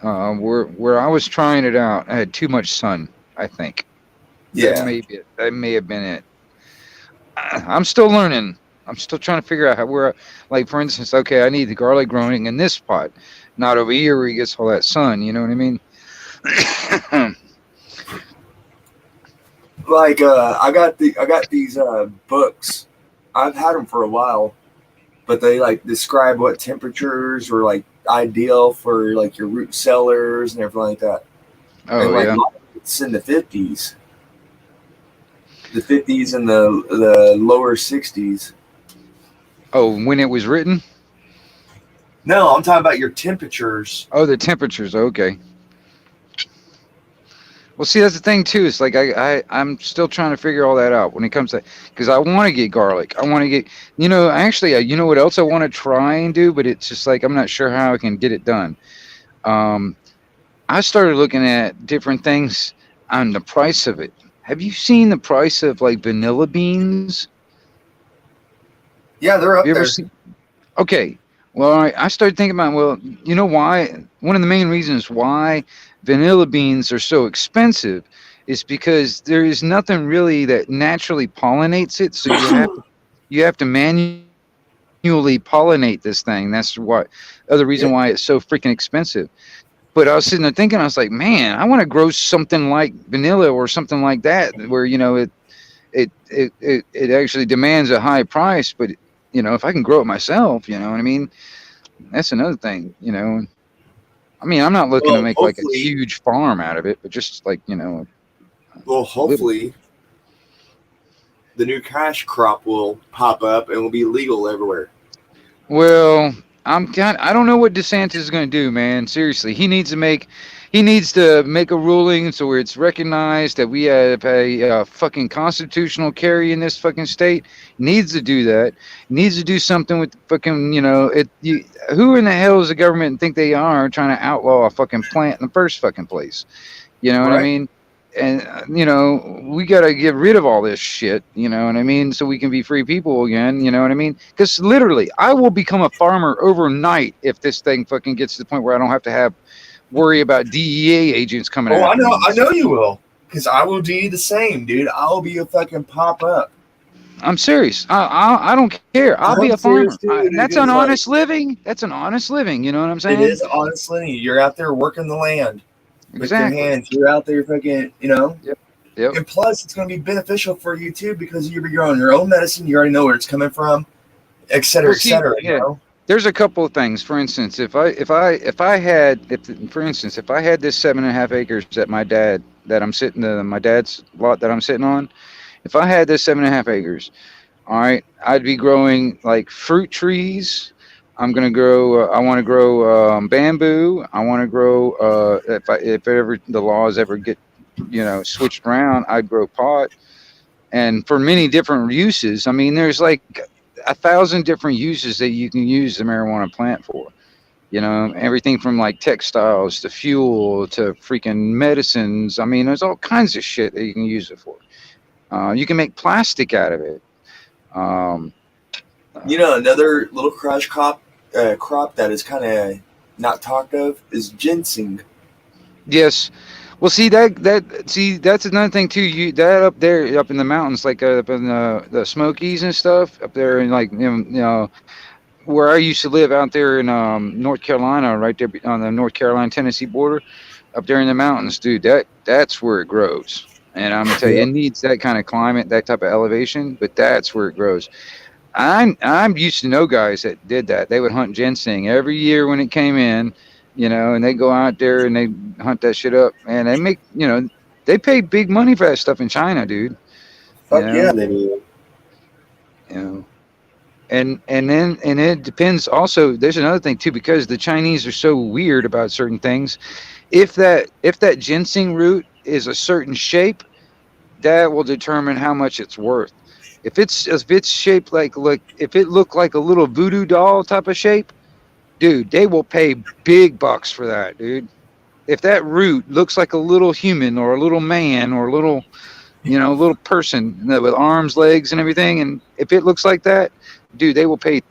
where I was trying it out. I had too much sun, I think. Yeah, that may have been it. I'm still learning. I'm still trying to figure out where, like, for instance, okay, I need the garlic growing in this spot, not over here where he gets all that sun. You know what I mean? Like I got these books. I've had them for a while, but they like describe what temperatures are like ideal for like your root cellars and everything like that. Oh, and, like, yeah. It's in the 50s. The 50s and the lower 60s. Oh, when it was written? No, I'm talking about your temperatures. Oh, the temperatures. Okay. Well, see, that's the thing too. It's like I'm still trying to figure all that out when it comes to, because I want to get garlic. I want to get, actually, you know what else I want to try and do, but it's just like I'm not sure how I can get it done. I started looking at different things on the price of it. Have you seen the price of like vanilla beans? Yeah, they're up there. Okay. Well, I started thinking about, well, you know why? One of the main reasons why vanilla beans are so expensive is because there is nothing really that naturally pollinates it. So you have to manually pollinate this thing. That's what other reason why it's so freaking expensive. But I was sitting there thinking, I was like, man, I want to grow something like vanilla or something like that, where it actually demands a high price. But if I can grow it myself, you know what I mean? That's another thing, I mean, I'm not looking to make like a huge farm out of it, but just like, Well, hopefully, the new cash crop will pop up and will be legal everywhere. Well, I don't know what DeSantis is going to do, man. Seriously, he needs to make a ruling so where it's recognized that we have a fucking constitutional carry in this fucking state. Needs to do that. Needs to do something with fucking, who in the hell is the government and think they are trying to outlaw a fucking plant in the first fucking place? You know what I Right. mean? And we got to get rid of all this shit, you know what I mean, so we can be free people again, you know what I mean? Because literally I will become a farmer overnight if this thing fucking gets to the point where I don't have to worry about DEA agents coming Oh, after me. I know you will, because I will do the same, dude. I'll be a fucking pop up. I'm serious. I don't care. I'll be I'm a farmer. serious, dude, That's because, an honest living. That's an honest living, you know what I'm saying? It is, honestly. You're out there working the land with Exactly. your hands. You're out there fucking, Yep. And plus, it's going to be beneficial for you too, because you're growing your own medicine. You already know where it's coming from, et cetera, Well, et see, cetera. yeah. You know? There's a couple of things. For instance, if I had this 7.5 acres that my dad's lot that I'm sitting on, if I had this 7.5 acres, all right, I'd be growing like fruit trees. I'm gonna grow. I want to grow bamboo. I want to grow. If ever the laws ever get switched around, I'd grow pot. And for many different uses. I mean, there's like 1,000 different uses that you can use the marijuana plant for. Everything from like textiles to fuel to freaking medicines. I mean, there's all kinds of shit that you can use it for. You can make plastic out of it. Another little crash crop that is kind of not talked of is ginseng. Yes. Well, see that's another thing too. That up there, up in the mountains, like up in the Smokies and stuff, up there in like where I used to live out there in North Carolina, right there on the North Carolina-Tennessee border, up there in the mountains, dude. That's where it grows. And I'm gonna tell you, it needs that kind of climate, that type of elevation, but that's where it grows. I'm used to know guys that did that. They would hunt ginseng every year when it came in, and they go out there and they hunt that shit up, and they make, they pay big money for that stuff in China, dude. Fuck yeah, they do. And it depends. Also, there's another thing too, because the Chinese are so weird about certain things. If that ginseng root is a certain shape, that will determine how much it's worth. If it's shaped if it looked like a little voodoo doll type of shape, dude, they will pay big bucks for that, dude. If that root looks like a little human or a little man or a little person with arms, legs, and everything, and if it looks like that, dude, they will pay,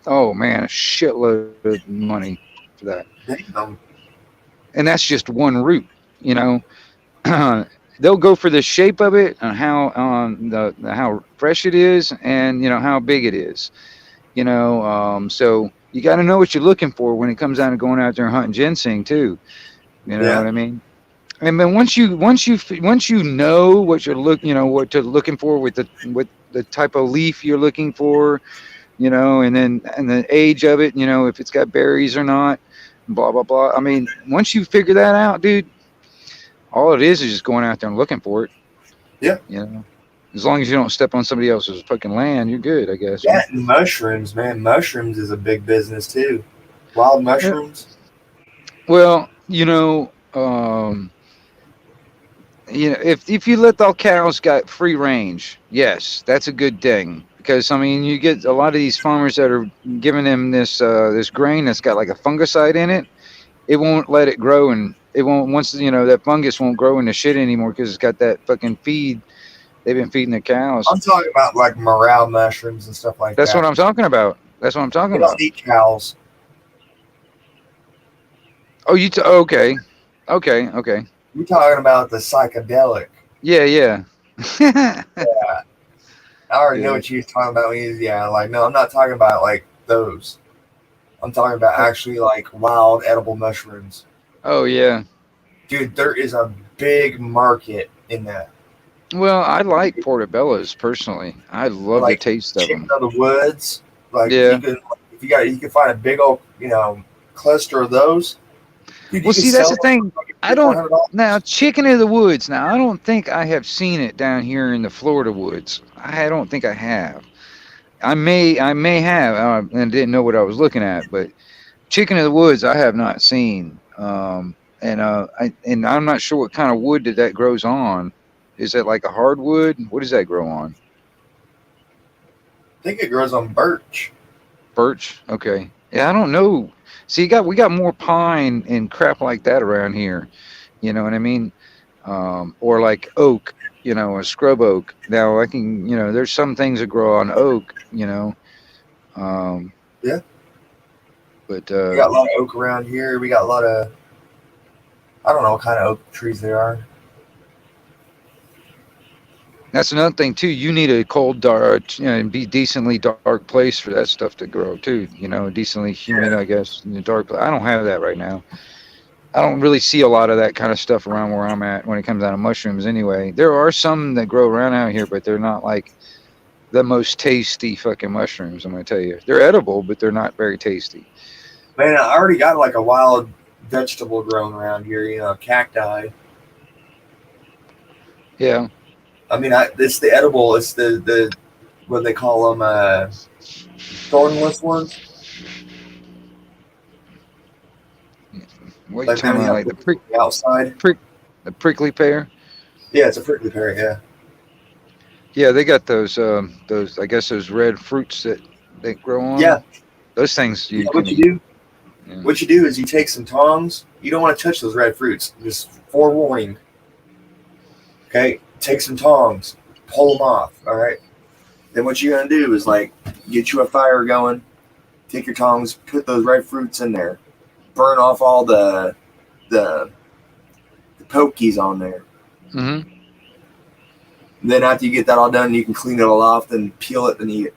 oh man, a shitload of money for that. Damn. And that's just one root, They'll go for the shape of it and how fresh it is and how big it is, so you got to know what you're looking for when it comes down to going out there and hunting ginseng too. You know what I mean? And then once you know what you're looking for with the type of leaf you're looking for, and the age of it, if it's got berries or not, blah blah blah. I mean, once you figure that out, dude, all it is just going out there and looking for it. Yeah. As long as you don't step on somebody else's fucking land, you're good, I guess. Yeah, and mushrooms, man. Mushrooms is a big business too. Wild mushrooms. Well, if you let the cows got free range, yes, that's a good thing. Because I mean, you get a lot of these farmers that are giving them this grain that's got like a fungicide in it. It won't let it grow, and it won't that fungus won't grow in the shit anymore because it's got that fucking feed. They've been feeding the cows. I'm talking about like morel mushrooms and stuff like That's that. what I'm talking about. That's what I'm talking We about. don't eat cows. Oh, okay. We're talking about the psychedelic. Yeah. I already know what you was talking about. No, I'm not talking about like those. I'm talking about actually like wild edible mushrooms. Oh yeah. Dude, there is a big market in that. Well, I like portobellos personally. I love the taste of them. Chicken of the woods. Like Yeah. you can find a big old, cluster of those. Dude, Well, you can see, that's sell the thing. I don't $400. now chicken of the woods. Now, I don't think I have seen it down here in the Florida woods. I don't think I have. I may have, and didn't know what I was looking at. But chicken of the woods, I have not seen. And I'm not sure what kind of wood that grows on. Is that like a hardwood? What does that grow on? I think it grows on birch. Birch. Okay. Yeah, I don't know. See, we got more pine and crap like that around here. You know what I mean? Or like oak. You know, a scrub oak. Now I can. You know, there's some things that grow on oak. You know. Yeah. But We got a lot of oak around here. We got a lot of, I don't know what kind of oak trees there are. that's another thing too. You need a cold, dark, and be decently dark place for that stuff to grow too. You know, decently humid, I guess, in the dark. I don't have that right now. I don't really see a lot of that kind of stuff around where I'm at when it comes down to mushrooms. Anyway, there are some that grow around out here, but they're not like the most tasty fucking mushrooms. I'm gonna tell you, they're edible, but they're not very tasty. Man, I already got like a wild vegetable growing around here, you know, cacti. Yeah. I mean, it's the edible, it's the what they call them, thornless ones. What are you talking they about? have Like the outside. the prickly pear? Yeah, it's a prickly pear. Yeah. Yeah, they got those. I guess those red fruits that they grow on. Yeah. Those things you what can you eat. do? Yeah. What you do is you take some tongs. You don't want to touch those red fruits. Just forewarning. Okay, take some tongs, pull them off. All right. Then what you're gonna do is like get you a fire going. Take your tongs, put those red fruits in there, burn off all the pokies on there. Mm-hmm. Then after you get that all done, you can clean it all off, then peel it and eat it.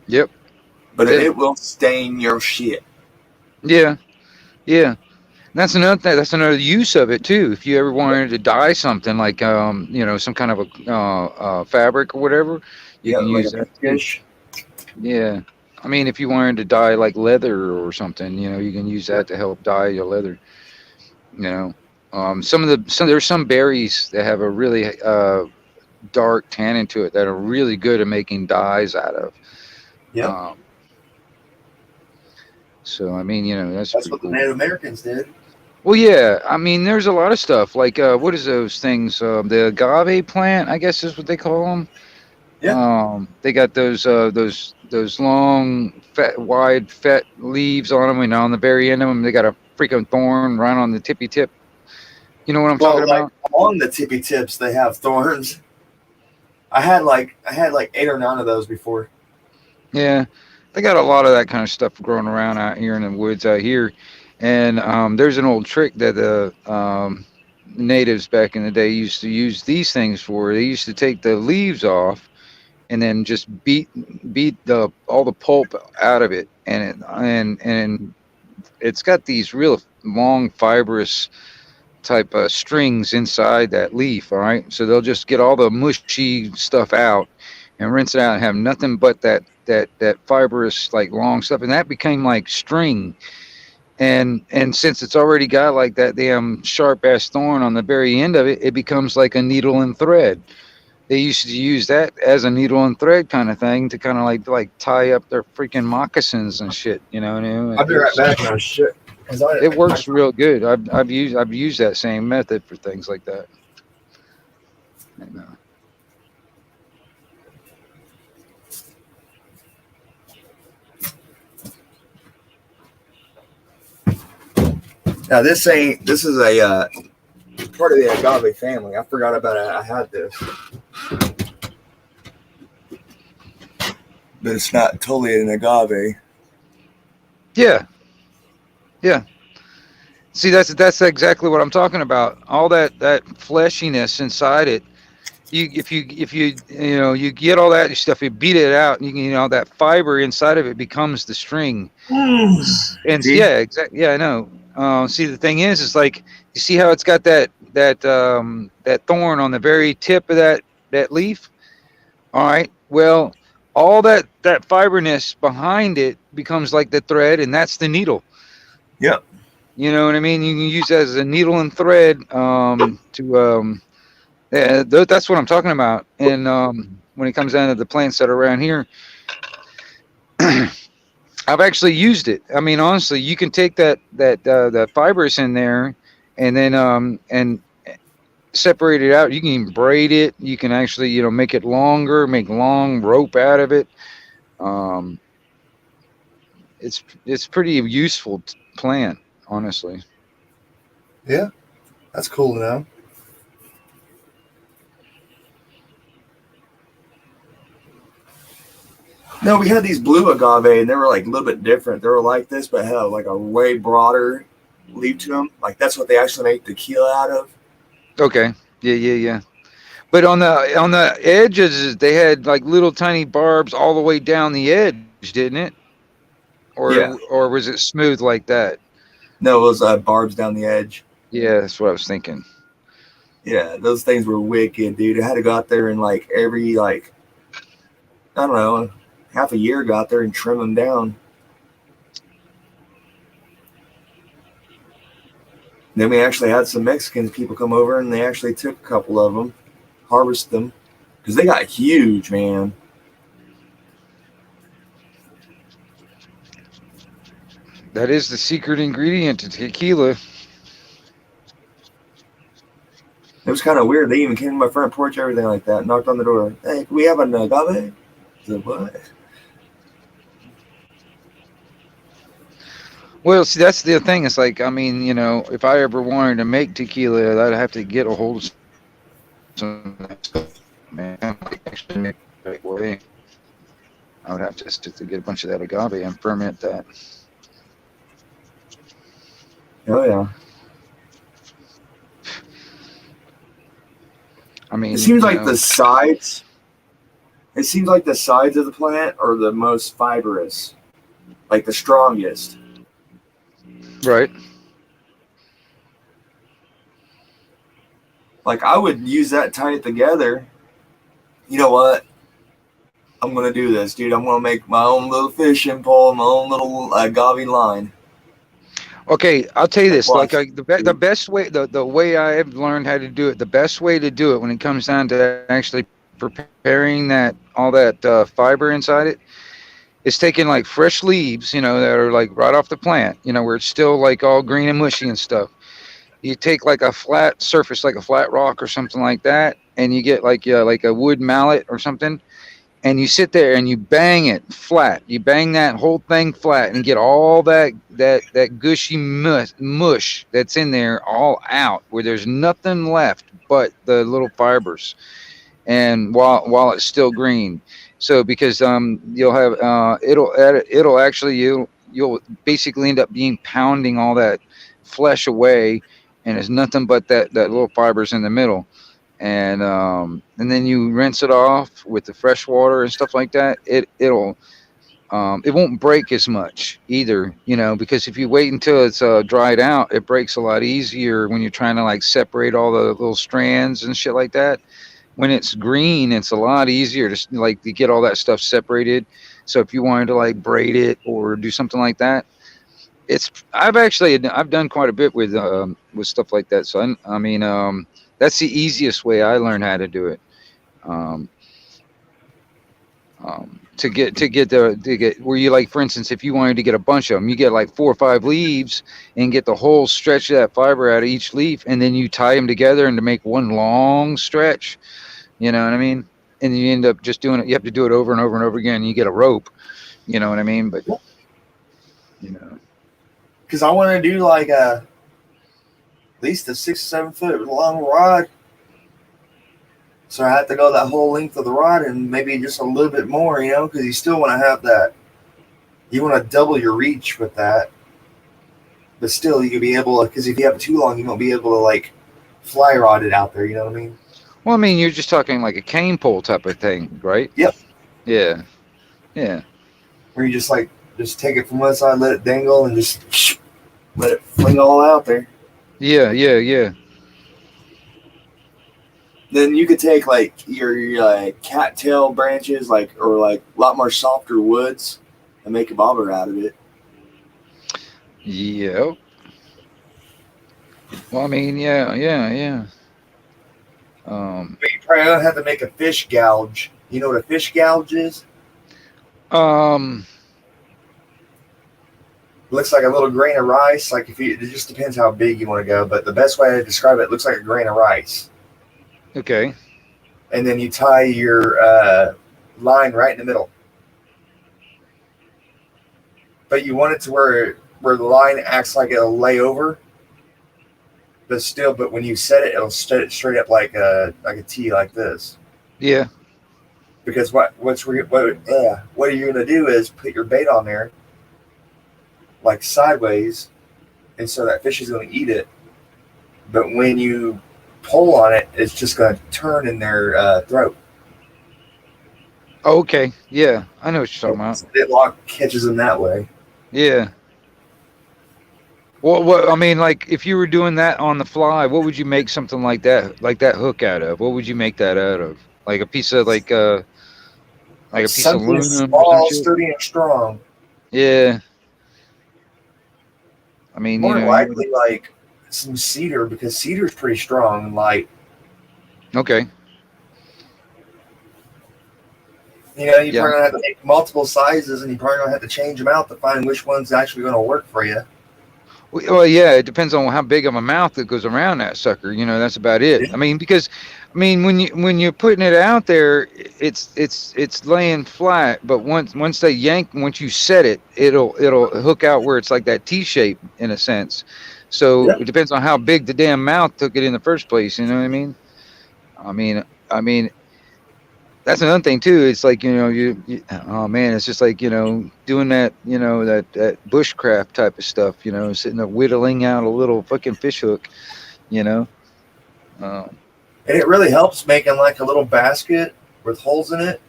Yep. But Yeah. it will stain your shit. Yeah. Yeah. That's another thing. That's another use of it too. If you ever wanted to dye something like some kind of a fabric or whatever, you can like use a that. fish. Yeah. I mean, if you wanted to dye like leather or something, you can use that to help dye your leather. You know, there's some berries that have a really dark tannin to it that are really good at making dyes out of. Yeah. So I mean, that's That's pretty what the cool. Native Americans did. Well, yeah. I mean, there's a lot of stuff like what is those things? The agave plant, I guess is what they call them. Yeah. They got those long, wide, fat leaves on them, and on the very end of them, they got a freaking thorn right on the tippy tip. You know what I'm talking about? On the tippy tips, they have thorns. I had like 8 or 9 of those before. Yeah, they got a lot of that kind of stuff growing around out here in the woods out here. And there's an old trick that the natives back in the day used to use these things for. They used to take the leaves off and then just beat all the pulp out of it, and it's got these real long fibrous type of strings inside that leaf. All right, so they'll just get all the mushy stuff out and rinse it out and have nothing but that fibrous like long stuff, and that became like string. And since it's already got like that damn sharp ass thorn on the very end of it, it becomes like a needle and thread. They used to use that as a needle and thread kind of thing to kind of like tie up their freaking moccasins and shit. I'll be right back now. Shit. It works real good. I've used that same method for things like that. And, Now this is a part of the agave family. I forgot about it. I had this, but it's not totally an agave. yeah. See, that's exactly what I'm talking about. All that fleshiness inside it. If you get all that stuff, you beat it out, and that fiber inside of it becomes the string. And See? yeah, exactly. Yeah, I know. See, the thing is like you see how it's got that thorn on the very tip of that leaf. All right. Well, all that fiberness behind it becomes like the thread, and that's the needle. Yep. You know what I mean? You can use that as a needle and thread yeah, that's what I'm talking about. And when it comes down to the plants that are around here, I've actually used it. I mean, honestly, you can take that fibrous in there, and then and separate it out. You can even braid it. You can actually make it longer, make long rope out of it. Um, it's pretty useful plant, honestly. Yeah, that's cool to know. No, we had these blue agave, and they were like a little bit different. They were like this, but had like a way broader leaf to them. Like that's what they actually make tequila out of. Okay. Yeah. But on the edges, they had like little tiny barbs all the way down the edge, didn't it? Yeah. Or was it smooth like that? No, it was barbs down the edge. Yeah, that's what I was thinking. Yeah, those things were wicked, dude. I had to go out there and like every like I don't know, half a year go out there and trim them down. Then we actually had some Mexicans people come over and they actually took a couple of them, harvested them, because they got huge, man. That is the secret ingredient to tequila. It was kind of weird. They even came to my front porch, everything like that, knocked on the door. Hey, can we have an agave? I said, what? Well, see, that's the thing. It's like, I mean, if I ever wanted to make tequila, I'd have to get a hold of some of that stuff, man. Like, actually make it the right way. I would have to get a bunch of that agave and ferment that. Oh, yeah. I mean, It seems like the sides. It seems like the sides of the plant are the most fibrous, like the strongest. right. Like I would use that, tie it together. You know what? I'm gonna do this, dude. I'm gonna make my own little fishing pole, my own little agave line. Okay, I'll tell you this. Watch. Like the best way, the way I have learned how to do it, the best way to do it when it comes down to actually preparing all that fiber inside it, is taking like fresh leaves, that are like right off the plant, where it's still like all green and mushy and stuff. You take like a flat surface, like a flat rock or something like that, and you get like a wood mallet or something, and you sit there and you bang it flat. You bang that whole thing flat and get all that gushy mush that's in there all out, where there's nothing left but the little fibers, and while it's still green. So because you'll have it'll actually you'll basically end up pounding all that flesh away, and it's nothing but that little fibers in the middle. And then you rinse it off with the fresh water and stuff like that. It won't break as much either, because if you wait until it's dried out, it breaks a lot easier when you're trying to like separate all the little strands and shit like that. When it's green, it's a lot easier to get all that stuff separated. So if you wanted to like braid it or do something like that, I've done quite a bit with stuff like that. So I mean, that's the easiest way I learned how to do it. Um, to get where you, like, for instance, if you wanted to get a bunch of them, you get like 4 or 5 leaves and get the whole stretch of that fiber out of each leaf, and then you tie them together and to make one long stretch. You know what I mean? And you end up just doing it. You have to do it over and over and over again. And you get a rope. You know what I mean? But Because I want to do like at least a 6 or 7 foot long rod. So I have to go that whole length of the rod and maybe just a little bit more, because you still want to have that. You want to double your reach with that. But still, you can be able to, because if you have it too long, you won't be able to like fly rod it out there, you know what I mean? Well, I mean, you're just talking like a cane pole type of thing, right? Yep. Yeah. Where you just take it from one side, let it dangle, and just let it fling all out there. Yeah. Then you could take like your cattail branches, or a lot more softer woods, and make a bobber out of it. Yep. Well, I mean, yeah. Um, But you probably don't have to make a fish gouge. You know what a fish gouge is? um, It looks like a little grain of rice. Like if you, it just depends how big you want to go. But the best way to describe it, it looks like a grain of rice. okay. And then you tie your line right in the middle. But you want it to where the line acts like it'll lay over, but when you set it, it'll straight up like a T like this. Yeah. Because what are you gonna do is put your bait on there like sideways, and so that fish is gonna eat it. But when you pull on it, it's just gonna turn in their throat. Okay. Yeah. I know what you're talking about. It lock catches them that way. Yeah. What I mean, like, if you were doing that on the fly, what would you make something like that hook out of? What would you make that out of? Like a piece of like a piece of Something aluminum or some small, shit? sturdy, and strong. Yeah. I mean, More likely, like some cedar, because cedar's pretty strong and light. Okay. You know, you're Yeah. probably gonna have to make multiple sizes, and you're probably gonna have to change them out to find which one's actually gonna work for you. Well, yeah, it depends on how big of a mouth that goes around that sucker. That's about it. I mean, because when you're putting it out there, it's laying flat. But once you set it, it'll hook out where it's like that T shape in a sense. So Yeah. it depends on how big the damn mouth took it in the first place. You know what I mean? I mean, that's another thing too. It's like you oh man, it's just like doing that that bushcraft type of stuff. Sitting there whittling out a little fucking fish hook. You know. Um, And it really helps making like a little basket with holes in it.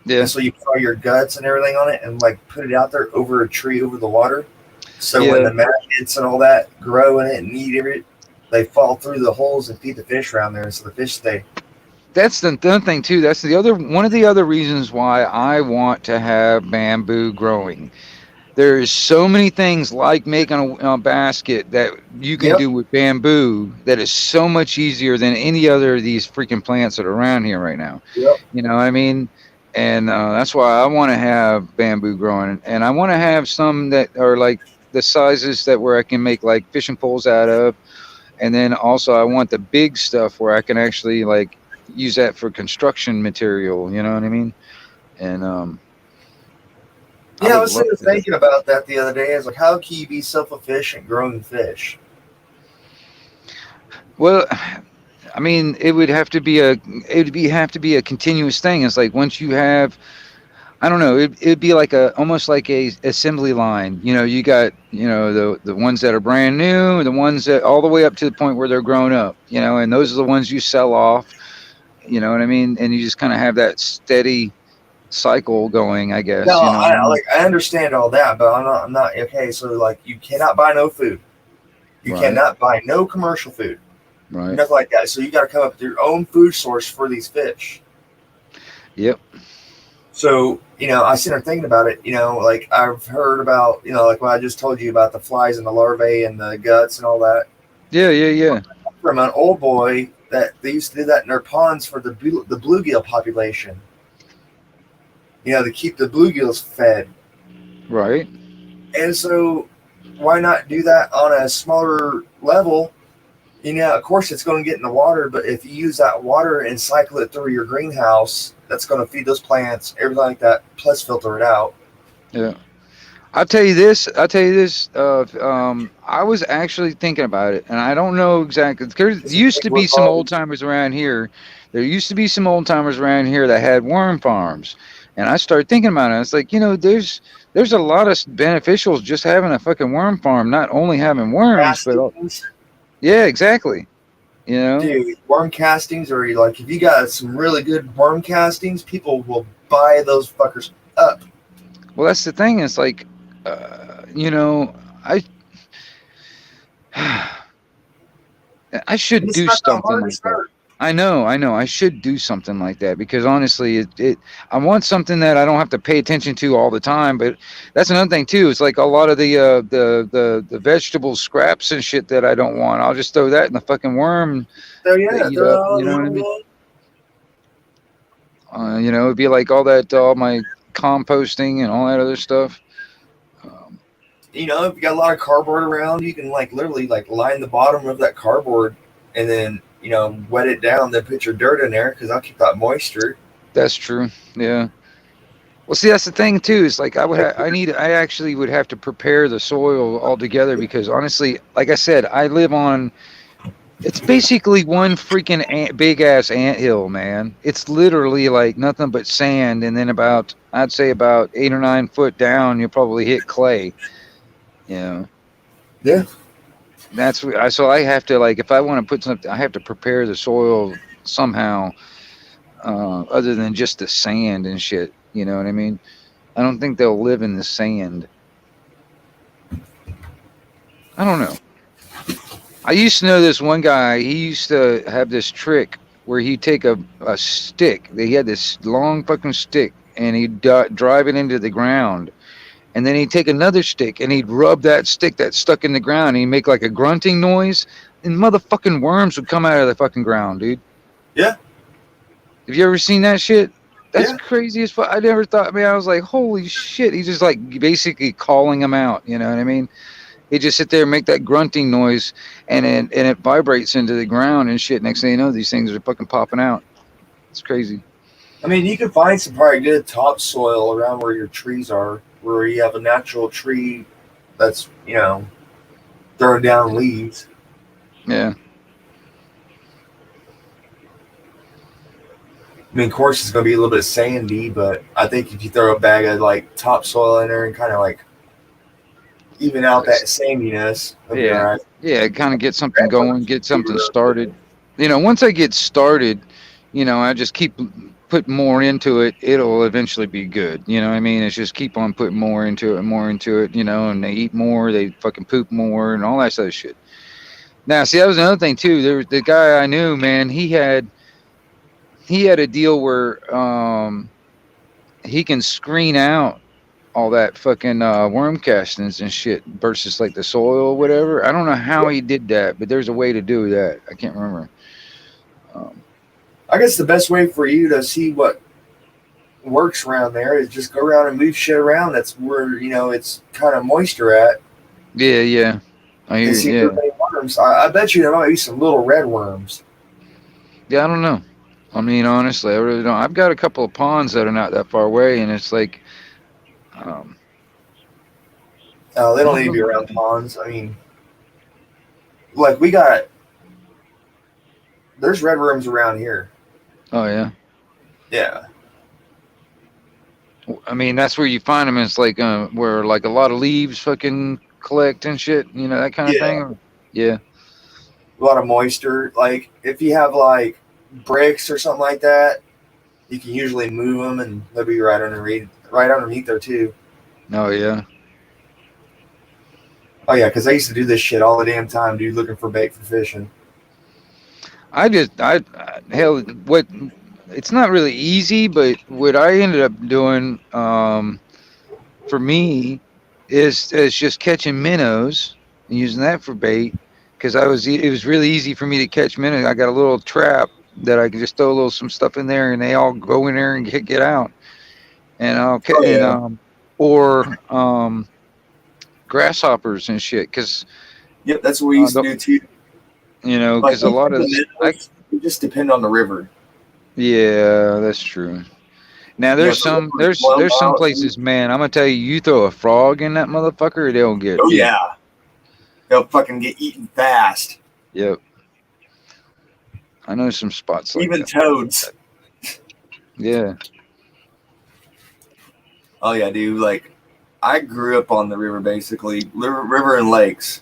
yeah. And so you put all your guts and everything on it, and like put it out there over a tree over the water. So Yeah. when the maggots and all that grow in it and eat it, they fall through the holes and feed the fish around there, so the fish stay. That's the other thing too. That's one of the other reasons why I want to have bamboo growing. There's so many things like making a basket that you can Yep. do with bamboo that is so much easier than any other of these freaking plants that are around here right now. Yep. You know what I mean? And that's why I want to have bamboo growing, and I want to have some that are like the sizes that where I can make like fishing poles out of, and then also I want the big stuff where I can actually like use that for construction material. You know what I mean? And Yeah, I would was love sitting to- thinking about that the other day. I was like, how can you be self-efficient growing fish? Well, I mean, it would have to be a continuous thing. It's like once you have, I don't know, it'd be like almost like a assembly line. You got the ones that are brand new, the ones that all the way up to the point where they're grown up. And those are the ones you sell off. You know what I mean? And you just kind of have that steady cycle going, I guess. No, I understand all that, but I'm not okay. So like, you cannot buy no food. You Right. cannot buy no commercial food, Right. nothing like that. So you got to come up with your own food source for these fish. Yep. So I sit there thinking about it. Like I've heard about like what I just told you about the flies and the larvae and the guts and all that Yeah. from an old boy that they used to do that in their ponds for the bluegill population. To keep the bluegills fed. Right. And so why not do that on a smaller level? Of course it's going to get in the water, but if you use that water and cycle it through your greenhouse, that's going to feed those plants, everything like that, plus filter it out. Yeah. I'll tell you this. I was actually thinking about it, and I don't know exactly. There used to be some old timers around here. There used to be some old timers around here that had worm farms, and I started thinking about it. It's like there's a lot of beneficials just having a fucking worm farm, not only having worms, but Castings, yeah, exactly. dude, worm castings, or like if you got some really good worm castings, people will buy those fuckers up. Well, that's the thing. It's like, I should It's do not that something hard to like that. start. I know. I should do something like that because honestly, I want something that I don't have to pay attention to all the time. But that's another thing too. It's like a lot of the vegetable scraps and shit that I don't want. I'll just throw that in the fucking worm So they yeah, eat throw it up. all You know what I in mean? one. It'd be like all my composting and all that other stuff. Um, You know, if you got a lot of cardboard around, you can like literally like line the bottom of that cardboard and then wet it down. Then put your dirt in there because I'll keep that moisture. that's true. Yeah. Well, see, that's the thing too. Is like I actually would have to prepare the soil altogether because honestly, like I said, I live on. It's basically one freaking big ass anthill, man. It's literally like nothing but sand, and then I'd say about 8 or 9 foot down, you'll probably hit clay. You know. Yeah. So I have to like if I want to put something, I have to prepare the soil somehow, other than just the sand and shit. You know what I mean? I don't think they'll live in the sand. I don't know. I used to know this one guy. He used to have this trick where he'd take a stick. He had this long fucking stick, and he'd drive it into the ground. And then he'd take another stick, and he'd rub that stick that's stuck in the ground. And he'd make like a grunting noise, and motherfucking worms would come out of the fucking ground, dude. Yeah. Have you ever seen that shit? That's Yeah. crazy as fuck. I never thought, man, I was like, holy shit. He's just like basically calling them out. You know what I mean? He just sit there and make that grunting noise, and it vibrates into the ground and shit. Next thing you know, these things are fucking popping out. It's crazy. I mean, you can find some probably good topsoil around where your trees are, where you have a natural tree that's throwing down leaves. Yeah. I mean, of course, it's going to be a little bit sandy, but I think if you throw a bag of like topsoil in there and kind of like even out that sandiness, it'll be all right. Yeah, kind of get something going, get something started. Once I get started, I just keep putting more into it. It'll eventually be good. You know what I mean? It's just keep on putting more into it, and they eat more, they fucking poop more, and all that sort of shit. Now, see, that was another thing too. There was the guy I knew, man. He had a deal where he can screen out all that fucking worm castings and shit versus like the soil or whatever. I don't know how he did that, but there's a way to do that. I can't remember. I guess the best way for you to see what works around there is just go around and move shit around. That's where it's kind of moisture at. Yeah. I hear. And see if Yeah. there's any worms. I bet you there might be some little red worms. Yeah, I don't know. I mean, honestly, I really don't. I've got a couple of ponds that are not that far away, and it's like, They don't need to be around ponds. I mean, like there's red worms around here. oh yeah. Yeah. I mean, that's where you find them. It's like where like a lot of leaves fucking collect and shit. That kind of thing. Yeah. A lot of moisture. Like if you have like bricks or something like that, you can usually move them and they'll be right underneath there too. Oh yeah. Oh yeah, because I used to do this shit all the damn time, dude, looking for bait for fishing. Hell, what? It's not really easy, but what I ended up doing, for me, is just catching minnows and using that for bait, because it was really easy for me to catch minnows. I got a little trap that I can just throw some stuff in there, and they all go in there and get out, and I'll catch grasshoppers and shit, because Yep, that's what we used to do too. because a lot of it just depend on the river. yeah, that's true. Now there's some places, man. I'm gonna tell you, you throw a frog in that motherfucker, they'll get. Oh yeah, they'll fucking get eaten fast. Yep. I know some spots like even that. Toads. Yeah. Oh yeah, dude. Like, I grew up on the river, basically, river and lakes.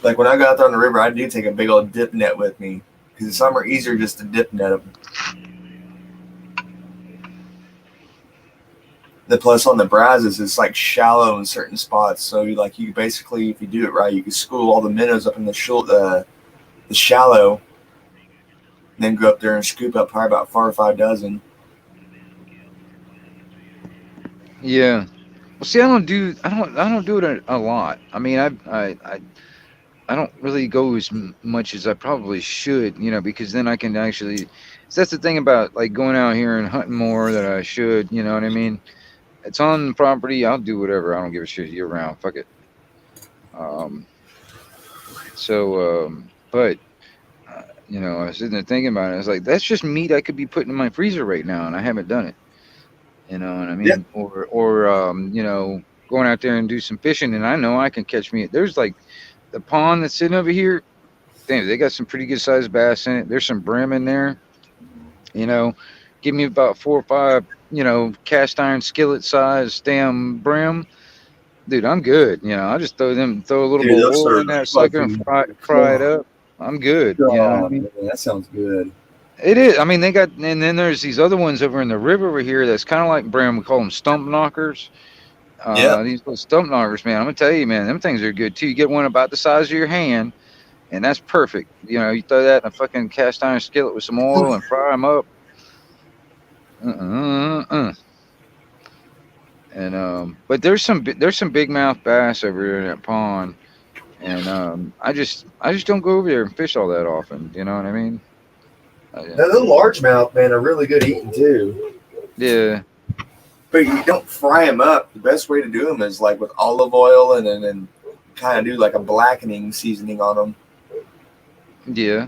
Like when I got out there on the river, I do take a big old dip net with me because some are easier just to dip net them. The plus on the Brazos, it's like shallow in certain spots, so you basically, if you do it right, you can school all the minnows up in the the shallow, and then go up there and scoop up probably about 4 or 5 dozen. Yeah. Well, see, I don't do it a lot. I mean, I don't really go as much as I probably should, because then I can actually. So that's the thing about like going out here and hunting more that I should. You know what I mean? It's on the property. I'll do whatever. I don't give a shit year round. Fuck it. But I was sitting there thinking about it. I was like, that's just meat I could be putting in my freezer right now, and I haven't done it. You know what I mean? Yeah. Or going out there and do some fishing, and I know I can catch me. There's like the pond that's sitting over here. Damn, they got some pretty good sized bass in it. There's some brim in there. Give me about 4 or 5, cast iron skillet size damn brim. Dude, I'm good. I just throw a little Dude, bit of those oil are in that sucker and fry it up. I'm good. You know what I mean? Man, that sounds good. It is. I mean, and then there's these other ones over in the river over here that's kind of like brim. We call them stump knockers. Yeah. These little stump knockers, man. I'm gonna tell you, man, them things are good too. You get one about the size of your hand, and that's perfect. You throw that in a fucking cast iron skillet with some oil and fry them up. And but there's some big mouth bass over here in that pond, and I just don't go over there and fish all that often. You know what I mean? Now, the largemouth, man, are really good eating too. Yeah. But you don't fry them up. The best way to do them is like with olive oil and then kind of do like a blackening seasoning on them. Yeah.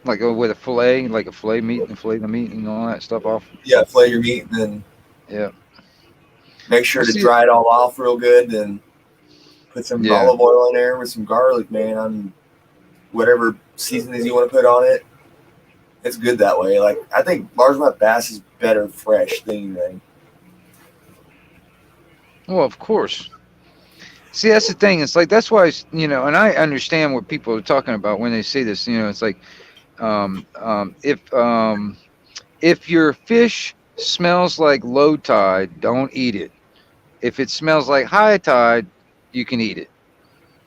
Like with a fillet, like a fillet meat and fillet the meat and all that stuff off. Yeah, fillet your meat and then make sure to dry it all off real good. Then put some olive oil in there with some garlic, man, on whatever seasonings you want to put on it. It's good that way. Like I think largemouth bass is better fresh than anything. Well, of course. See, that's the thing. It's like that's why and I understand what people are talking about when they say this. It's like if your fish smells like low tide, don't eat it. If it smells like high tide, you can eat it.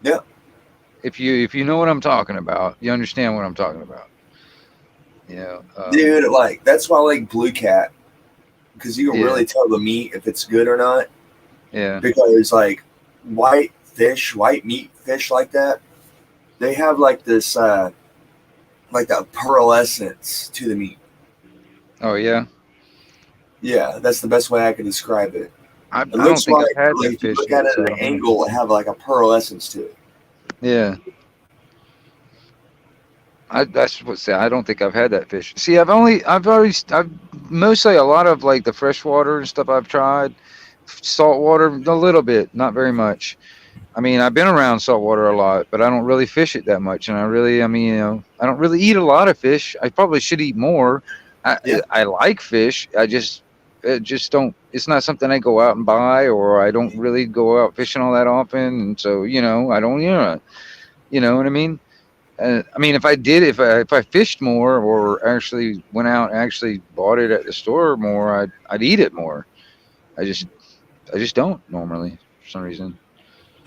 Yeah. If you know what I'm talking about, you understand what I'm talking about. Dude, like that's why I like Blue Cat, because you can really tell the meat if it's good or not. Yeah. Because like white meat fish like that, they have like this like that pearlescence to the meat. Oh yeah. Yeah, that's the best way I can describe it. I don't think I've had that fish. Look at it at an angle, it have like a pearlescence to it. Yeah. I don't think I've had that fish. See, I've mostly a lot of like the freshwater and stuff I've tried. Saltwater, a little bit, not very much. I mean, I've been around saltwater a lot, but I don't really fish it that much. And I don't really eat a lot of fish. I probably should eat more. I like fish. It just don't. It's not something I go out and buy, or I don't really go out fishing all that often. And so, I don't. You know what I mean? I mean, if I fished more, or actually went out and actually bought it at the store more, I'd eat it more. I just don't normally for some reason.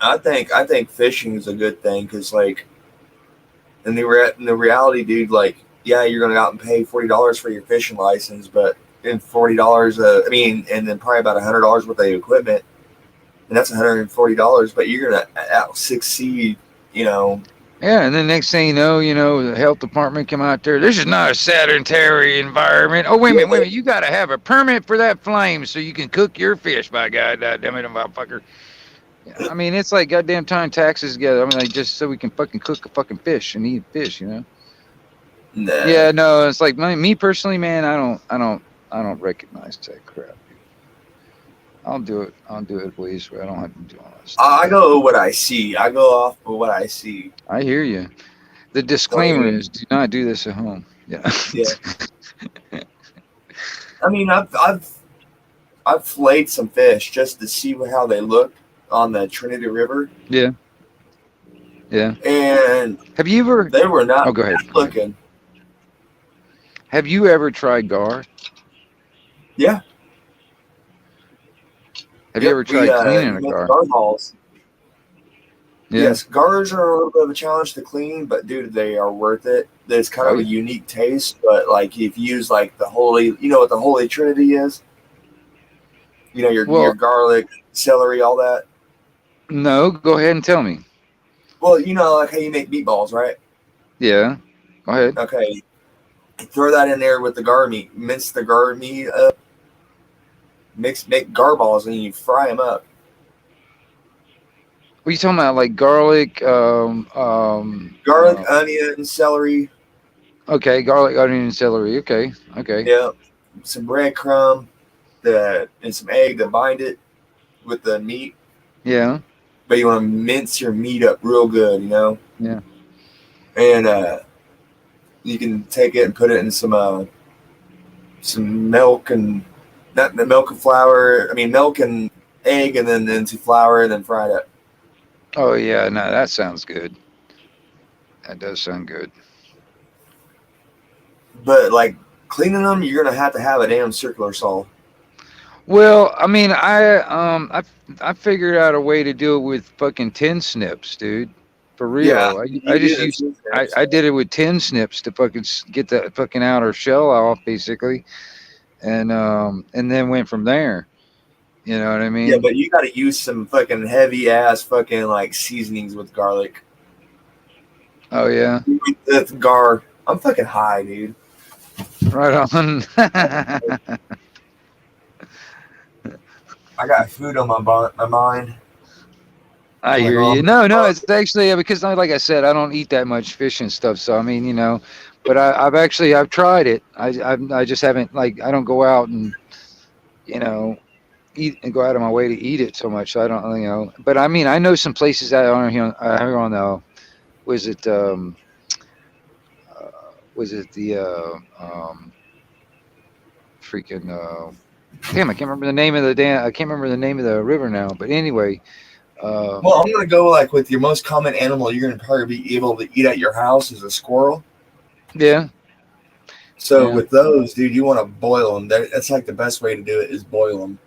I think fishing is a good thing because, like, in the reality, dude, like, yeah, you're gonna go out and pay $40 for your fishing license, but in $40, and then probably about $100 worth of equipment, and that's $140. But you're gonna out succeed, Yeah, and then next thing you know, the health department come out there. This is not a sanitary environment. Oh, wait a minute. You got to have a permit for that flame so you can cook your fish, by God damn it, motherfucker. I mean, it's like goddamn tying taxes together. I mean, like just so we can fucking cook a fucking fish and eat fish, Nah. Yeah, no, it's like me personally, man. I don't recognize that crap. I'll do it ways where I don't have to do all that stuff. I go what I see. I go off of what I see. I hear you. The disclaimer is do not do this at home. Yeah. Yeah. I mean, I've filleted some fish just to see how they look on the Trinity River. Yeah. Yeah. And have you ever? They were not. Oh, go ahead. Looking. Have you ever tried gar? Yeah. Have you ever tried cleaning a gar? Gar balls. Yeah. Yes, garlics are a little bit of a challenge to clean, but dude, they are worth it. There's kind Oh, of a yeah. unique taste, but like if you use like the holy, you know what the Holy Trinity is? You know your Well, garlic, celery, all that. no, go ahead and tell me. Well, you know like how you make meatballs, right? Yeah. Go ahead. Okay, throw that in there with the gar meat. Mince the gar meat up. Make gar balls and you fry them up. What are you talking about? Like garlic, Garlic, onion, celery. okay, garlic, onion, and celery. Okay. Okay. Yeah, some breadcrumb, and some egg to bind it with the meat. Yeah. But you want to mince your meat up real good, you know. Yeah. And you can take it and put it in some milk and not the milk and flour. I mean milk and egg, and then into flour, and then fry it up. Oh, yeah. No, that sounds good. That does sound good. But like cleaning them, you're gonna have to have a damn circular saw. Well, I mean, I figured out a way to do it with fucking tin snips, dude. For Yeah, real. I you just do used this. I did it with tin snips to fucking get the fucking outer shell off, basically, and then went from there. You know what I Yeah, mean? but you got to use some fucking heavy ass fucking like seasonings with garlic. Oh yeah, That's gar. I'm fucking high, dude. right on. I got food on my mind. I I'm like, hear oh, you. No, it's actually because like I said, I don't eat that much fish and stuff. So I mean, but I've tried it. I just haven't like I don't go out and you know eat and go out of my way to eat it so much. So I don't But I mean, I know some places that are here on was it was it the freaking damn, I can't remember the name of the I can't remember the name of the river now. But anyway, well, I'm gonna go like with your most common animal you're gonna probably be able to eat at your house is a squirrel. yeah, So yeah. with those, dude, you want to boil them. That's like the best way to do it is boil them.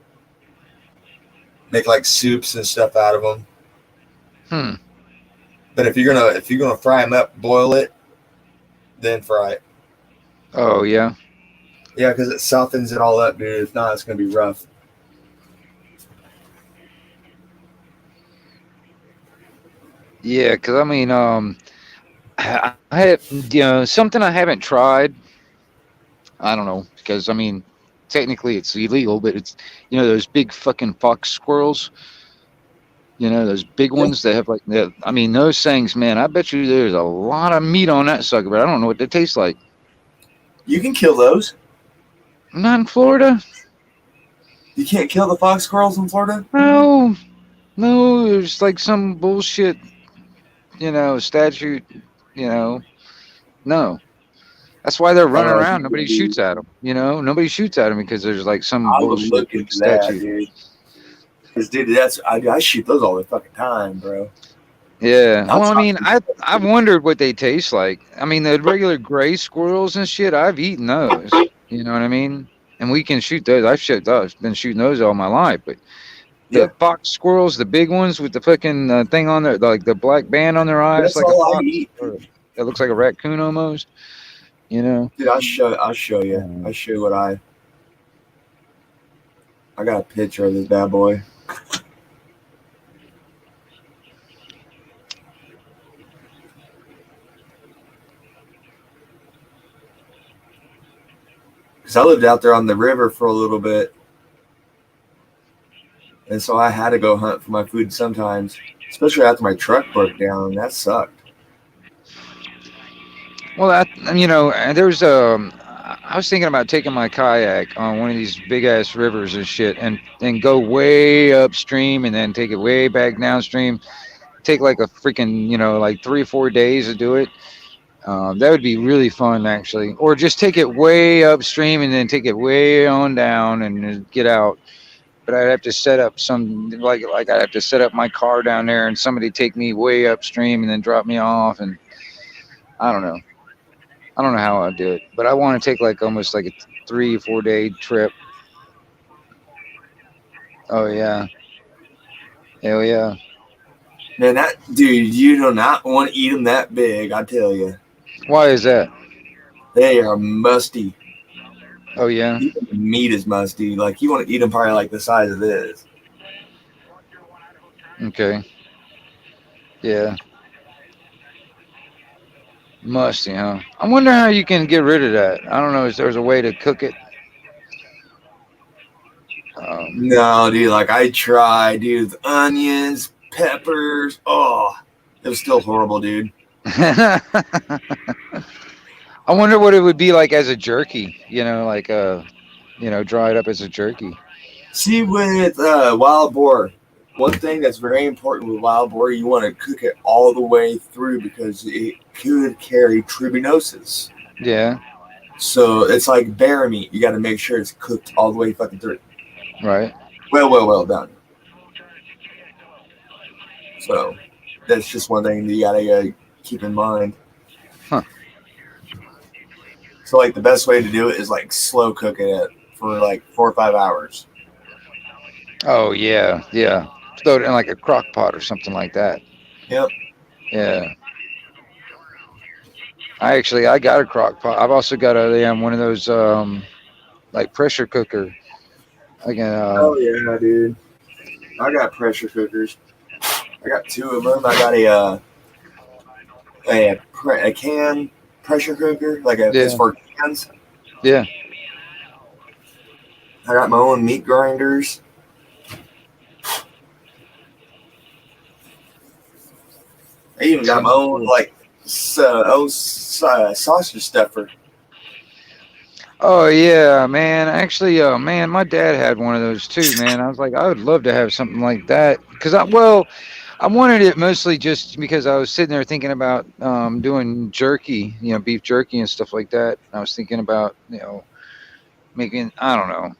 Make like soups and stuff out of them. Hmm. But if you're gonna fry them up, boil it, then fry it. Oh yeah. Yeah, because it softens it all up, dude. If not, it's gonna be rough. Yeah, because I mean, I have something I haven't tried. I don't know because I mean, technically it's illegal, but it's those big fucking fox squirrels. Those big Yeah. ones that have like I mean those things, man. I bet you there's a lot of meat on that sucker, but I don't know what they taste like. You can kill those. Not in Florida. You can't kill the fox squirrels in Florida. No, no. There's like some bullshit, statute. No. That's why they're running around. Nobody shoots at them. Nobody shoots at them because there's like some I would bullshit look into that, statute. dude. Because, dude, I shoot those all the fucking time, bro. Yeah. I'll Well, I chop mean, I've wondered what they taste like. I mean, the regular gray squirrels and shit. I've eaten those. You know what I mean? And we can shoot those. I've been shooting those all my life. But the Yeah. fox squirrels, the big ones with the fucking thing on their, like the black band on their eyes, That's like a all I fox. eat. It looks like a raccoon almost. Dude, I'll show you. I'll show you what I got a picture of this bad boy. Because I lived out there on the river for a little bit. And so I had to go hunt for my food sometimes, especially after my truck broke down. That sucked. Well, there's I was thinking about taking my kayak on one of these big ass rivers and shit, and go way upstream and then take it way back downstream. Take like a freaking like 3 or 4 days to do it. That would be really fun actually, or just take it way upstream and then take it way on down and get out. But I'd have to set up some like I'd have to set up my car down there and somebody take me way upstream and then drop me off, and I don't know. I don't know how I'd do it, but I want to take like almost like a 3 or 4 day trip. Oh yeah. Hell yeah. Man, that dude, you do not want to eat them that big. I tell you, Why is that? they are musty. Oh yeah. Even the meat is musty. Like you want to eat them probably like the size of this. Okay. Yeah. Musty, huh? I wonder how you can get rid of that. I don't know. Is there's a way to cook it? No, dude. Like I tried, dude. With onions, peppers. Oh, it was still horrible, dude. I wonder what it would be like as a jerky. You know, like dried up as a jerky. See, with wild boar, one thing that's very important with wild boar, you want to cook it all the way through because it could carry trichinosis. Yeah. So it's like bear meat. You got to make sure it's cooked all the way fucking through. Right. Well done. So that's just one thing that you gotta keep in mind. Huh. So like the best way to do it is like slow cooking it for like 4 or 5 hours. Oh yeah, yeah. Throw it in like a crock pot or something like that. Yep. Yeah. I got a crock pot. I've also got one of those like pressure cooker. Like Oh yeah, dude. I got pressure cookers. I got 2 of them. I got a can pressure cooker, like it's for cans. Yeah. I got my own meat grinders. I even got my own like sausage stuffer. Oh yeah, man. Actually, man, my dad had one of those too, man. I was like, I would love to have something like that because I wanted it mostly just because I was sitting there thinking about doing jerky, beef jerky and stuff like that. I was thinking about, making, I don't know.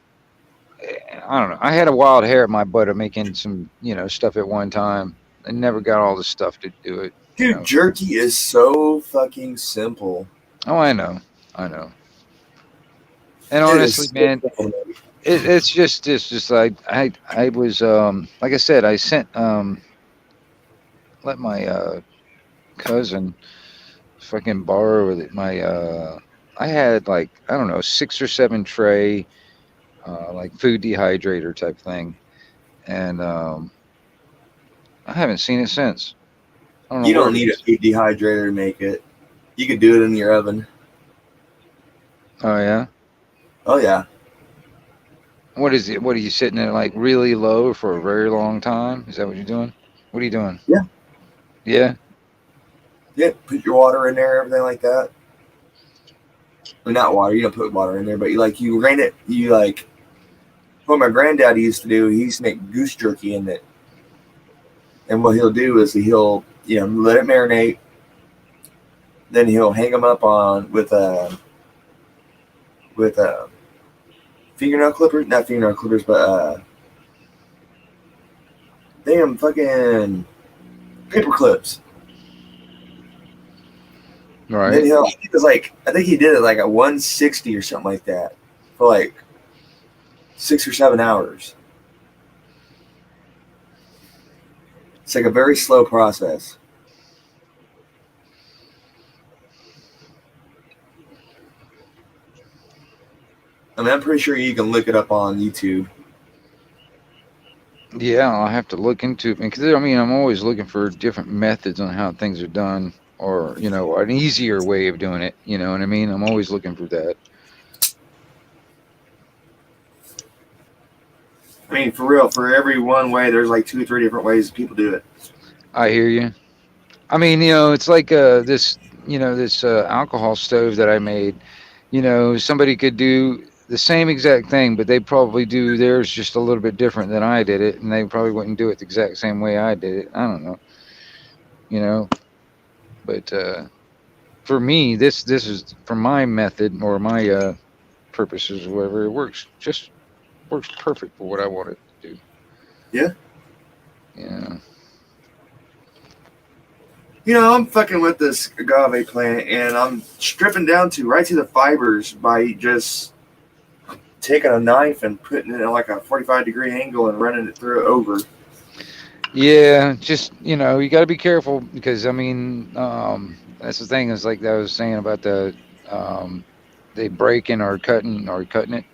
I had a wild hair at my butt of making some, stuff at one time. I never got all the stuff to do it. Dude, jerky is so fucking simple. Oh, I know. And honestly, man, it's just like I was like I said, I sent let my cousin fucking borrow my I had like I don't know 6 or 7 tray like food dehydrator type thing, and I haven't seen it since. I don't know. You don't need a food dehydrator to make it. You could do it in your oven. Oh yeah. Oh yeah. What is it? What are you sitting there like really low for a very long time? Is that what you're doing? What are you doing? Yeah. Yeah. Yeah. Put your water in there, everything like that. Well, not water. You don't put water in there, but you rain it. You like what my granddad used to do. He used to make goose jerky in it, and what he'll do is he'll let it marinate. Then he'll hang them up on with fingernail clippers, not fingernail clippers, but damn fucking paper clips. Right. Then I think he did it like at 160 or something like that for like 6 or 7 hours. It's like a very slow process. I mean, I'm pretty sure you can look it up on YouTube. Yeah, I'll have to look into it because I mean I'm always looking for different methods on how things are done, or an easier way of doing it. You know what I mean? I'm always looking for that. I mean, for real, for every one way, there's like 2 or 3 different ways people do it. I hear you. I mean, it's like this alcohol stove that I made. Somebody could do the same exact thing, but they probably do theirs just a little bit different than I did it, and they probably wouldn't do it the exact same way I did it. I don't know. But for me, this is for my method or my purposes or whatever. It works perfect for what I want it to do. Yeah. Yeah. I'm fucking with this agave plant, and I'm stripping down right to the fibers by just taking a knife and putting it at like a 45-degree angle and running it through over. Yeah, just you got to be careful because that's the thing is like I was saying about um, they breaking or cutting it.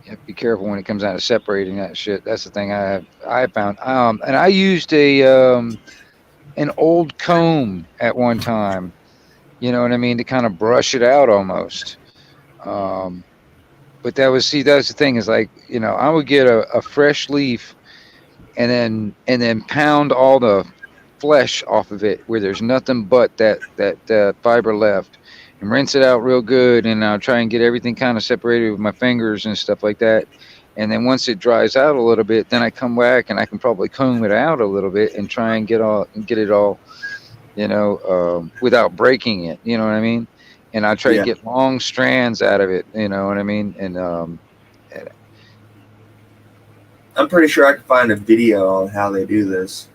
You have to be careful when it comes out of separating that shit. That's the thing I have found. And I used an old comb at one time. You know what I mean, to kind of brush it out almost. Um, but that's the thing is like I would get a fresh leaf and then pound all the flesh off of it where there's nothing but that fiber left, and rinse it out real good, and I'll try and get everything kind of separated with my fingers and stuff like that. And then once it dries out a little bit, then I come back and I can probably comb it out a little bit and try and get it all without breaking it, you know what I mean? And I try to Yeah. get long strands out of it, you know what I mean? And I'm pretty sure I can find a video on how they do this.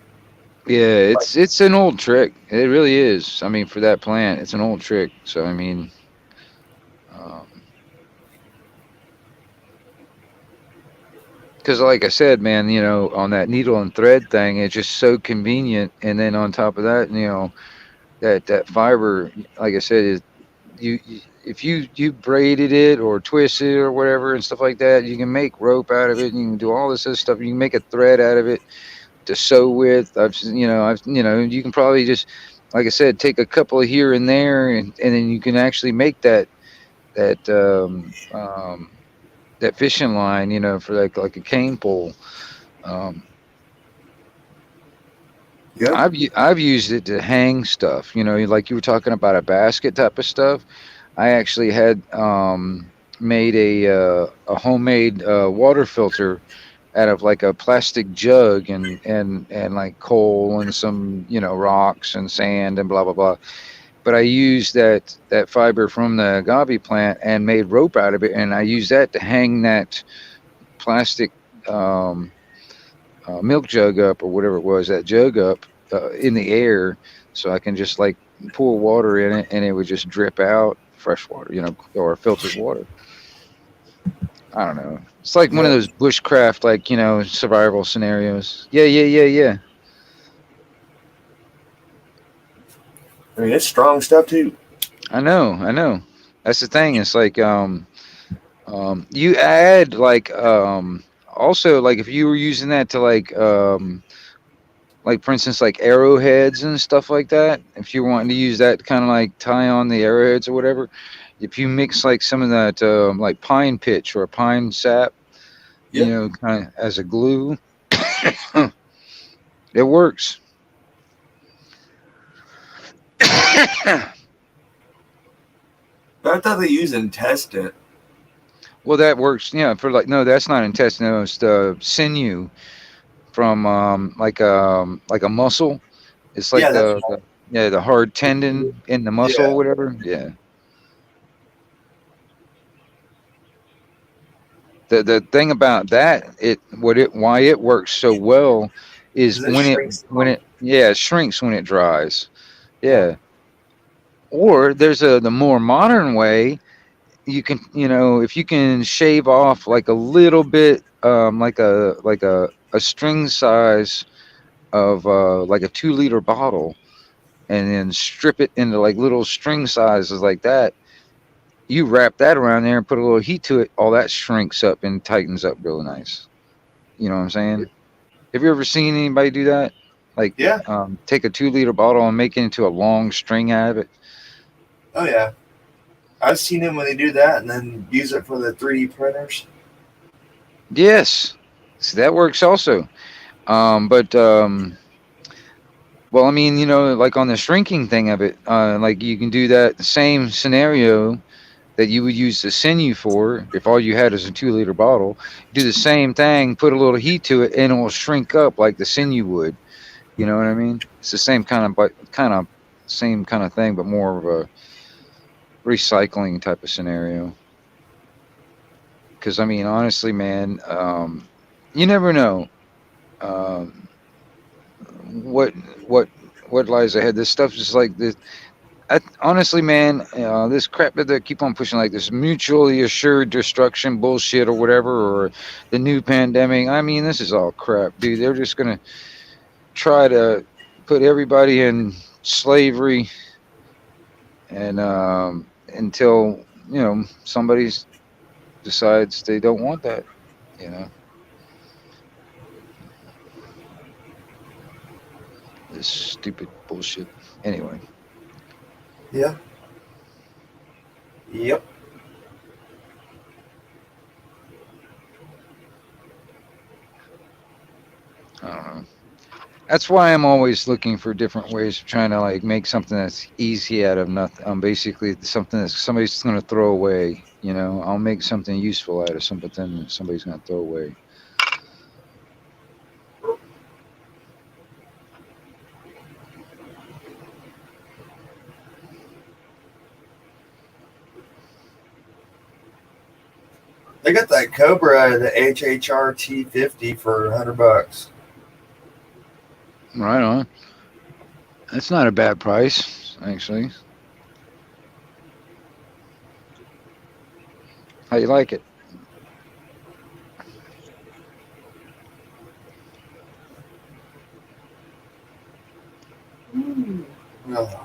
yeah, it's an old trick. It really is. I mean, for that plant, it's an old trick. So I mean, because like I said, man, on that needle and thread thing, it's just so convenient. And then on top of that, that fiber, like I said, is if you braided it or twisted it or whatever and stuff like that, you can make rope out of it. And you can do all this other stuff. You can make a thread out of it to sew with. You can probably just, like I said, take a couple of here and there, and then you can actually make that that fishing line, for like a cane pole. Um, Yeah. I've used it to hang stuff. Like you were talking about a basket type of stuff. I actually had made a homemade water filter out of like a plastic jug and like coal and some rocks and sand and blah blah blah. But I used that fiber from the agave plant and made rope out of it, and I used that to hang that plastic um, milk jug up or whatever it was, that jug up in the air, so I can just like pour water in it and it would just drip out fresh water, or filtered water. I don't know. It's like one of Yeah. those bushcraft, like survival scenarios. Yeah, yeah, yeah, yeah. I mean, it's strong stuff too. I know, I know. That's the thing. It's like you add like also like if you were using that to like for instance like arrowheads and stuff like that. If you're wanting to use that to kind of like tie on the arrowheads or whatever, if you mix like some of that like pine pitch or pine sap, Yeah. kind of as a glue, it works. But I thought they use intestine. Well, that works. Yeah, for like no, that's not intestine. No, it's the sinew from like a muscle. It's like Yeah, that's the hard tendon in the muscle yeah. or whatever. Yeah. The thing about that, why it works so well is It shrinks it shrinks when it dries. Yeah. Or there's the more modern way. You can if you can shave off like a little bit like a string size of like a 2 liter bottle, and then strip it into like little string sizes like that. You wrap that around there and put a little heat to it, all that shrinks up and tightens up really nice. You know what I'm saying? Have you ever seen anybody do that? Like Yeah. take a 2 liter bottle and make it into a long string out of it. Oh yeah. I've seen them when they do that and then use it for the 3D printers. Yes. So that works also. But well, I mean, like on the shrinking thing of it, like you can do that the same scenario that you would use the sinew for if all you had is a 2 liter bottle. Do the same thing, put a little heat to it, and it will shrink up like the sinew would. You know what I mean? It's the same same kind of thing, but more of a recycling type of scenario. Because I mean, honestly, man, you never know what what what lies ahead. This stuff is like this. Honestly, man, this crap that they keep on pushing, like this mutually assured destruction bullshit or whatever, or the new pandemic. I mean, this is all crap, dude. They're just gonna try to put everybody in slavery, and until somebody decides they don't want that. You know, this stupid bullshit. Anyway, Yeah. Yep. I don't know. That's why I'm always looking for different ways of trying to like make something that's easy out of nothing. Basically something that somebody's going to throw away. I'll make something useful out of something that somebody's going to throw away. They got that Cobra, the HHR T50 for $100. Right on. That's not a bad price, actually. How you like it? Oh.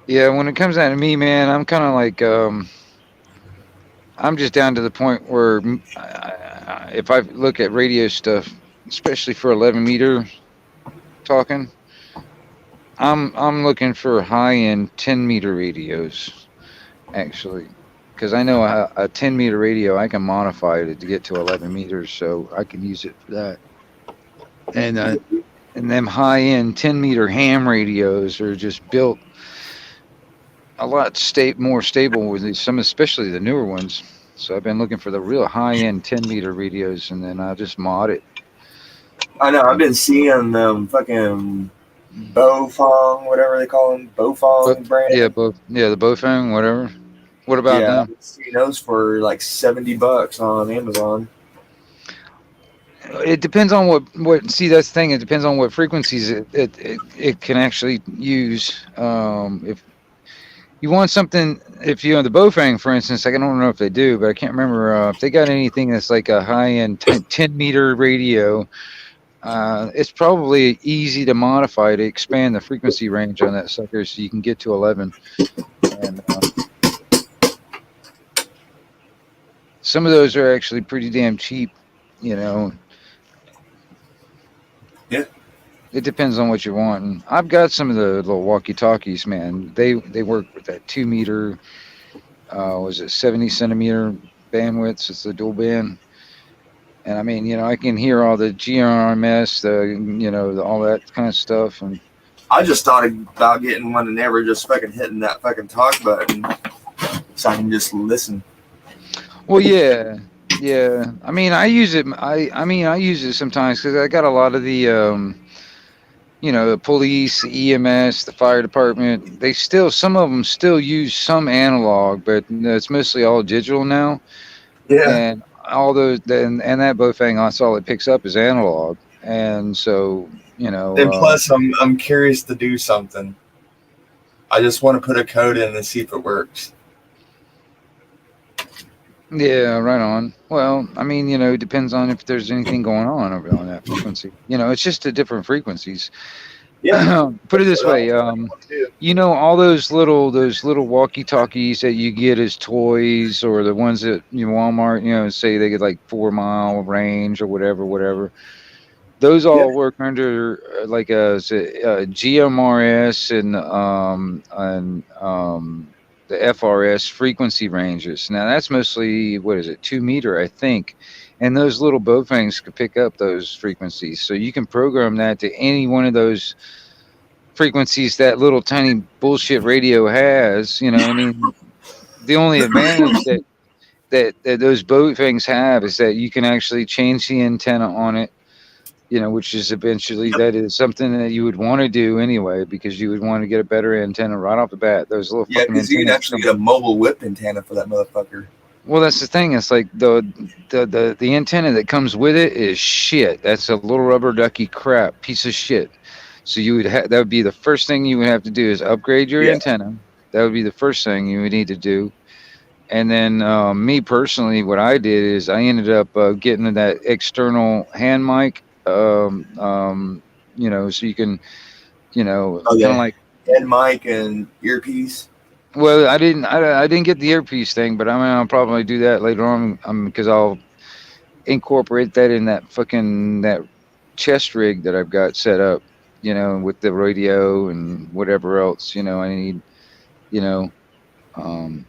Yeah, when it comes down to me, man, I'm kind of like, I'm just down to the point where if I look at radio stuff, especially for 11 meter talking, I'm looking for high-end 10 meter radios, actually, because I know a 10 meter radio I can modify it to get to 11 meters, so I can use it for that. And them high-end 10 meter ham radios are just built a lot more stable with some, especially the newer ones. So I've been looking for the real high-end 10 meter radios, and then I'll just mod it. I know. I've been seeing them fucking Bofong, whatever they call them, Bofong brand. Yeah, the Bofang, whatever. What about them? I've been seeing those for like $70 on Amazon. It depends on what. See, that's the thing. It depends on what frequencies it can actually use. If you want something, if you the Bofang, for instance, I don't know if they do, but I can't remember if they got anything that's like a high-end 10 meter radio. It's probably easy to modify to expand the frequency range on that sucker, so you can get to 11. And some of those are actually pretty damn cheap. Yeah. It depends on what you want. And I've got some of the little walkie-talkies, man. They work with that 2 meter, was it 70 centimeter bandwidths? It's the dual band. And I mean, I can hear all the GRMS, all that kind of stuff. And I just thought about getting one and never just fucking hitting that fucking talk button so I can just listen. Well, yeah. I mean, I use it. I use it sometimes because I got a lot of the, the police, the EMS, the fire department. Some of them still use some analog, but it's mostly all digital now. Yeah. And all those, and that Bofang, that's all it picks up is analog. And so, And plus, I'm curious to do something. I just want to put a code in and see if it works. Yeah, right on. Well, I mean, it depends on if there's anything going on over on that frequency. It's just the different frequencies. Yeah. Put it this way, all those little walkie-talkies that you get as toys, or the ones that Walmart, say they get like 4 mile range or whatever. Those all work under like a GMRS and the FRS frequency ranges. Now that's mostly 2 meter, I think, and those little Bofangs could pick up those frequencies. So you can program that to any one of those frequencies that little tiny bullshit radio has. I mean, the only advantage that those Bofangs have is that you can actually change the antenna on it. Which is eventually, that is something that you would want to do anyway, because you would want to get a better antenna right off the bat. Those little because you can actually get a mobile whip antenna for that motherfucker. Well, that's the thing. It's like the antenna that comes with it is shit. That's a little rubber ducky crap piece of shit. So you would that would be the first thing you would have to do is upgrade your Yeah. antenna. That would be the first thing you would need to do. And then me personally, what I did is I ended up getting that external hand mic. So you can, Oh kind of yeah. like. And mic and earpiece. Well, I didn't get the earpiece thing, but I mean, I'll probably do that later on, because I'll incorporate that in that chest rig that I've got set up, with the radio and whatever else, I need, you know, um,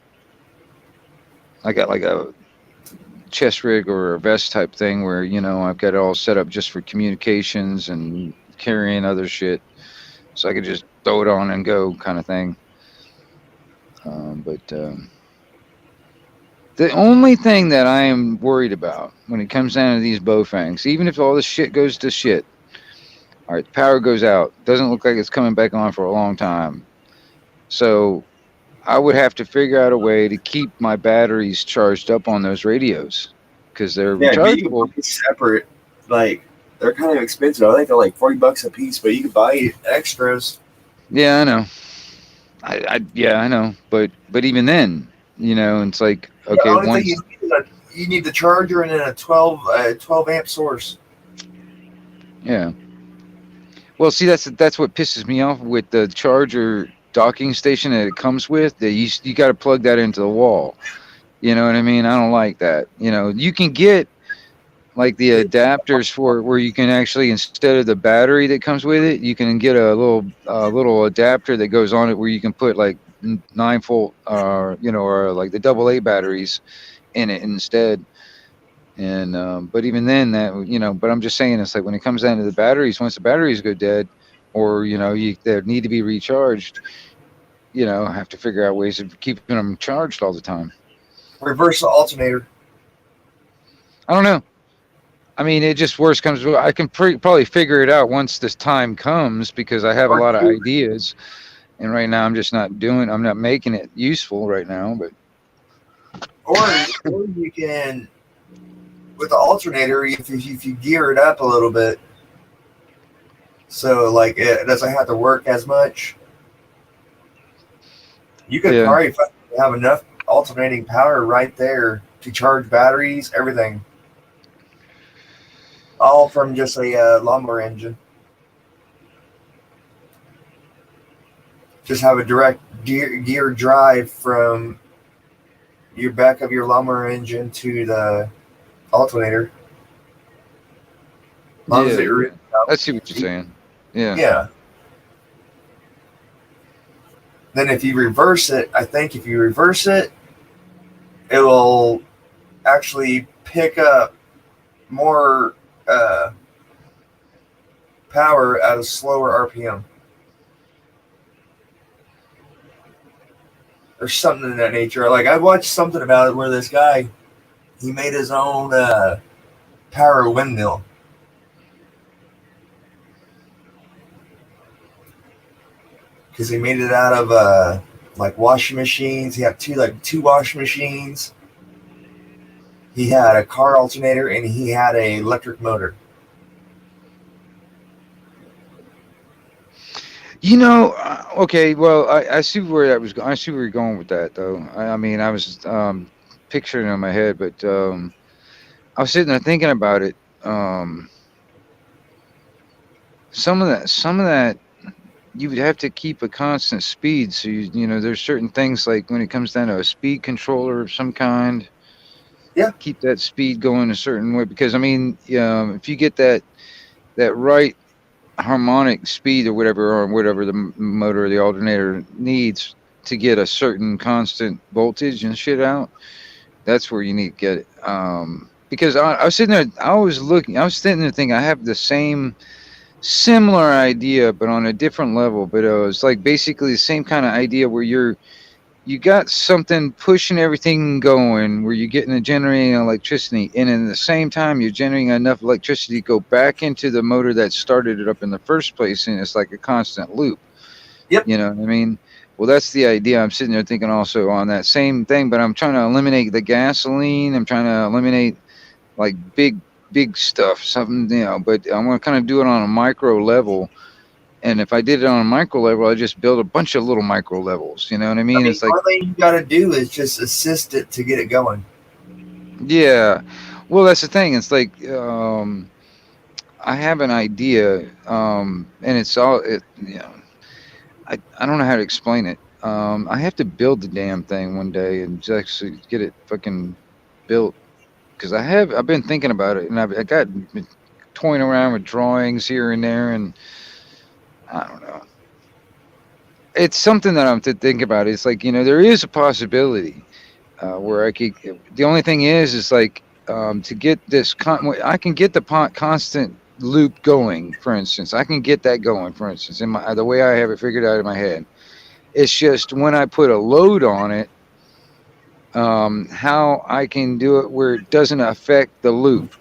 I got like a chest rig or a vest type thing where, I've got it all set up just for communications and carrying other shit. So I could just throw it on and go kind of thing. But the only thing that I am worried about when it comes down to these Baofangs, even if all this shit goes to shit, all right, the power goes out. Doesn't look like it's coming back on for a long time. So I would have to figure out a way to keep my batteries charged up on those radios because they're Yeah, rechargeable. be separate. Like they're kind of expensive. I think they're like $40 a piece, but you could buy extras. Yeah, I know. I know. But even then, it's like, The okay, only once. thing you need the charger and then a 12 amp source. Yeah. Well, see, that's what pisses me off with the charger docking station that it comes with. That you got to plug that into the wall. You know what I mean? I don't like that. You can get like the adapters for where you can actually, instead of the battery that comes with it, you can get a little adapter that goes on it where you can put like 9-volt, or like the AA batteries in it instead. And but even then, but I'm just saying, it's like when it comes down to the batteries, once the batteries go dead, or they need to be recharged, I have to figure out ways of keeping them charged all the time. Reverse the alternator. I don't know. I mean, it just worse comes. I can probably figure it out once this time comes because I have a lot of ideas, and right now I'm just not I'm not making it useful right now. But Or you can, with the alternator, if you gear it up a little bit, so like it doesn't have to work as much, you could probably have enough alternating power right there to charge batteries, everything. All from just a lawnmower engine. Just have a direct gear drive from your back of your lawnmower engine to the alternator. As long as I see what you're saying. Yeah. Yeah. Then if you reverse it, it will actually pick up more power at a slower RPM. Or something in that nature. Like I watched something about it where this guy, he made his own power windmill. Because he made it out of like washing machines. He had two washing machines. He had a car alternator and he had an electric motor. Okay. Well, I see where that was. I see where you're going with that, though. I mean, I was picturing it in my head, but I was sitting there thinking about it. Some of that, you would have to keep a constant speed. So there's certain things like when it comes down to a speed controller of some kind. Yeah. Keep that speed going a certain way because I mean, if you get that right harmonic speed or whatever the motor or the alternator needs to get a certain constant voltage and shit out, that's where you need to get it. Because I was sitting there, I was sitting there thinking I have the similar idea but on a different level, but it was like basically the same kind of idea where you got something pushing everything going where you're getting a generating electricity, and in the same time you're generating enough electricity to go back into the motor that started it up in the first place, and it's like a constant loop. Yep. You know what I mean? Well, that's the idea. I'm sitting there thinking also on that same thing, but I'm trying to eliminate the gasoline. I'm trying to eliminate like big stuff, something, but I want to kind of do it on a micro level And if I did it on a micro level, I just build a bunch of little micro levels. You know what I mean? It's like, all you got to do is just assist it to get it going. yeah. Well, that's the thing. It's like I have an idea, and it's all it. You know, I don't know how to explain it. I have to build the damn thing one day and just actually get it fucking built because I've been thinking about it, and I got been toying around with drawings here and there, and I don't know. It's something that I'm to think about. It's like, you know, there is a possibility where I could. The only thing is like to get this. I can get the constant loop going. For instance, I can get that going. For instance, in the way I have it figured out in my head. It's just when I put a load on it, how I can do it where it doesn't affect the loop.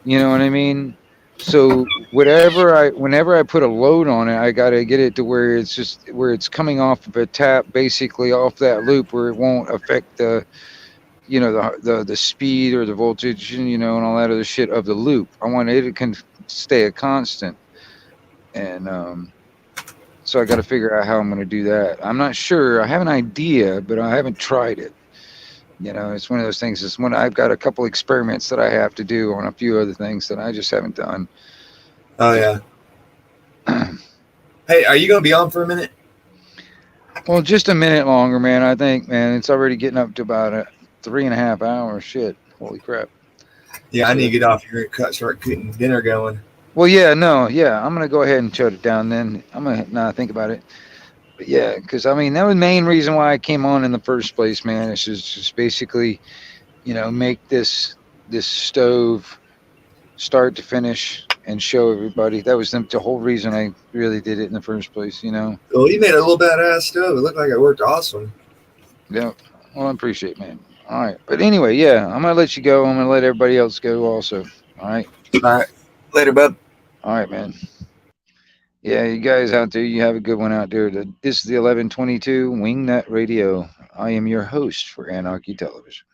You know what I mean? So whenever I put a load on it, I got to get it to where it's coming off of a tap, basically off that loop, where it won't affect the, you know, the speed or the voltage, you know, and all that other shit of the loop. I want it to stay a constant, and so I got to figure out how I'm going to do that. I'm not sure. I have an idea, but I haven't tried it. You know, it's one of those things. It's when I've got a couple experiments that I have to do on a few other things that I just haven't done. Oh yeah. Hey, are you gonna be on for a minute? Well, just a minute longer, man. I think, man, it's already getting up to about 3.5 hours. Shit, holy crap. Yeah, I need to get off here and start getting dinner going. Well, yeah, no, yeah. I'm gonna go ahead and shut it down. Then I'm gonna now think about it. But yeah, because I mean that was the main reason why I came on in the first place, man. It's just basically, you know, make this stove start to finish and show everybody. That was the whole reason I really did it in the first place, you know. Well, you made a little badass stove. It looked like it worked awesome. Yeah. Well, I appreciate it, man. All right. But anyway, yeah, I'm going to let you go. I'm going to let everybody else go also. All right. All right. Later, bub. All right, man. Yeah, you guys out there, you have a good one out there. This is the 1122 Wingnut Radio. I am your host for Anarchy Television.